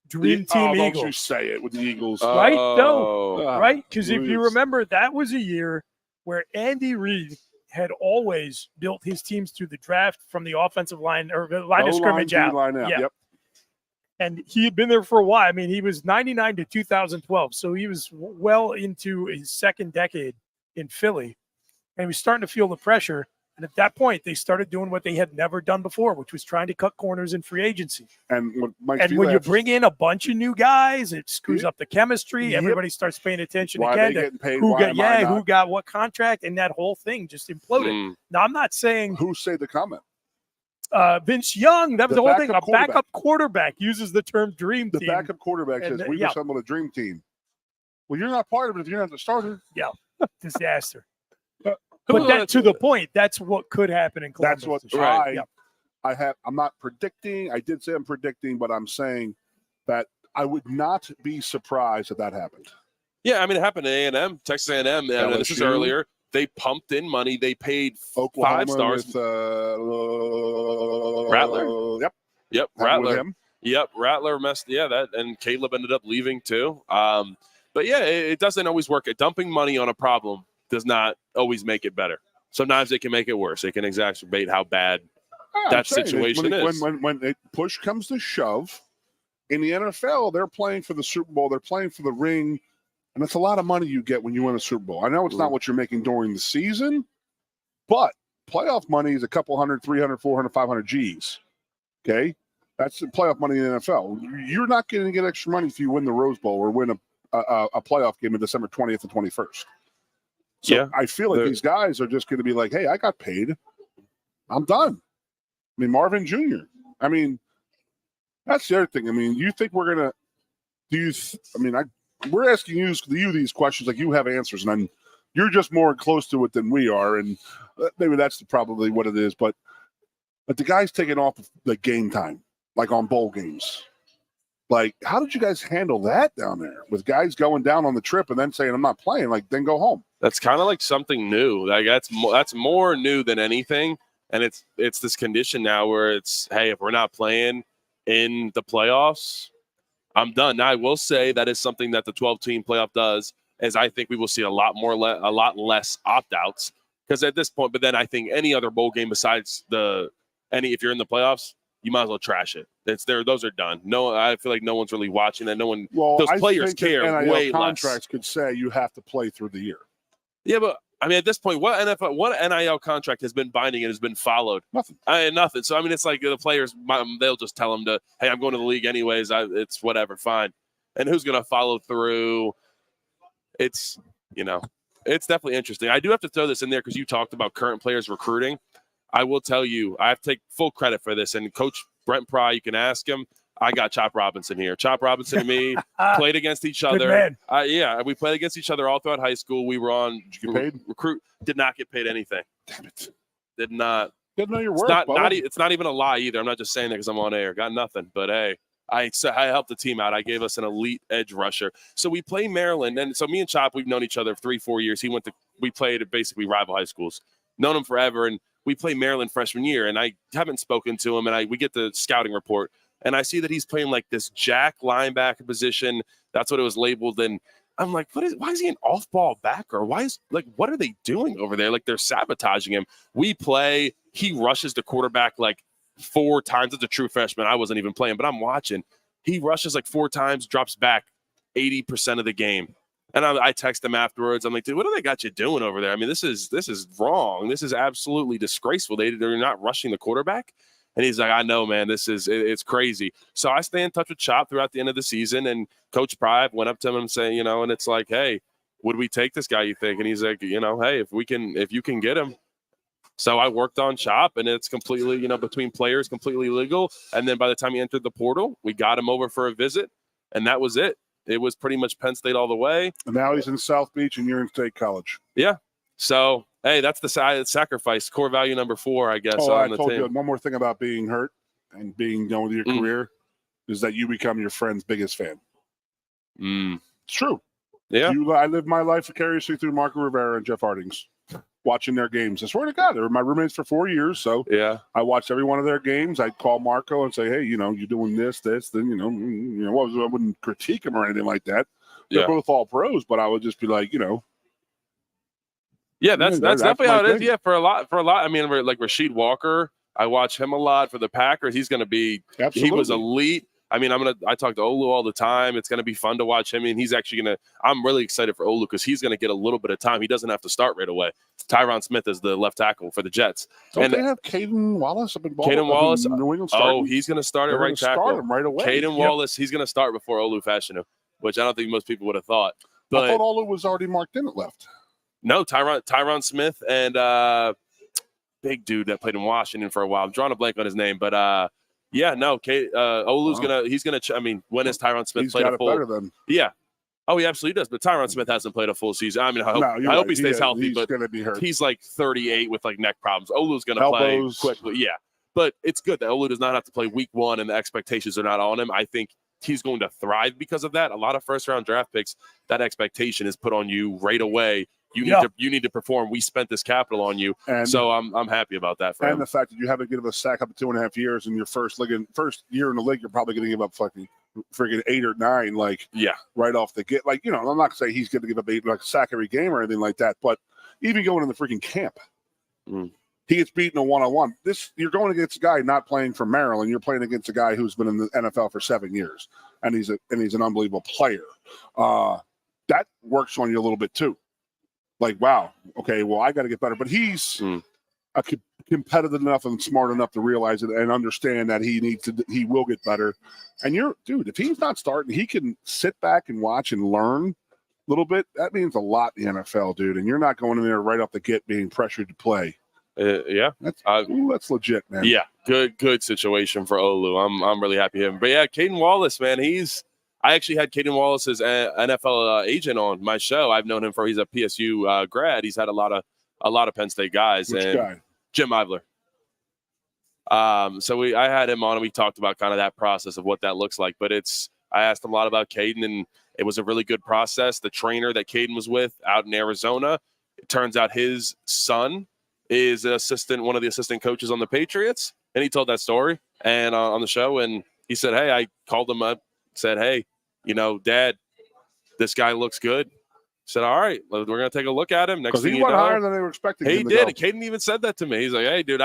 Dream Team Eagles. Don't you say it with the Eagles. Right? No. Right? Because if you remember, that was a year where Andy Reid had always built his teams through the draft from the offensive line or the line of scrimmage out. Yep. And he had been there for a while. I mean, he was 99 to 2012. So he was well into his second decade in Philly. And he was starting to feel the pressure. And at that point, they started doing what they had never done before, which was trying to cut corners in free agency. And when you bring in a bunch of new guys, it screws up the chemistry. Everybody starts paying attention again to who got what contract, and that whole thing just imploded. Now, I'm not saying who said the comment. Vince Young, that was the whole thing. A backup quarterback uses the term dream team. The backup quarterback says, we've assembled a dream team. Well, you're not part of it if you're not the starter. Yeah, disaster. But that, to the point, that's what could happen in Columbus. That's what I'm not predicting. I did say I'm predicting, but I'm saying that I would not be surprised if that happened. Yeah, I mean, it happened at A&M, Texas A&M. This is earlier. They pumped in money. They paid Oklahoma 5 stars. With, Rattler. Yep. Rattler. Yep. Rattler messed. Yeah, that and Caleb ended up leaving too. But yeah, it doesn't always work. Dumping money on a problem does not always make it better. Sometimes it can make it worse. It can exacerbate how bad that situation is. When push comes to shove, in the NFL, they're playing for the Super Bowl. They're playing for the ring. And it's a lot of money you get when you win a Super Bowl. I know it's not what you're making during the season, but playoff money is a couple hundred, 300, 400, 500 G's. Okay? That's the playoff money in the NFL. You're not going to get extra money if you win the Rose Bowl or win a playoff game on December 20th and 21st. So I feel like these guys are just going to be like, hey, I got paid. I'm done. I mean, Marvin Jr. I mean, that's the other thing. I mean, you think we're going to we're asking you these questions like you have answers, and you're just more close to it than we are, and maybe that's probably what it is. But the guys taking off the game time, like on bowl games. Like, how did you guys handle that down there with guys going down on the trip and then saying, I'm not playing, like, then go home? That's kind of like something new. Like that's more new than anything. And it's this condition now where it's, hey, if we're not playing in the playoffs, I'm done. Now, I will say that is something that the 12-team playoff does, is I think we will see a lot less opt-outs because at this point, but then I think any other bowl game besides the if you're in the playoffs, you might as well trash it. It's there; those are done. No, I feel like no one's really watching that. No one. Well, those I players think care that NIL way contracts less. could say you have to play through the year. Yeah, but I mean, at this point, what NIL contract has been binding and has been followed? Nothing. Nothing. So I mean, it's like the players, they'll just tell them to, hey, I'm going to the league anyways. It's whatever, fine. And who's going to follow through? It's it's definitely interesting. I do have to throw this in there because you talked about current players recruiting. I will tell you, I have to take full credit for this. And Coach Brent Pry, you can ask him. I got Chop Robinson here. Chop Robinson and me played against each other. Yeah, we played against each other all throughout high school. We were on recruit. Did not get paid anything. Damn it. Did not. Didn't know your work. It's not even a lie either. I'm not just saying that because I'm on air. Got nothing. But hey, I helped the team out. I gave us an elite edge rusher. So we play Maryland, and so me and Chop, we've known each other for 3-4 years. We played at basically rival high schools. Known him forever, and we play Maryland freshman year, and I haven't spoken to him, and we get the scouting report, and I see that he's playing like this jack linebacker position. That's what it was labeled, and I'm like, why is he an off-ball backer? What are they doing over there? Like, they're sabotaging him. We play, he rushes the quarterback like 4 times. As a true freshman, I wasn't even playing, but I'm watching. He rushes like 4 times, drops back 80% of the game. And I text him afterwards. I'm like, dude, what do they got you doing over there? I mean, this is wrong. This is absolutely disgraceful. They're not rushing the quarterback. And he's like, I know, man, it's crazy. So I stay in touch with Chop throughout the end of the season. And Coach Pry went up to him and saying, and it's like, hey, would we take this guy, you think? And he's like, hey, if you can get him. So I worked on Chop, and it's completely, between players, completely legal. And then by the time he entered the portal, we got him over for a visit, and that was it. It was pretty much Penn State all the way. And now he's in South Beach, and you're in State College. Yeah. So, hey, that's the sacrifice, core value number 4, I guess. I told you one more thing about being hurt and being done with your career is that you become your friend's biggest fan. It's true. Yeah. I lived my life vicariously through Marco Rivera and Jeff Harding's, watching their games. I swear to God, they were my roommates for 4 years. So yeah, I watched every one of their games. I'd call Marco and say, hey, you're doing this, then, I wouldn't critique him or anything like that. They're both all pros, but I would just be like, Yeah, that's definitely how it is. Yeah, for a lot. I mean, like Rasheed Walker, I watch him a lot for the Packers. He's going to be. Absolutely. He was elite. I mean, I talk to Olu all the time. It's going to be fun to watch him, and he's actually going to. I'm really excited for Olu because he's going to get a little bit of time. He doesn't have to start right away. Tyron Smith is the left tackle for the Jets. Don't they have Caden Wallace up in Baltimore? Caden Wallace, New England starting? Oh, he's going to start at right tackle. Start him right away. Caden Wallace, he's going to start before Olu Fashanu, which I don't think most people would have thought. But I thought Olu was already marked in at left. No, Tyron Smith and big dude that played in Washington for a while. I'm drawing a blank on his name, but Olu's he's gonna. I mean, when has Tyron Smith played a full? Better than. Yeah. Oh, he absolutely does. But Tyron Smith hasn't played a full season. I mean, I hope he stays healthy. He's but gonna be hurt. He's like 38 with like neck problems. Olu's gonna play quickly. Yeah, but it's good that Olu does not have to play week 1 and the expectations are not on him. I think he's going to thrive because of that. A lot of first-round draft picks, that expectation is put on you right away. You need to perform. We spent this capital on you, and so I'm happy about that. For him. The fact that you haven't given a sack up to 2.5 years, in your first year in the league, you're probably going to give up fucking friggin' 8 or 9, right off the get. I'm not going to say he's going to give up 8 like a sack every game or anything like that, but even going in the freaking camp, he gets beaten a 1-on-1. You're going against a guy not playing for Maryland. You're playing against a guy who's been in the NFL for 7 years, and he's an unbelievable player. That works on you a little bit too. Like, wow, okay, well, I got to get better. But he's competitive enough and smart enough to realize it and understand that he will get better. And if he's not starting, he can sit back and watch and learn a little bit. That means a lot in the NFL, dude. And you're not going in there right off the get being pressured to play. That's legit, man. Yeah, good situation for Olu. I'm really happy with him. But yeah, Caden Wallace, man, I actually had Caden Wallace's NFL agent on my show. I've known him he's a PSU grad. He's had a lot of Penn State guys. Which guy? Jim Ivler. So I had him on and we talked about kind of that process of what that looks like. But I asked him a lot about Caden and it was a really good process. The trainer that Caden was with out in Arizona, it turns out his son is one of the assistant coaches on the Patriots. And he told that story and on the show. And he said, hey, I called him up, said, hey, Dad, this guy looks good. Said, all right, we're going to take a look at him. Next thing he went higher than they were expecting. He did. Caden even said that to me. He's like, hey, dude,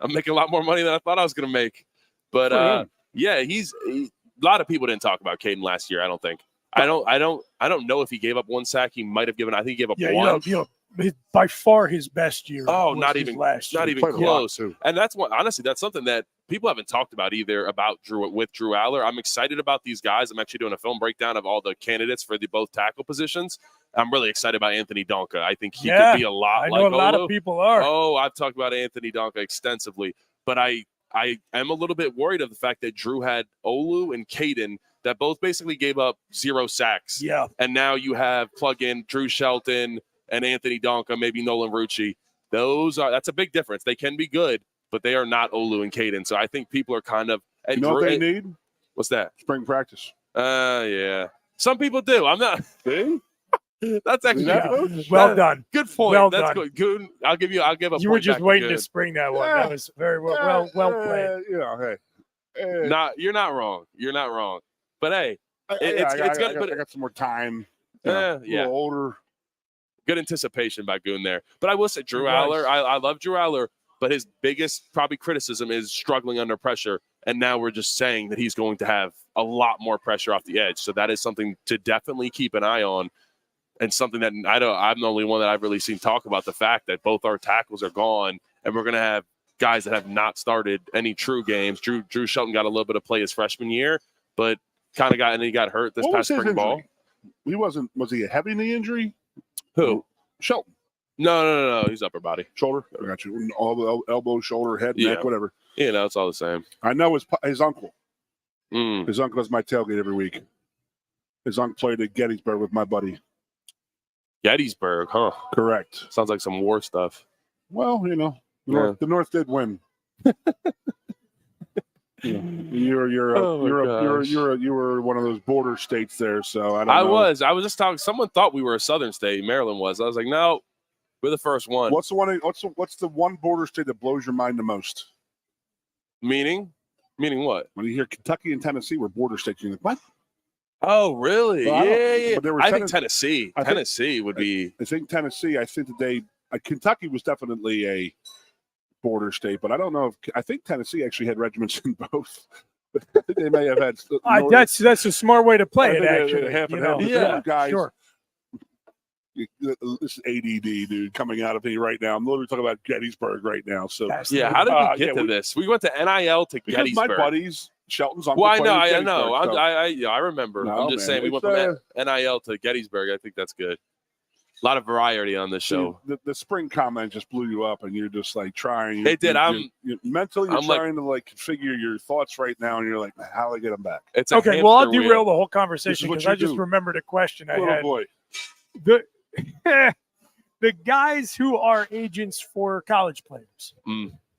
I'm making a lot more money than I thought I was going to make. But yeah, a lot of people didn't talk about Caden last year. I don't think. I don't know if he gave up one sack. He might have given. I think he gave up one. By far his best year. Oh, not even close. And that's honestly, that's something that people haven't talked about either about Drew Aller. I'm excited about these guys. I'm actually doing a film breakdown of all the candidates for the both tackle positions. I'm really excited about Anthony Donka. I think he could be a lot I like know a lot Olu. of people are. Oh, I've talked about Anthony Donka extensively, but I am a little bit worried of the fact that Drew had Olu and Caden that both basically gave up 0 sacks. Yeah. And now you have plug in Drew Shelton and Anthony Donka, maybe Nolan Rucci. That's a big difference. They can be good, but they are not Olu and Caden. So I think people are kind of. You know what they need? What's that? Spring practice. Yeah. Some people do. I'm not. See? That's actually well done. Good point. Well That's done. good. Goon, I'll give a You point were just back waiting to to spring that one. That was very well played. You're not wrong. You're not wrong. But hey, I got some more time. Yeah. A little older. Good anticipation by Goon there. But I will say Drew Aller, I love Drew Aller, but his biggest probably criticism is struggling under pressure. And now we're just saying that he's going to have a lot more pressure off the edge. So that is something to definitely keep an eye on. And something that I'm the only one that I've really seen talk about the fact that both our tackles are gone and we're going to have guys that have not started any true games. Drew Shelton got a little bit of play his freshman year, but he got hurt this past spring ball. Was he a heavy knee injury? Who? Shelton. No. He's upper body. Shoulder. I got you. Elbow, shoulder, head, neck, whatever. It's all the same. I know his uncle. His uncle was my tailgate every week. His uncle played at Gettysburg with my buddy. Gettysburg, huh? Correct. Sounds like some war stuff. Well, the North did win. You were one of those border states there, so I don't know. I was just talking. Someone thought we were a southern state. Maryland was. I was like, no, we're the first one. What's the one border state that blows your mind the most? Meaning what? When you hear Kentucky and Tennessee were border states, you're like, what? Oh, really? Well, yeah. I think Tennessee. Tennessee would be. I think Tennessee. I think that Kentucky was definitely a border state, but I don't know I think Tennessee actually had regiments in both. They may have had. That's a smart way to play it. Actually, half and half. Guys. Sure. This is ADD, dude, coming out of me right now. I'm literally talking about Gettysburg right now. So how did we get to this? We went to NIL to Gettysburg. My buddies, Shelton's uncle. Well, I know. I remember. No, I'm just saying we went from NIL to Gettysburg. I think that's good. A lot of variety on this show. The spring comment just blew you up, and you're just like trying. It did. Mentally, you're trying to configure your thoughts right now, and you're like, how do I get them back? It's okay. Well, I'll derail the whole conversation because I just remembered a question I had. Boy. The guys who are agents for college players.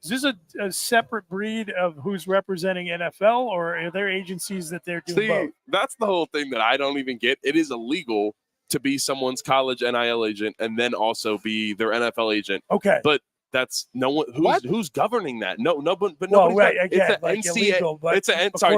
Is this a separate breed of who's representing NFL, or are there agencies that they're doing both? That's the whole thing that I don't even get. It is illegal to be someone's college NIL agent and then also be their NFL agent. Okay. But that's no one who's governing that. No, but right, again, it's the NCAA. Illegal,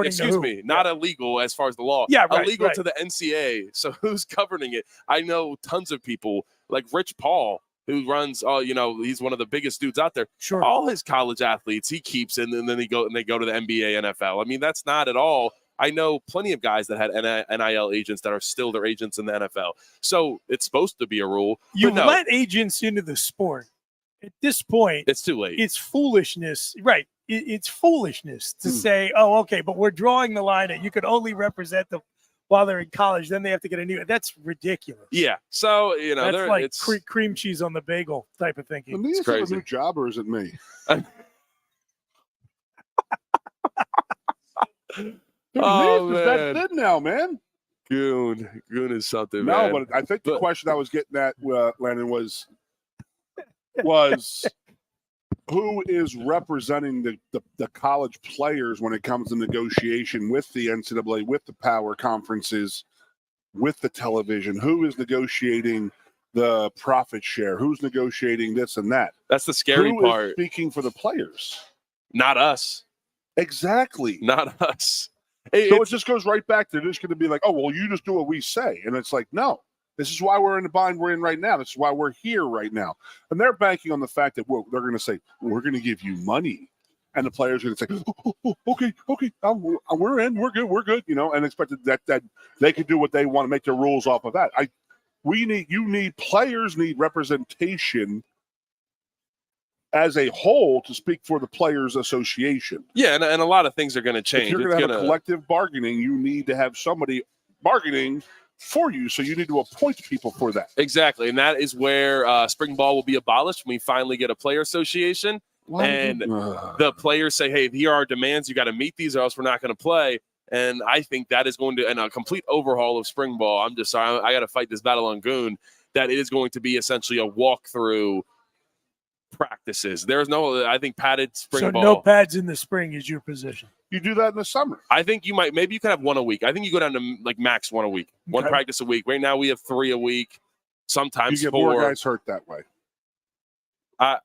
excuse me, not illegal as far as the law. Yeah, right, illegal to the NCAA. So who's governing it? I know tons of people like Rich Paul, who runs he's one of the biggest dudes out there. Sure. All his college athletes he keeps and then they go to the NBA, NFL. I mean, that's not at all. I know plenty of guys that had NIL agents that are still their agents in the NFL. So it's supposed to be a rule. You let agents into the sport. At this point, it's too late. It's foolishness. Right. It's foolishness to say, oh, okay, but we're drawing the line that you could only represent them while they're in college. Then they have to get a new. That's ridiculous. Yeah. So, that's like cream cheese on the bagel type of thinking. Is it a new job or is it me? That's it now, man. Goon is something. No, man. but I think the question I was getting at, Landon, was who is representing the college players when it comes to negotiation with the NCAA, with the power conferences, with the television? Who is negotiating the profit share? Who's negotiating this and that? That's the scary part. Who is speaking for the players? Not us. Exactly. Not us. So it just goes right back to, they're just going to be like, oh, well, you just do what we say. And it's like, no, This is why we're in the bind we're in right now. This is why we're here right now. And they're banking on the fact that they're going to say, we're going to give you money. And the players are going to say, okay, we're in, we're good, and expected that they can do what they want to, make their rules off of that. Players need representation as a whole to speak for the Players Association. Yeah, and a lot of things are going to change. If you're going to have a collective bargaining, you need to have somebody bargaining for you, so you need to appoint people for that. Exactly, and that is where spring ball will be abolished when we finally get a player association. And the players say, hey, here are our demands. You got to meet these or else we're not going to play. And I think that is going to, and a complete overhaul of spring ball. I'm just sorry, I got to fight this battle on Goon, that it is going to be essentially a walkthrough practices. There's no, I think, padded spring ball. So no pads in the spring is your position. You do that in the summer. I think maybe you could have one a week. I think you go down to like max one a week, one practice a week. Right now we have 3 a week, sometimes you get 4. more guys hurt that way.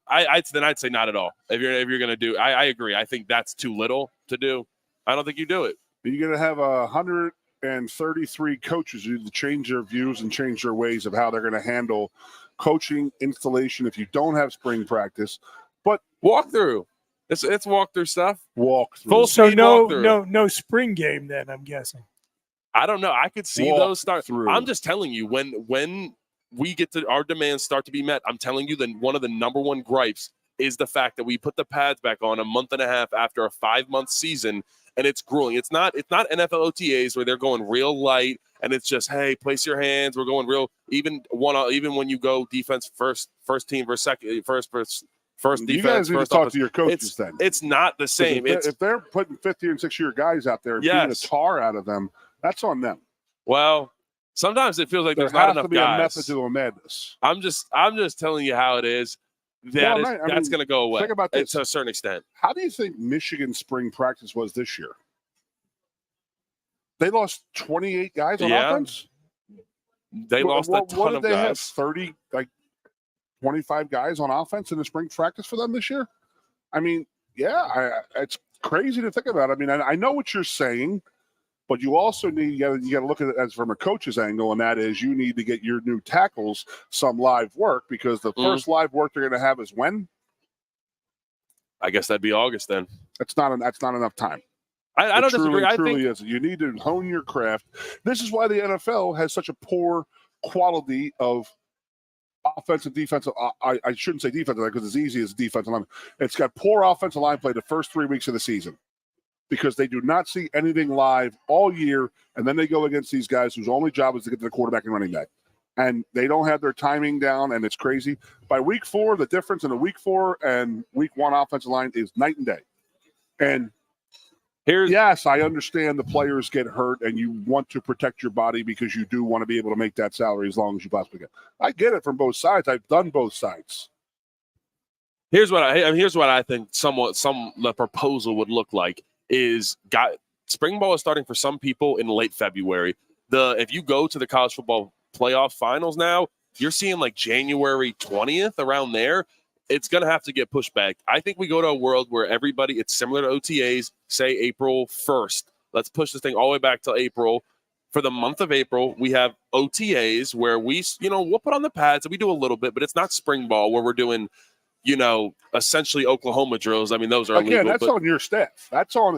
I'd say not at all. If you're going to do, I agree. I think that's too little to do. I don't think you do it. You're going to have 133 coaches who need to change their views and change their ways of how they're going to handle coaching installation if you don't have spring practice. But walkthrough, it's walkthrough stuff. Walkthrough. Full so speed walkthrough. no spring game then, I'm guessing. I don't know. I could see those start through. I'm just telling you, when we get to our demands start to be met, I'm telling you that one of the number one gripes is the fact that we put the pads back on a month and a half after a 5-month season, and it's grueling. It's not NFL OTAs where they're going real light and it's just, hey, place your hands. We're going real even when you go defense first team versus second first defense. You guys need to talk to your coaches then. It's not the same. If they're putting 5th-year and 6th-year guys out there and beating a tar out of them, that's on them. Well, sometimes it feels like there there's not enough to be guys. A method to the madness. I'm just telling you how it is. That's going to go away. Think about this to a certain extent. How do you think Michigan's spring practice was this year? They lost 28 guys on offense. They lost a ton of guys. Have 30, 25 guys on offense in the spring practice for them this year. I mean, it's crazy to think about. I mean, I know what you're saying. But you also you got to look at it as from a coach's angle, and that is you need to get your new tackles some live work because the first live work they're going to have is when? I guess that'd be August then. That's not enough time. I don't disagree. I think is. You need to hone your craft. This is why the NFL has such a poor quality of offensive, defensive. I shouldn't say defensive line because it's easy as defensive line. It's got poor offensive line play the first 3 weeks of the season, because they do not see anything live all year, and then they go against these guys whose only job is to get to the quarterback and running back. And they don't have their timing down, and it's crazy. By week 4, the difference in a week 4 and week 1 offensive line is night and day. And yes, I understand the players get hurt, and you want to protect your body because you do want to be able to make that salary as long as you possibly can. I get it from both sides. I've done both sides. Here's what I think the proposal would look like. Spring ball is starting for some people in late February. If you go to the college football playoff finals now, you're seeing like January 20th around there. It's going to have to get pushed back. I think we go to a world where it's similar to OTAs, say April 1st. Let's push this thing all the way back till April. For the month of April, we have OTAs where we'll put on the pads and we do a little bit, but it's not spring ball where we're doing essentially Oklahoma drills. I mean, those are illegal. Again, that's on your staff. That's on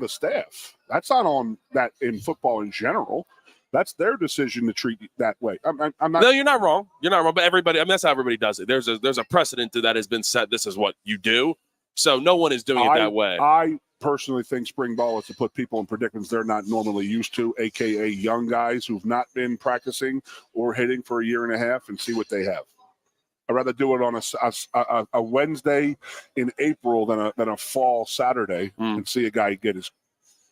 the staff. That's not on that in football in general. That's their decision to treat it that way. I'm not. No, you're not wrong. You're not wrong. But everybody, that's how everybody does it. There's a precedent that has been set. This is what you do. So no one is doing it that way. I personally think spring ball is to put people in predicaments they're not normally used to, a.k.a. young guys who've not been practicing or hitting for a year and a half, and see what they have. I'd rather do it on a Wednesday in April than a fall Saturday and see a guy get his.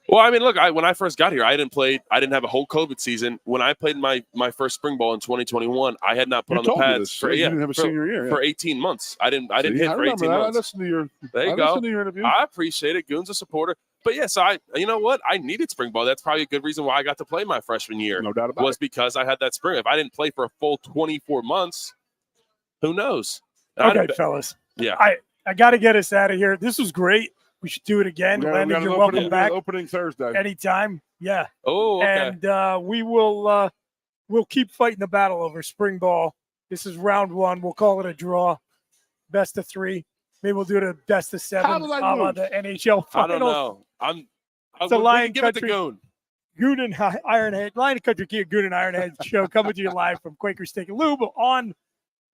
Well, I mean, look, when I first got here, I didn't have a whole COVID season. When I played my first spring ball in 2021, I had not put on the pads for 18 months. I didn't hit for 18 months. I listened to your. There you go. To your interview. I appreciate it. Goon's a supporter. But yes, you know what? I needed spring ball. That's probably a good reason why I got to play my freshman year. No doubt about it. Was because I had that spring. If I didn't play for a full 24 months, who knows? Okay, fellas. Yeah. I got to get us out of here. This was great. We should do it again. Landon, you're welcome back. Opening Thursday. Anytime. Yeah. Oh, okay. And we will we'll keep fighting the battle over spring ball. This is round one. We'll call it a draw. Best of 3. Maybe we'll do it a best of 7. How does that on move? the NHL I final. don't know. It's a Lion give it to Country. Goon. Goon and Ironhead, Lion and Country Kia Goon and Ironhead show coming to you live from Quaker Steak Lube on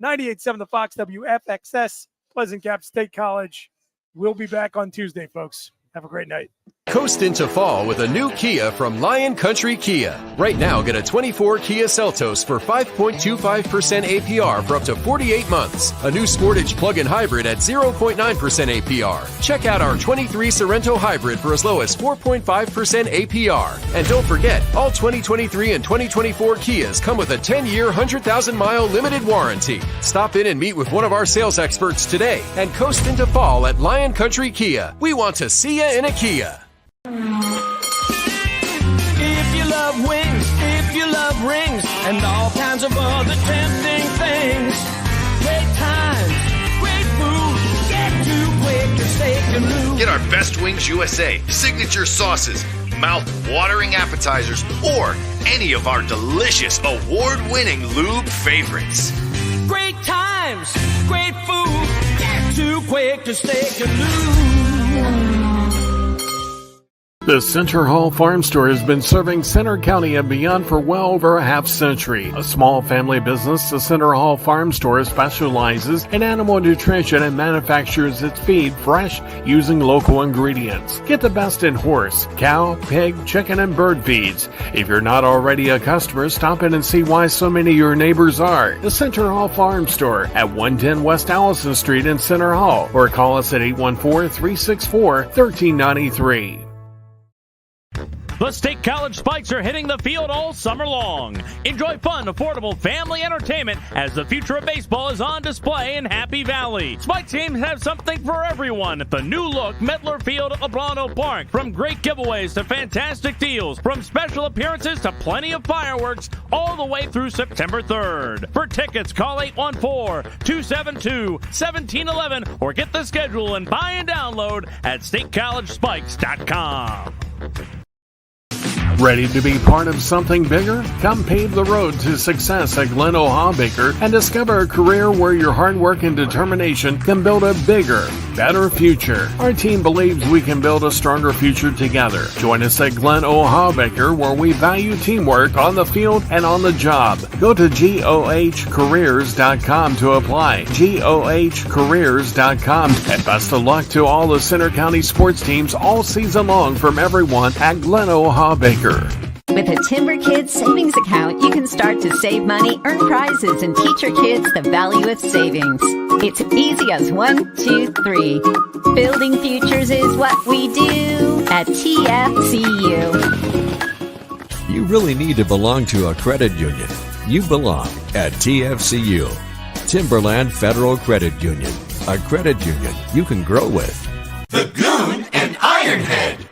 98.7 The Fox WFXS, Pleasant Gap State College. We'll be back on Tuesday, folks. Have a great night. Coast into fall with a new Kia from Lion Country Kia. Right now, get a 24 Kia Seltos for 5.25% APR for up to 48 months. A new Sportage plug-in hybrid at 0.9% APR. Check out our 23 Sorrento hybrid for as low as 4.5% APR. And don't forget, all 2023 and 2024 Kias come with a 10-year, 100,000-mile limited warranty. Stop in and meet with one of our sales experts today and coast into fall at Lion Country Kia. We want to see you in a Kia. If you love wings, if you love rings, and all kinds of other tempting things, great times, great food, get to Quaker Steak and Lube. Get our Best Wings USA, signature sauces, mouth-watering appetizers, or any of our delicious award-winning lube favorites. Great times, great food, get to Quaker Steak and Lube. The Center Hall Farm Store has been serving Center County and beyond for well over a half century. A small family business, the Center Hall Farm Store specializes in animal nutrition and manufactures its feed fresh using local ingredients. Get the best in horse, cow, pig, chicken, and bird feeds. If you're not already a customer, stop in and see why so many of your neighbors are. The Center Hall Farm Store at 110 West Allison Street in Center Hall, or call us at 814-364-1393. The State College Spikes are hitting the field all summer long. Enjoy fun, affordable family entertainment as the future of baseball is on display in Happy Valley. Spikes games have something for everyone at the new look Medler Field at Leblano Park. From great giveaways to fantastic deals, from special appearances to plenty of fireworks, all the way through September 3rd. For tickets, call 814-272-1711 or get the schedule and buy and download at statecollegespikes.com. Ready to be part of something bigger? Come pave the road to success at Glen Baker and discover a career where your hard work and determination can build a bigger, better future. Our team believes we can build a stronger future together. Join us at Glen Baker, where we value teamwork on the field and on the job. Go to GOHcareers.com to apply. GOHcareers.com. And best of luck to all the Center County sports teams all season long from everyone at Glen Baker. With a Timber Kids savings account, you can start to save money, earn prizes, and teach your kids the value of savings. It's easy as 1, 2, 3. Building futures is what we do at TFCU. You really need to belong to a credit union. You belong at TFCU, Timberland Federal Credit Union, a credit union you can grow with. The Goon and Ironhead.